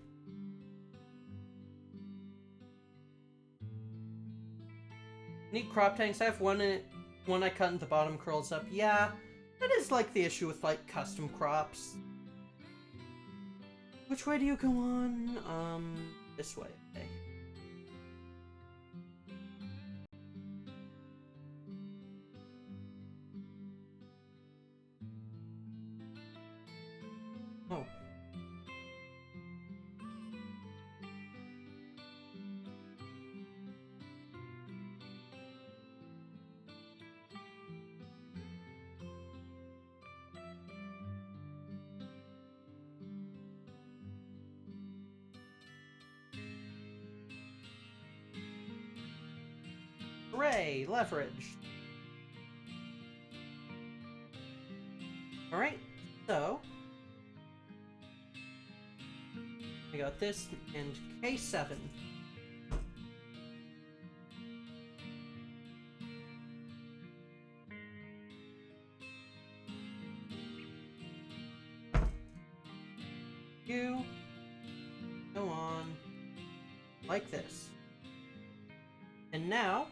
Need crop tanks. I have one in it. One I cut and the bottom curls up. Yeah, that is like the issue with like custom crops. Which way do you go on? This way. Okay. Oh. Hooray! Leverage. Alright, so I got this and K7. You go on like this. And now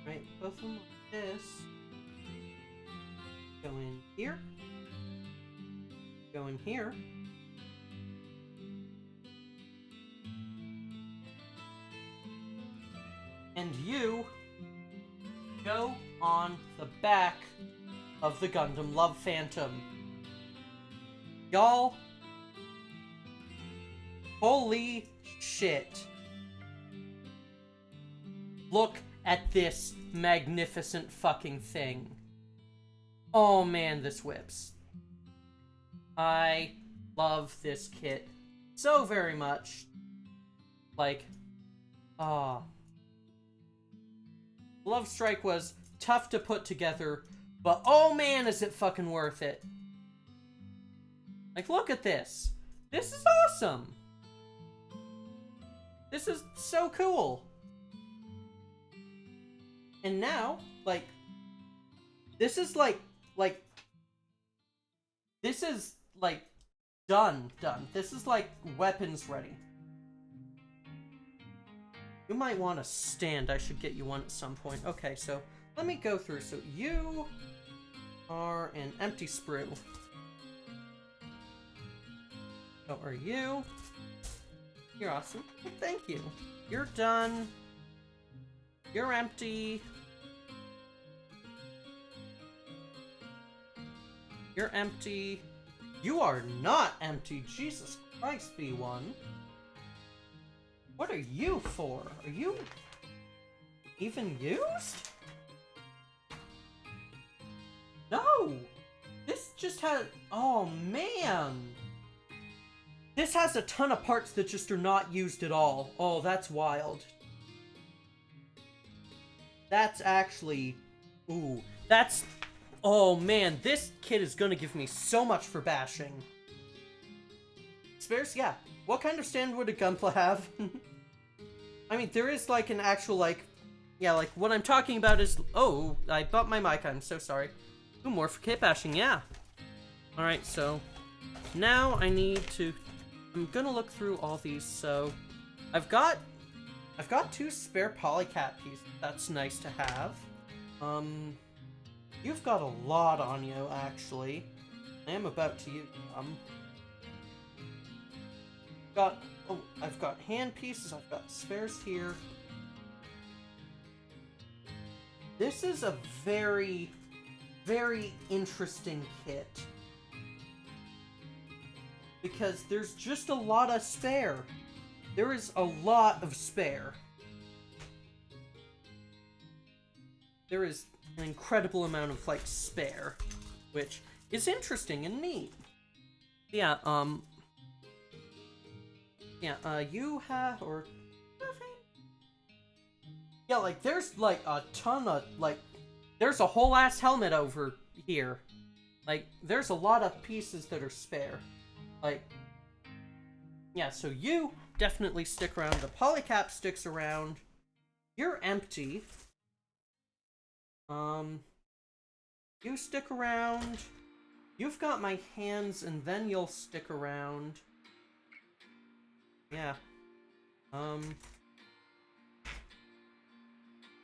right, both of them like this. Go in here. Go in here. And you go on the back of the Gundam Love Phantom. Y'all, holy shit. Look at this magnificent fucking thing. Oh man, this whips. I love this kit so very much. Like, Love Strike was tough to put together, but oh man, is it fucking worth it. Like, look at this. This is awesome. This is so cool. And now, like, this is like, this is, like, done. This is, like, weapons ready. You might want a stand. I should get you one at some point. Okay, so let me go through. So you are an empty sprue. So are you? You're awesome. Well, thank you. You're done. You're empty. You're empty. You are not empty. Jesus Christ, B1. What are you for? Are you even used? No! This just has... Oh, man! This has a ton of parts that just are not used at all. Oh, that's wild. That's actually... Ooh, that's... Oh, man, this kid is gonna give me so much for bashing. Spares? Yeah. What kind of stand would a Gunpla have? I mean, there is, like, an actual, like... Yeah, like, what I'm talking about is... Oh, I bumped my mic, I'm so sorry. Ooh, more for kit bashing, yeah. Alright, so... Now I need to... I'm gonna look through all these, so... I've got 2 spare polycat pieces. That's nice to have. You've got a lot on you, actually. I am about to use them. I've got hand pieces, I've got spares here. This is a very, very interesting kit. Because there's just a lot of spare. There is a lot of spare. There is an incredible amount of, like, spare. Which is interesting and neat. Yeah, you have, or... Yeah, like, there's, like, a ton of, like... There's a whole ass helmet over here. Like, there's a lot of pieces that are spare. Like... Yeah, so you definitely stick around. The polycap sticks around. You're empty. You stick around. You've got my hands, and then you'll stick around. Yeah.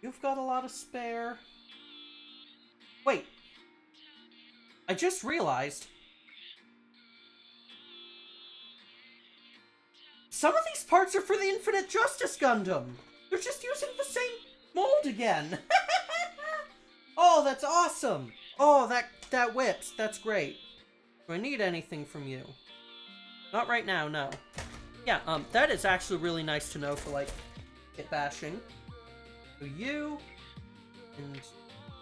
You've got a lot of spare. Wait. I just realized. Some of these parts are for the Infinite Justice Gundam. They're just using the same mold again. Oh, that's awesome. Oh, that whips. That's great. Do I need anything from you? Not right now, no. Yeah, that is actually really nice to know for, like, kit bashing. So you, and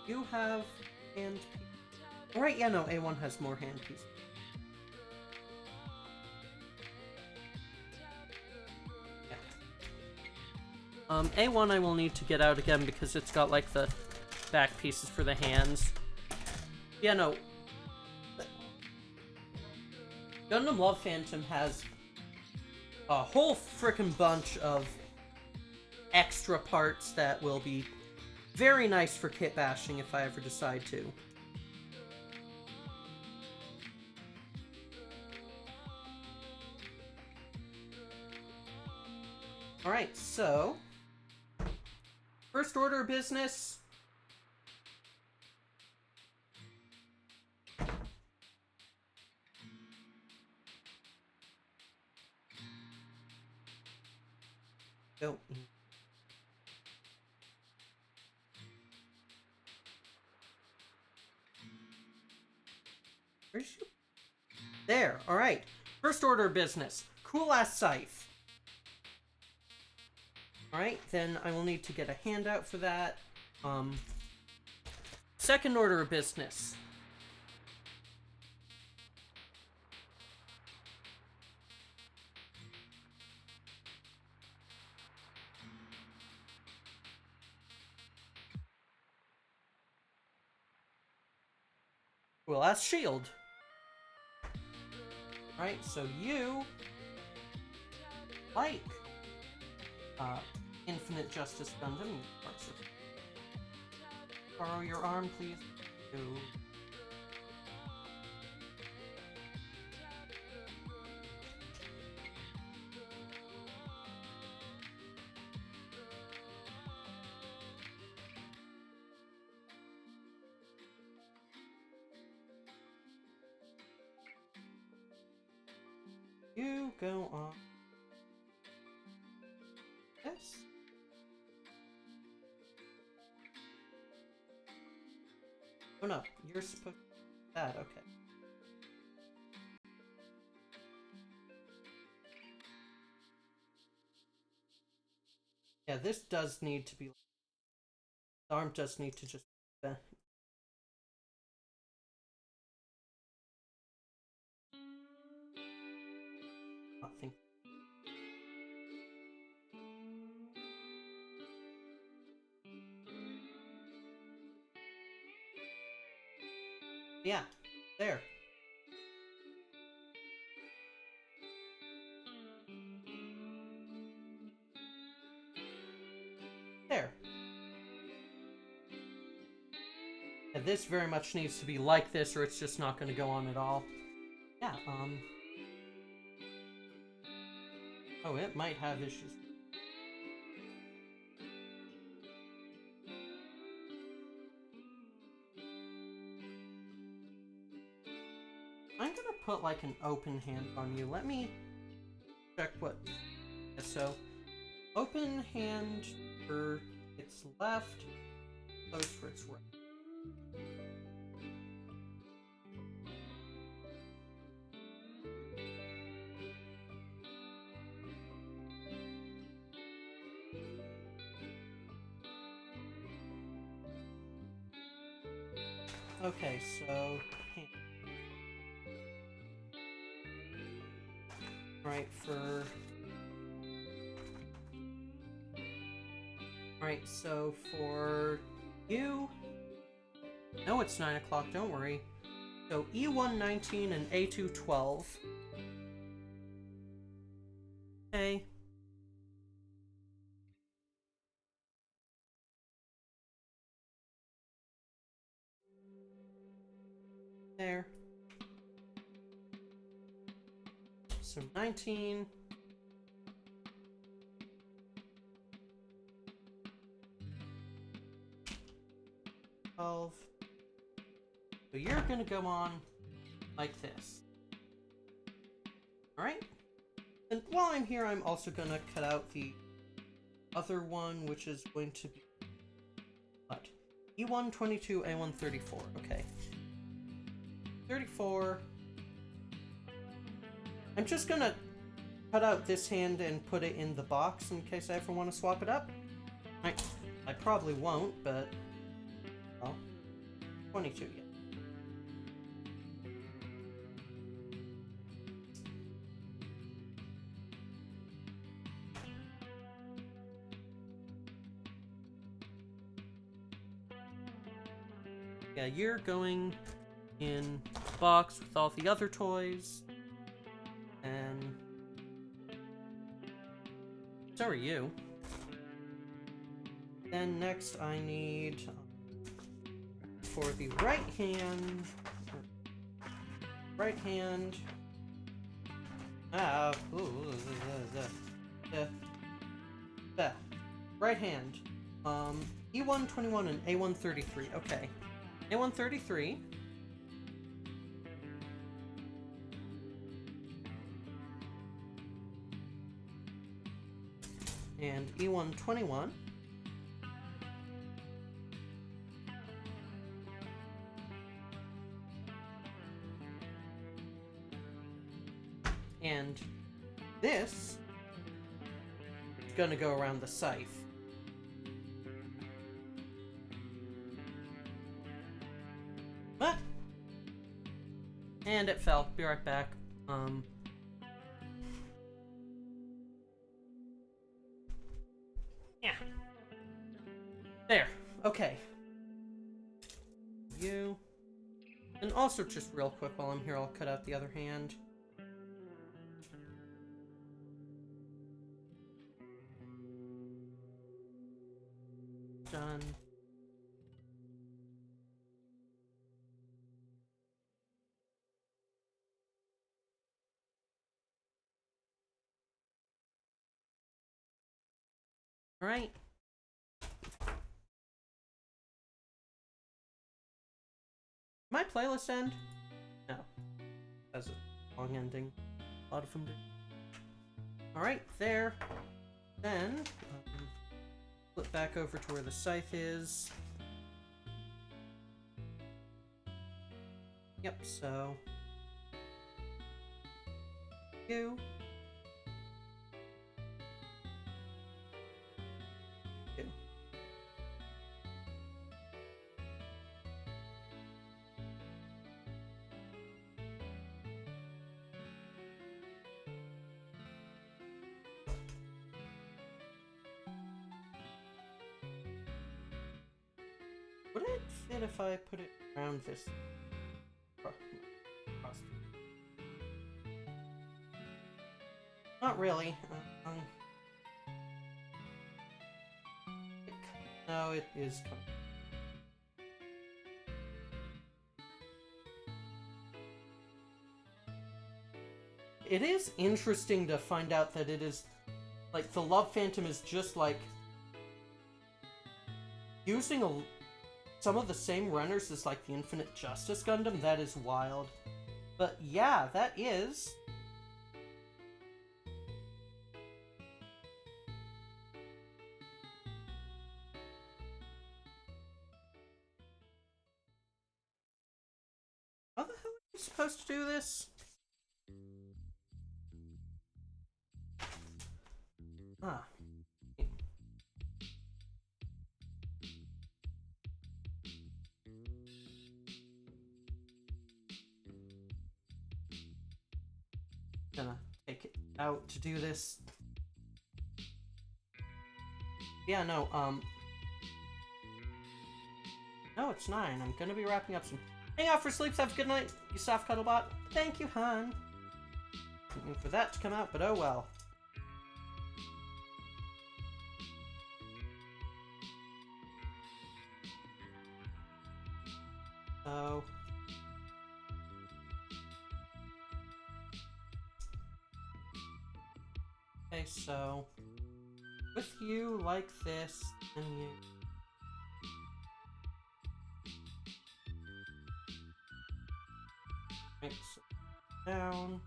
you have hand pieces. Alright, yeah, no, A1 has more hand pieces. Yeah. A1 I will need to get out again because it's got, like, the back pieces for the hands. Yeah, no. Gundam Love Phantom has a whole frickin' bunch of extra parts that will be very nice for kit bashing if I ever decide to. Alright, so... First order of business... Go. Where's you? There. All right. First order of business. Cool ass scythe. All right. Then I will need to get a handout for that. Second order of business. Well, that's shield. Right, so you like Infinite Justice Gundam. Borrow your arm, please. Ooh. You go on this. Oh no, you're supposed to do that, okay. Yeah, this does need to be... The arm does need to just... I think... Yeah, there. There. And this very much needs to be like this, or it's just not going to go on at all. Yeah, Oh, it might have issues. I'm gonna put, like, an open hand on you. Let me check what... So, open hand for its left, closed for its right. Okay, so... Right, for... Right, so for you... No, it's 9 o'clock, don't worry. So E119 and A212. Okay. There. So 19. So you're gonna go on like this. Alright? And while I'm here, I'm also gonna cut out the other one, which is going to be what? E122, A134. Okay. 34. I'm just gonna cut out this hand and put it in the box in case I ever want to swap it up. I probably won't, but... Well, 22, yeah. Yeah, you're going in the box with all the other toys. And... so are you. Then next I need... for the right hand... Right hand... Right hand. E121 and A133. Okay. A133. And E121. And this is gonna go around the scythe. Ah! And it fell. Be right back. Yeah. There. Okay. You. And also, just real quick while I'm here, I'll cut out the other hand. Done. Alright. My playlist end? No. That's a long ending. A lot of them do. Alright, there. Then, flip back over to where the scythe is. Yep, so... you. it if I put it around this? Not really. No, it is. It is interesting to find out that it is, like, the Love Phantom is just, like, using some of the same runners as, like, the Infinite Justice Gundam. That is wild. But yeah, that is... How the hell are you supposed to do this? Ah. Gonna take it out to do this. Yeah, no, no, it's 9. I'm gonna be wrapping up soon. Hang out for sleeps, have a good night, you soft cuddlebot. Thank you, hon. Waiting for that to come out, but oh well. So... Okay, so... with you like this, and you... Mix it down.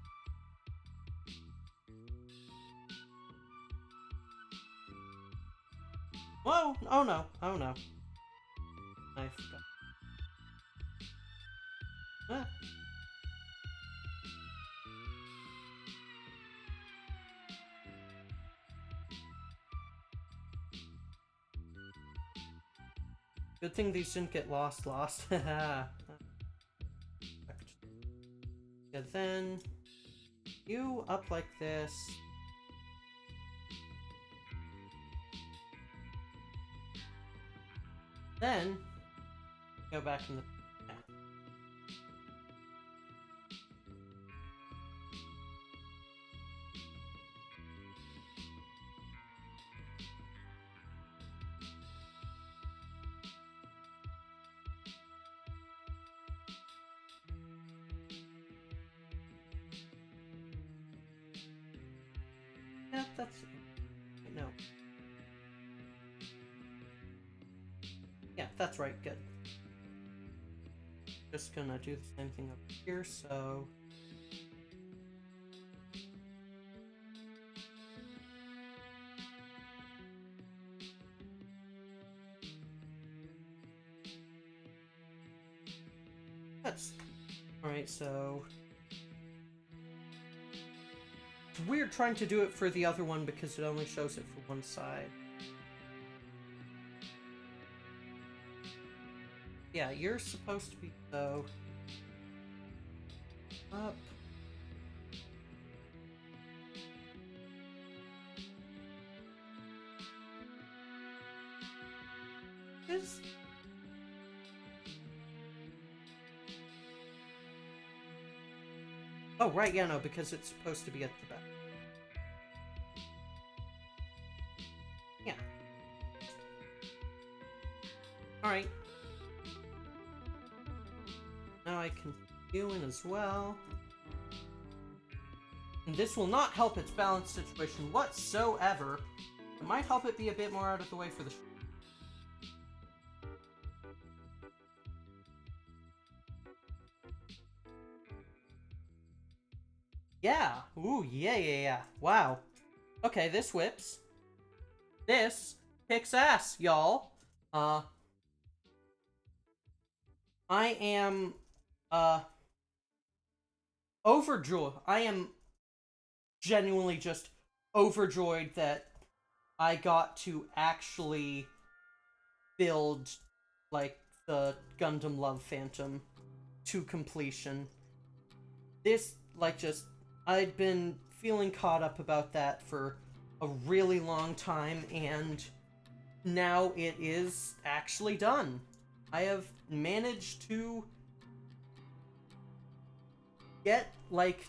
Whoa! Oh no! Oh no. I forgot. Ah. Good thing these didn't get lost. Haha. And then you up like this. Then go back in the... Yeah. Yeah, that's... No. Yeah, that's right, good. Just gonna do the same thing over here, so... That's... Alright, so... It's weird trying to do it for the other one because it only shows it for one side. Yeah, you're supposed to be, though, up. Is... Oh, right, yeah, no, because it's supposed to be at the back. Yeah. Alright. Now I can do in as well. And this will not help its balance situation whatsoever. It might help it be a bit more out of the way for the... Yeah! Ooh, yeah. Wow. Okay, this whips. This kicks ass, y'all. I am... overjoyed. I am genuinely just overjoyed that I got to actually build, like, the Gundam Love Phantom to completion. This, like, just... I'd been feeling caught up about that for a really long time, and now it is actually done. I have managed to get, like,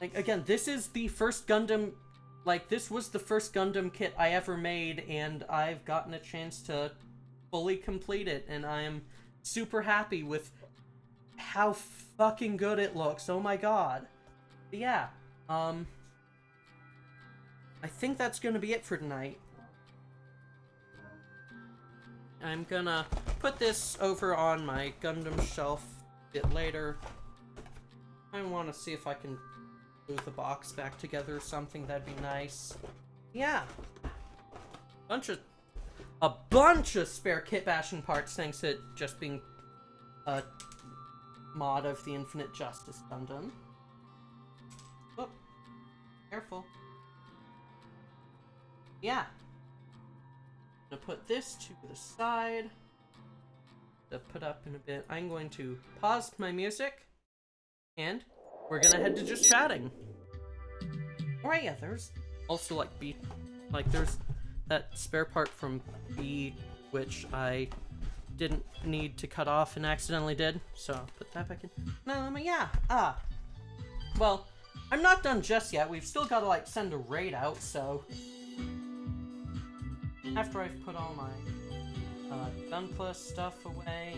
again, this is the first Gundam, like, this was the first Gundam kit I ever made, and I've gotten a chance to fully complete it, and I am super happy with how fucking good it looks. Oh my god. But yeah, I think that's gonna be it for tonight. I'm gonna put this over on my Gundam shelf a bit later. I want to see if I can glue the box back together or something. That'd be nice. Yeah. A bunch of spare kit bashing parts thanks to it just being a mod of the Infinite Justice Gundam. Oh, careful. Yeah. I'm gonna put this to the side. To put up in a bit. I'm going to pause my music. And we're gonna head to just chatting. Alright, yeah, there's also like there's that spare part from B, which I didn't need to cut off and accidentally did. So I'll put that back in. No, yeah, well, I'm not done just yet. We've still gotta like send a raid out, so after I've put all my Gunpla stuff away.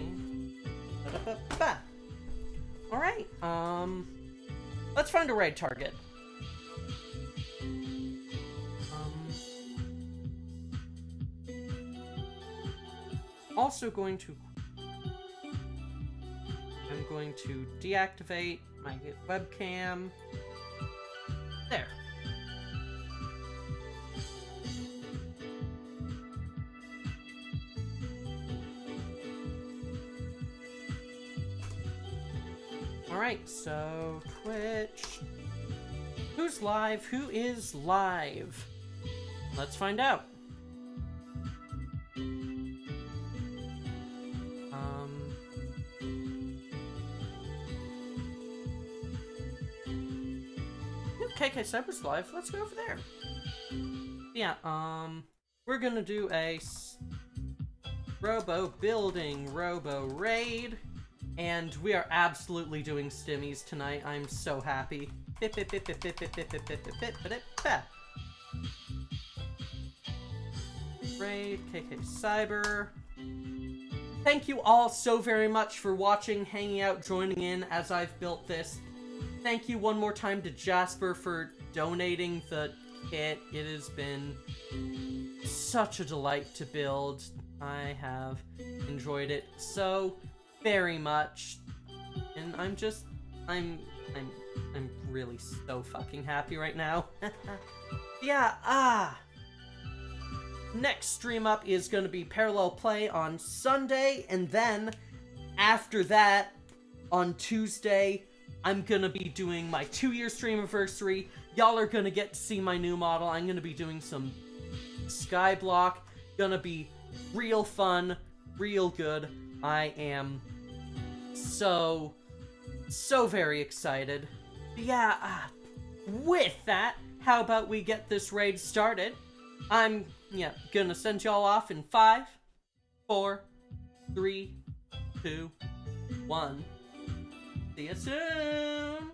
Alright, let's find a raid target. I'm going to deactivate my webcam. There. Alright, so Twitch. Who's live? Who is live? Let's find out. KK Cyber's live. Let's go over there. Yeah, we're gonna do a Robo raid. And we are absolutely doing stimmies tonight. I'm so happy. Raid, KK Cyber. Thank you all so very much for watching, hanging out, joining in as I've built this. Thank you one more time to Jasper for donating the kit. It has been such a delight to build. I have enjoyed it so very much, and I'm really so fucking happy right now. Yeah, next stream up is gonna be Parallel Play on Sunday, and then after that, on Tuesday, I'm gonna be doing my 2-year stream anniversary. Y'all are gonna get to see my new model. I'm gonna be doing some Skyblock. Gonna be real fun, real good. I am so very excited. Yeah, with that, how about we get this raid started? I'm, gonna send y'all off in 5, 4, 3, 2, 1. See you soon!